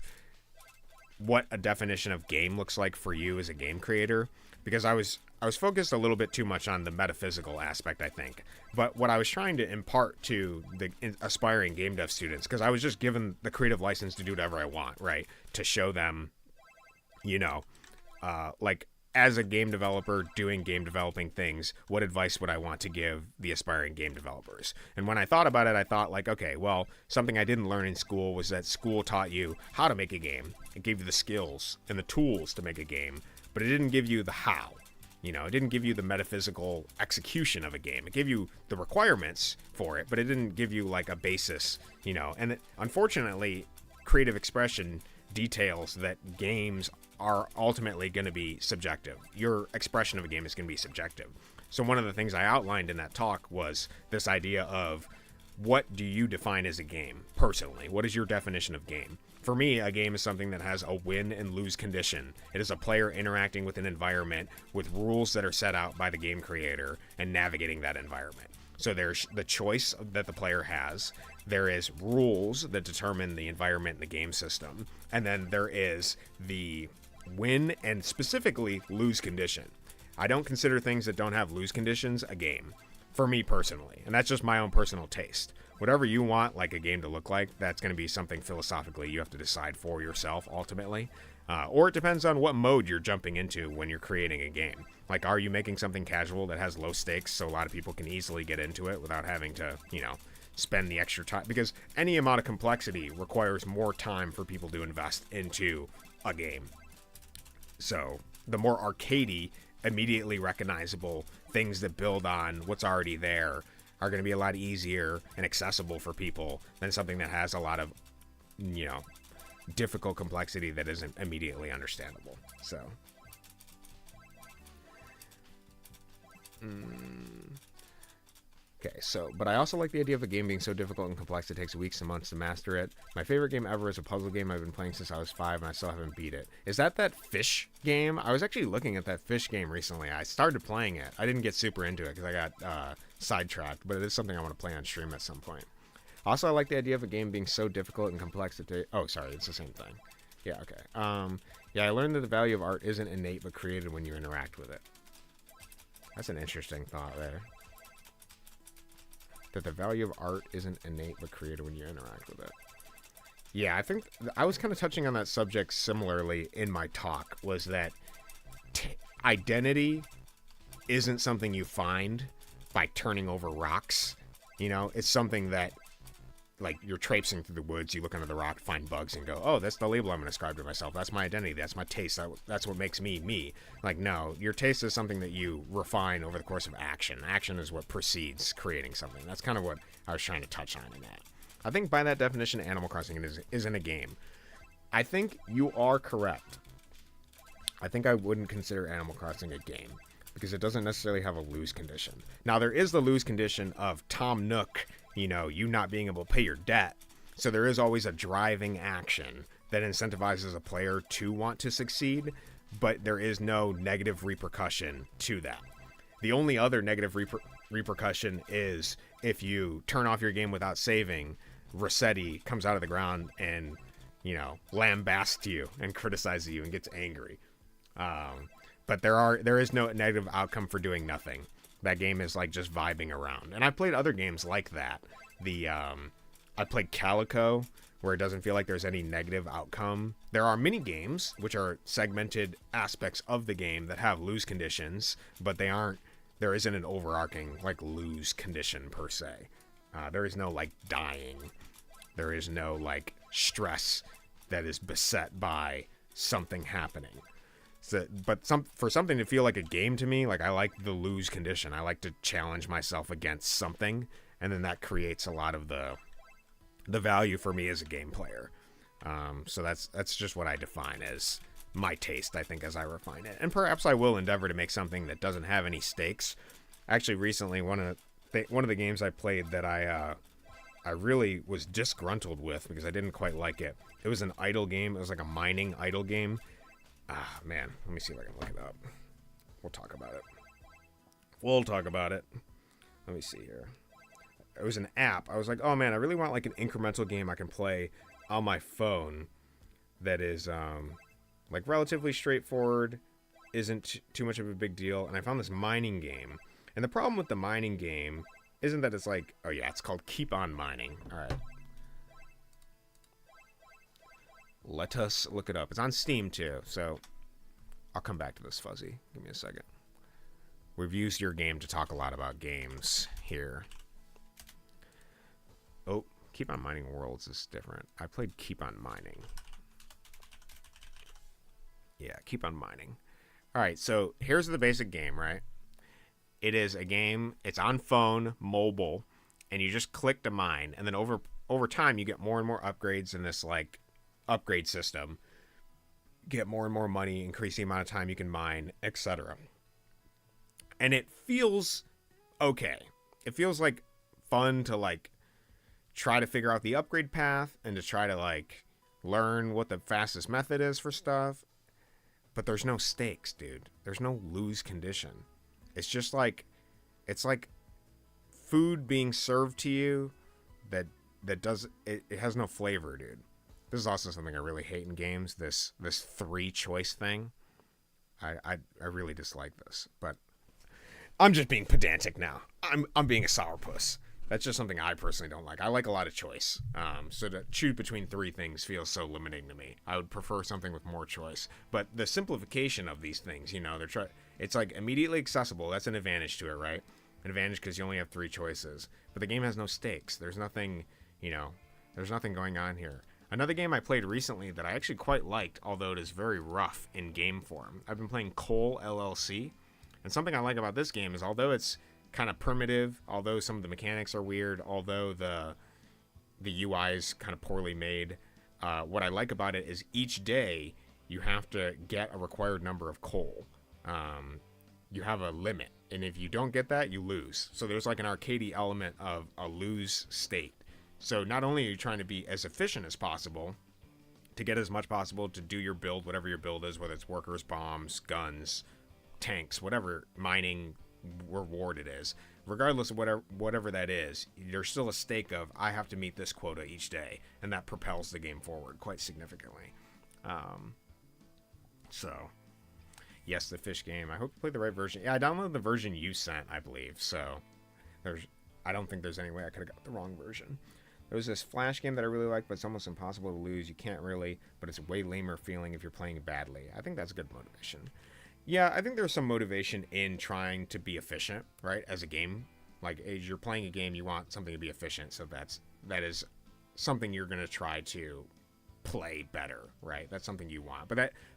what a definition of game looks like for you as a game creator, because I was focused a little bit too much on the metaphysical aspect, I think. But what I was trying to impart to the aspiring game dev students, because I was just given the creative license to do whatever I want, right? To show them, you know, like as a game developer doing game developing things, what advice would I want to give the aspiring game developers? And when I thought about it, I thought like, okay, well, something I didn't learn in school was that school taught you how to make a game. It gave you the skills and the tools to make a game, but it didn't give you the how. You know, it didn't give you the metaphysical execution of a game. It gave you the requirements for it, but it didn't give you like a basis, you know. And unfortunately, creative expression details that games are ultimately going to be subjective. Your expression of a game is going to be subjective. So one of the things I outlined in that talk was this idea of, what do you define as a game personally? What is your definition of game? For me, a game is something that has a win and lose condition. It is a player interacting with an environment with rules that are set out by the game creator and navigating that environment. So there's the choice that the player has. There is rules that determine the environment and the game system. And then there is the win and specifically lose condition. I don't consider things that don't have lose conditions a game, for me personally. And that's just my own personal taste. Whatever you want like a game to look like, that's going to be something philosophically you have to decide for yourself ultimately. Or it depends on what mode you're jumping into when you're creating a game. Like, are you making something casual that has low stakes so a lot of people can easily get into it without having to, you know, spend the extra time? Because any amount of complexity requires more time for people to invest into a game. So the more arcadey, immediately recognizable things that build on what's already there are going to be a lot easier and accessible for people than something that has a lot of, you know, difficult complexity that isn't immediately understandable. So okay, so, but I also like the idea of a game being so difficult and complex it takes weeks and months to master it. My favorite game ever is a puzzle game I've been playing since I was 5, and I still haven't beat it. Is that fish game? I was actually looking at that fish game recently. I started playing it. I didn't get super into it because I got sidetracked, but it is something I want to play on stream at some point. Also, I like the idea of a game being so difficult and complex that oh, sorry, it's the same thing. Yeah, okay. Yeah, I learned that the value of art isn't innate but created when you interact with it. That's an interesting thought there. That the value of art isn't innate but created when you interact with it. Yeah, I think I was kind of touching on that subject similarly in my talk, was that identity isn't something you find by turning over rocks. You know, it's something that, like, you're traipsing through the woods, you look under the rock, find bugs, and go, oh, that's the label I'm going to ascribe to myself. That's my identity. That's my taste. That's what makes me, me. Like, no, your taste is something that you refine over the course of action. Action is what precedes creating something. That's kind of what I was trying to touch on in that. I think by that definition, Animal Crossing isn't a game. I think you are correct. I think I wouldn't consider Animal Crossing a game, because it doesn't necessarily have a lose condition. Now, there is the lose condition of Tom Nook, you know, you not being able to pay your debt. So there is always a driving action that incentivizes a player to want to succeed, but there is no negative repercussion to that. The only other negative repercussion is if you turn off your game without saving, Rossetti comes out of the ground and, you know, lambasts you and criticizes you and gets angry. But there is no negative outcome for doing nothing. That game is like just vibing around. And I've played other games like that. I played Calico, where it doesn't feel like there's any negative outcome. There are mini games, which are segmented aspects of the game that have lose conditions, but there isn't an overarching like lose condition per se. There is no like dying. There is no like stress that is beset by something happening. So, but for something to feel like a game to me, like, I like the lose condition. I like to challenge myself against something, and then that creates a lot of the value for me as a game player. So that's just what I define as my taste, I think, as I refine it. And perhaps I will endeavor to make something that doesn't have any stakes. Actually, recently, one of the games I played that I really was disgruntled with because I didn't quite like it. It was an idle game. It was like a mining idle game. Ah, man. Let me see if I can look it up. We'll talk about it. Let me see here. It was an app. I was like, oh, man, I really want like an incremental game I can play on my phone that is Like, relatively straightforward, isn't too much of a big deal. And I found this mining game. And the problem with the mining game isn't that it's like, oh yeah, it's called Keep On Mining. Alright. Let us look it up. It's on Steam too, so I'll come back to this, Fuzzy. Give me a second. We've used your game to talk a lot about games here. Oh, Keep On Mining Worlds is different. I played Keep On Mining. Yeah, Keep On Mining. Alright, so here's the basic game, right? It is a game, it's on phone, mobile, and you just click to mine, and then over time you get more and more upgrades in this, like, upgrade system. Get more and more money, increase the amount of time you can mine, etc. And it feels okay. It feels like fun to, like, try to figure out the upgrade path and to try to, like, learn what the fastest method is for stuff. But there's no stakes, dude. There's no lose condition. It's just like, it's like food being served to you that does, it has no flavor, dude. This is also something I really hate in games, this 3-choice thing. I really dislike this, but I'm just being pedantic now. I'm being a sourpuss. That's just something I personally don't like. I like a lot of choice. So to choose between 3 things feels so limiting to me. I would prefer something with more choice. But the simplification of these things, you know, it's like immediately accessible. That's an advantage to it, right? An advantage because you only have 3 choices. But the game has no stakes. There's nothing, you know, there's nothing going on here. Another game I played recently that I actually quite liked, although it is very rough in game form. I've been playing Coal LLC. And something I like about this game is although it's kind of primitive, although some of the mechanics are weird, although the UI is kind of poorly made, what I like about it is each day you have to get a required number of coal. You have a limit, and if you don't get that, you lose. So there's like an arcadey element of a lose state. So not only are you trying to be as efficient as possible to get as much possible to do your build, whatever your build is, whether it's workers, bombs, guns, tanks, whatever mining reward it is, regardless of whatever that is, there's still a stake of I have to meet this quota each day, and that propels the game forward quite significantly. So yes, the fish game, I hope you played the right version. Yeah, I downloaded the version you sent, I believe, so I don't think there's any way I could have got the wrong version. There was this Flash game that I really liked, but it's almost impossible to lose. You can't really, but it's a way lamer feeling if you're playing badly. I think that's good motivation. Yeah, I think there's some motivation in trying to be efficient, right? As a game, like as you're playing a game, you want something to be efficient, so that is something you're gonna try to play better, right? That's something you want,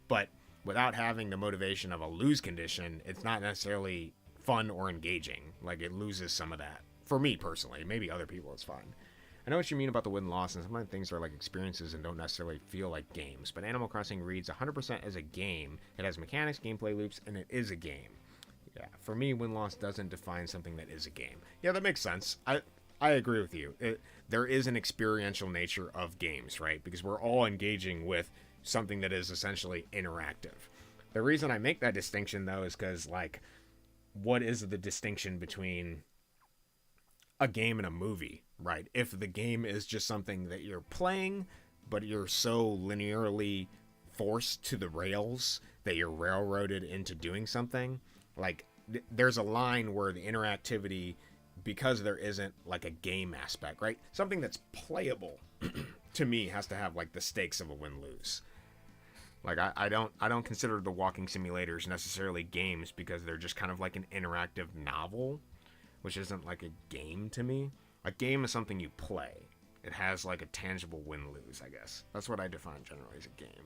but without having the motivation of a lose condition, it's not necessarily fun or engaging. Like it loses some of that for me personally. Maybe other people it's fine. I know what you mean about the win-loss, and sometimes things are like experiences and don't necessarily feel like games, but Animal Crossing reads 100% as a game. It has mechanics, gameplay loops, and it is a game. Yeah, for me, win-loss doesn't define something that is a game. Yeah, that makes sense. I agree with you. There is an experiential nature of games, right? Because we're all engaging with something that is essentially interactive. The reason I make that distinction, though, is because, like, what is the distinction between a game and a movie, right? If the game is just something that you're playing, but you're so linearly forced to the rails that you're railroaded into doing something, like there's a line where the interactivity, because there isn't like a game aspect, right? Something that's playable to me has to have like the stakes of a win-lose. Like I don't consider the walking simulators necessarily games because they're just kind of like an interactive novel, which isn't like a game to me. A game is something you play. It has like a tangible win-lose, I guess. That's what I define generally as a game.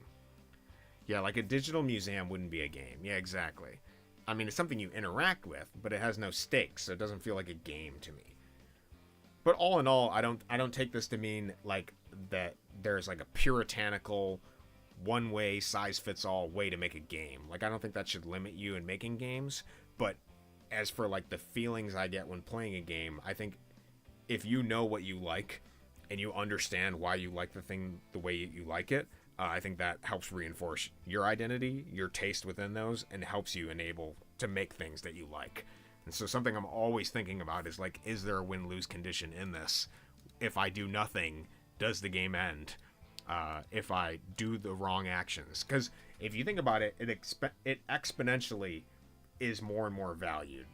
Yeah, like a digital museum wouldn't be a game. Yeah, exactly. I mean, it's something you interact with, but it has no stakes, so it doesn't feel like a game to me. But all in all, I don't take this to mean like that there's like a puritanical one-way size-fits-all way to make a game. Like I don't think that should limit you in making games, but as for like the feelings I get when playing a game, I think if you know what you like and you understand why you like the thing the way you like it, I think that helps reinforce your identity, your taste within those, and helps you enable to make things that you like. And so something I'm always thinking about is like, is there a win-lose condition in this? If I do nothing, does the game end? if I do the wrong actions. Because if you think about it, it exponentially is more and more valued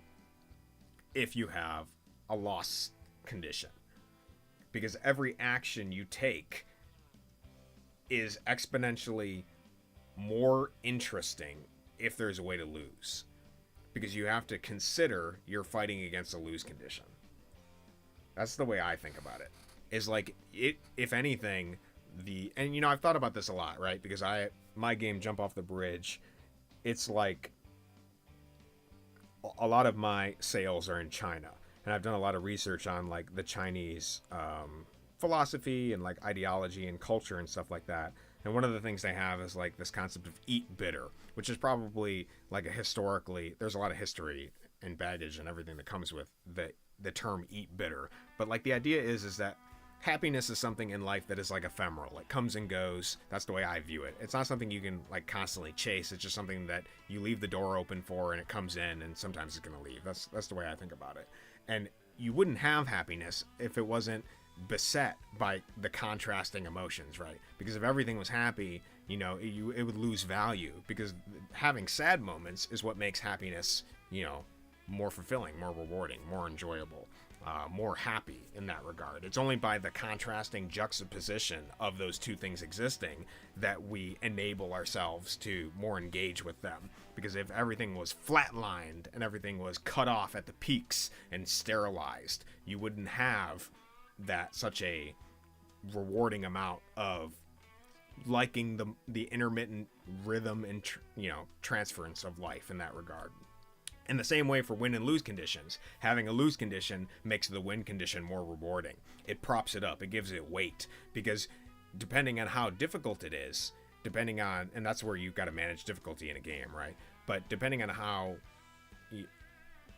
if you have a loss condition. Because every action you take is exponentially more interesting if there's a way to lose. Because you have to consider you're fighting against a lose condition. That's the way I think about it. Is like it, if anything, and you know, I've thought about this a lot, right? Because my game Jump Off the Bridge, it's like a lot of my sales are in China, and I've done a lot of research on like the Chinese philosophy and like ideology and culture and stuff like that. And one of the things they have is like this concept of eat bitter, which is probably like there's a lot of history and baggage and everything that comes with the term eat bitter. But like the idea is that happiness is something in life that is like ephemeral. It comes and goes. That's the way I view it. It's not something you can like constantly chase. It's just something that you leave the door open for, and it comes in, and sometimes it's going to leave. That's the way I think about it. And you wouldn't have happiness if it wasn't beset by the contrasting emotions, right? Because if everything was happy, you know, it would lose value, because having sad moments is what makes happiness, you know, more fulfilling, more rewarding, more enjoyable, more happy in that regard. It's only by the contrasting juxtaposition of those two things existing that we enable ourselves to more engage with them. Because if everything was flatlined and everything was cut off at the peaks and sterilized, you wouldn't have such a rewarding amount of liking the intermittent rhythm and transference of life in that regard. In the same way for win and lose conditions, having a lose condition makes the win condition more rewarding. It props it up, it gives it weight, because depending on how difficult it is, and that's where you've got to manage difficulty in a game, right? But depending on how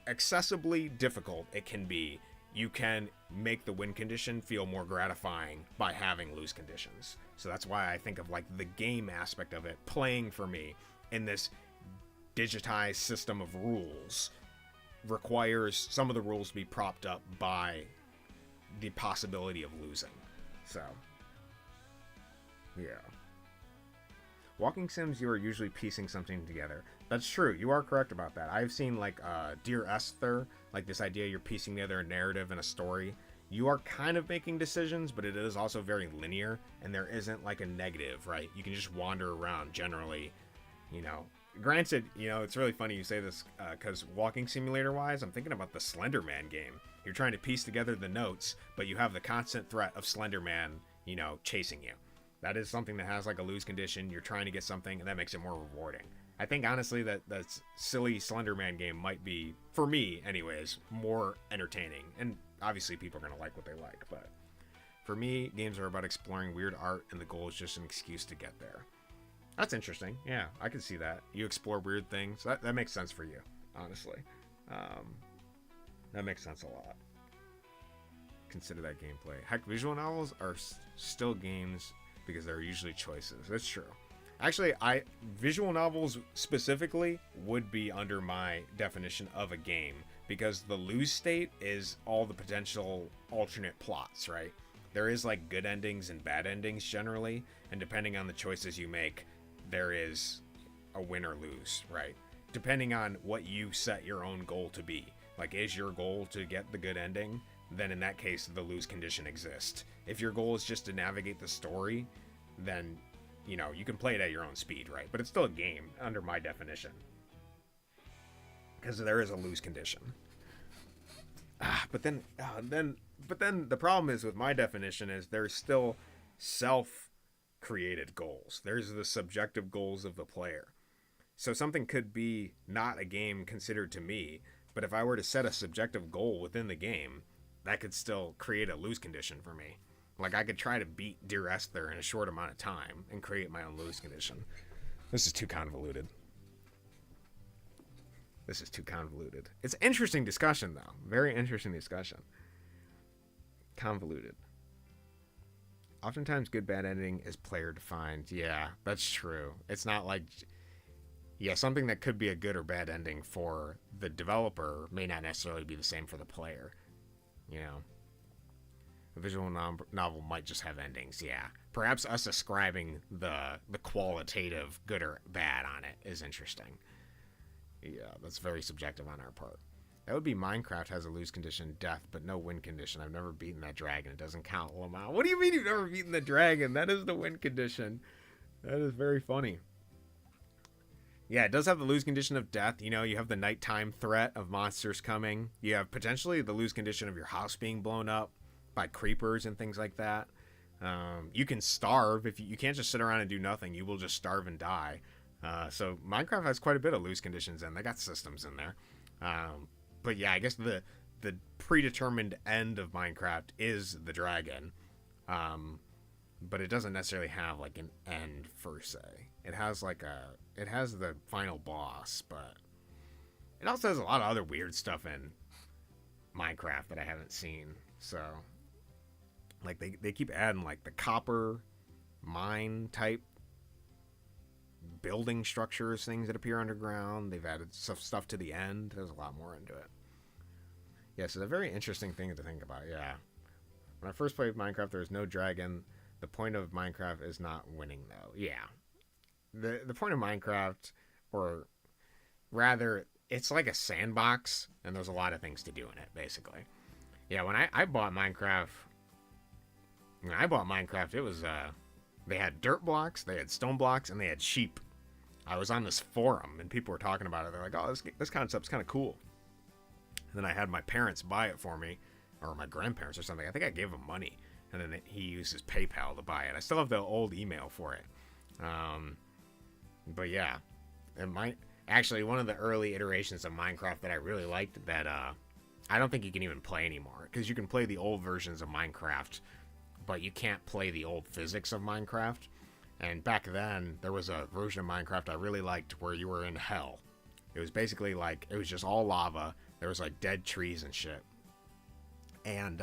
accessibly difficult it can be, you can make the win condition feel more gratifying by having lose conditions. So that's why I think of like the game aspect of it playing for me in this digitized system of rules requires some of the rules to be propped up by the possibility of losing. So, yeah. Walking sims, you are usually piecing something together. That's true. You are correct about that. I've seen like Dear Esther, like this idea you're piecing together a narrative and a story. You are kind of making decisions, but it is also very linear, and there isn't like a negative, right? You can just wander around generally, you know. Granted, you know, it's really funny you say this, because walking simulator wise, I'm thinking about the Slender Man game. You're trying to piece together the notes, but you have the constant threat of Slender Man, you know, chasing you. That is something that has like a lose condition. You're trying to get something, and that makes it more rewarding. I think honestly that silly Slender Man game might be, for me anyways, more entertaining. And obviously people are going to like what they like, but for me, games are about exploring weird art, and the goal is just an excuse to get there. That's interesting. Yeah, I can see that. You explore weird things. That makes sense for you, honestly. That makes sense a lot. Consider that gameplay. Heck, visual novels are still games because they're usually choices. That's true. Actually, visual novels specifically would be under my definition of a game, because the lose state is all the potential alternate plots, right? There is like good endings and bad endings generally, and depending on the choices you make, there is a win or lose, right? Depending on what you set your own goal to be. Like, is your goal to get the good ending? Then in that case, the lose condition exists. If your goal is just to navigate the story, then, you know, you can play it at your own speed, right? But it's still a game under my definition, because there is a lose condition. But then the problem is with my definition is there's still self-created goals. There's the subjective goals of the player. So something could be not a game considered to me, but if I were to set a subjective goal within the game, that could still create a lose condition for me. Like, I could try to beat Dear Esther in a short amount of time and create my own lose condition. This is too convoluted. It's an interesting discussion, though. Very interesting discussion. Convoluted. Oftentimes, good bad ending is player defined. Yeah, that's true. It's not like... Yeah, something that could be a good or bad ending for the developer may not necessarily be the same for the player. You know? A visual novel might just have endings, yeah. Perhaps us ascribing the qualitative good or bad on it is interesting. Yeah, that's very subjective on our part. That would be Minecraft has a lose condition, death, but no win condition. I've never beaten that dragon. It doesn't count, Lamau. What do you mean you've never beaten the dragon? That is the win condition. That is very funny. Yeah, it does have the lose condition of death. You know, you have the nighttime threat of monsters coming. You have potentially the lose condition of your house being blown up by creepers and things like that. You can starve. If you can't just sit around and do nothing, you will just starve and die. So Minecraft has quite a bit of lose conditions, and they got systems in there. But yeah, I guess the predetermined end of Minecraft is the dragon. But it doesn't necessarily have like an end per se. It has the final boss, but it also has a lot of other weird stuff in Minecraft that I haven't seen. So like they keep adding like the copper mine type building structures, things that appear underground. They've added stuff to the end. There's a lot more into it. Yeah, so it's a very interesting thing to think about. Yeah, when I first played Minecraft, there was no dragon. The point of Minecraft is not winning, though. Yeah. The point of Minecraft, or rather, it's like a sandbox, and there's a lot of things to do in it, basically. Yeah, when I bought Minecraft, it was, they had dirt blocks, they had stone blocks, and they had sheep. I was on this forum, and people were talking about it. They're like, oh, this concept's kind of cool. And then I had my parents buy it for me, or my grandparents or something. I think I gave them money. And then he used his PayPal to buy it. I still have the old email for it. But yeah, actually one of the early iterations of Minecraft that I really liked that I don't think you can even play anymore, because you can play the old versions of Minecraft, but you can't play the old physics of Minecraft. And back then there was a version of Minecraft I really liked where you were in hell. It was basically like it was just all lava. There was like dead trees and shit. And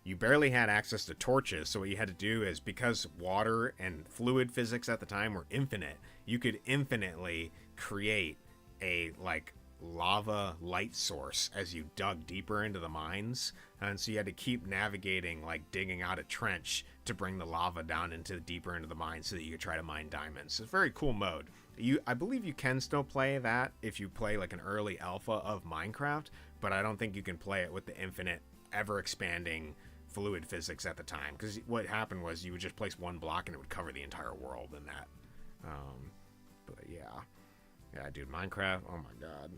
you barely had access to torches, so what you had to do is, because water and fluid physics at the time were infinite, you could infinitely create a like lava light source as you dug deeper into the mines. And so you had to keep navigating, like digging out a trench to bring the lava down into deeper into the mine so that you could try to mine diamonds. It's a very cool mode. I believe you can still play that if you play like an early alpha of Minecraft, but I don't think you can play it with the infinite, ever expanding fluid physics at the time, because what happened was you would just place one block and it would cover the entire world in that. But yeah, dude, Minecraft, oh my god,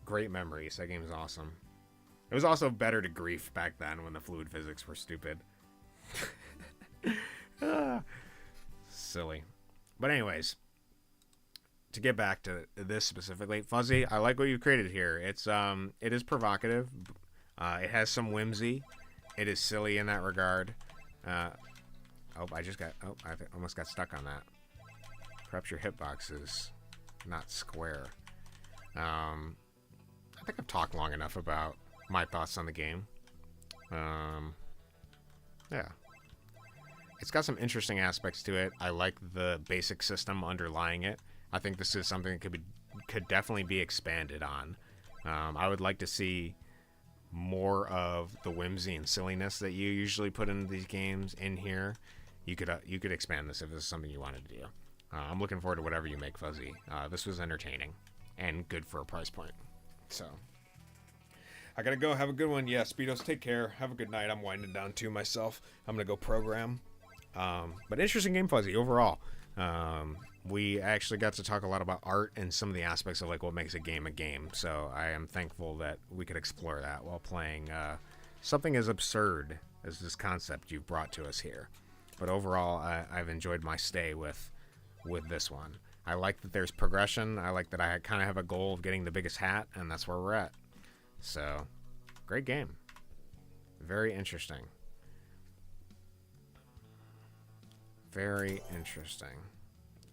great memories. That game is awesome. It was also better to grief back then when the fluid physics were stupid. Silly. But anyways, to get back to this specifically, Fzzy, I like what you created here. It is provocative. It has some whimsy. It is silly in that regard. I almost got stuck on that. Perhaps your hitbox is not square. I think I've talked long enough about my thoughts on the game. Yeah. It's got some interesting aspects to it. I like the basic system underlying it. I think this is something that could definitely be expanded on. I would like to see more of the whimsy and silliness that you usually put into these games in here. You could expand this if this is something you wanted to do. I'm looking forward to whatever you make, Fzzy. This was entertaining and good for a price point. So I gotta go. Have a good one. Yeah, Speedos, take care. Have a good night. I'm winding down too myself. I'm gonna go program. But interesting game, Fzzy, overall. We actually got to talk a lot about art and some of the aspects of like what makes a game, so I am thankful that we could explore that while playing something as absurd as this concept you've brought to us here. But overall, I've enjoyed my stay with this one. I like that there's progression. I like that I kind of have a goal of getting the biggest hat, and that's where we're at. So, great game. Very interesting. Very interesting.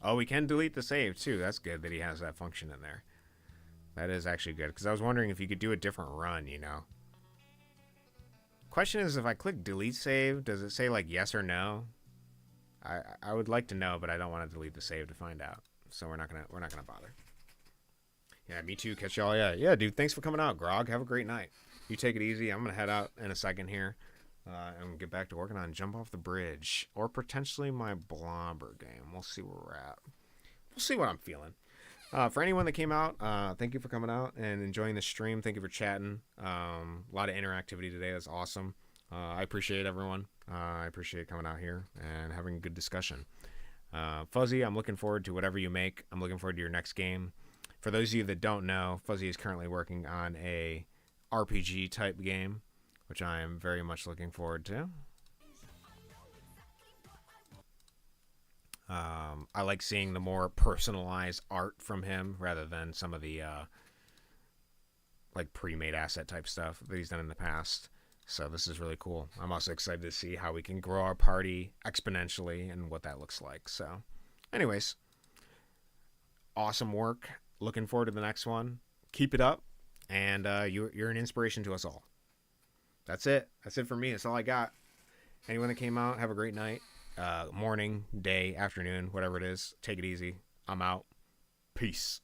Oh, we can delete the save, too. That's good that he has that function in there. That is actually good, because I was wondering if you could do a different run, you know. Question is, if I click delete save, does it say, like, yes or no? I would like to know, but I don't want to delete the save to find out. So we're not gonna bother. Yeah, me too. Catch y'all. Yeah, dude. Thanks for coming out, Grog. Have a great night. You take it easy. I'm gonna head out in a second here, and get back to working on Jump Off the Bridge or potentially my Blobber game. We'll see where we're at. We'll see what I'm feeling. For anyone that came out, thank you for coming out and enjoying the stream. Thank you for chatting. A lot of interactivity today. That's awesome. I appreciate everyone. I appreciate coming out here and having a good discussion. Fzzy, I'm looking forward to whatever you make. I'm looking forward to your next game. For those of you that don't know, Fzzy is currently working on a RPG type game, which I am very much looking forward to. I like seeing the more personalized art from him rather than some of the like pre-made asset type stuff that he's done in the past. So this is really cool. I'm also excited to see how we can grow our party exponentially and what that looks like. So, anyways, awesome work. Looking forward to the next one. Keep it up, and you're an inspiration to us all. That's it. That's it for me. That's all I got. Anyone that came out, have a great night. Morning, day, afternoon, whatever it is. Take it easy. I'm out. Peace.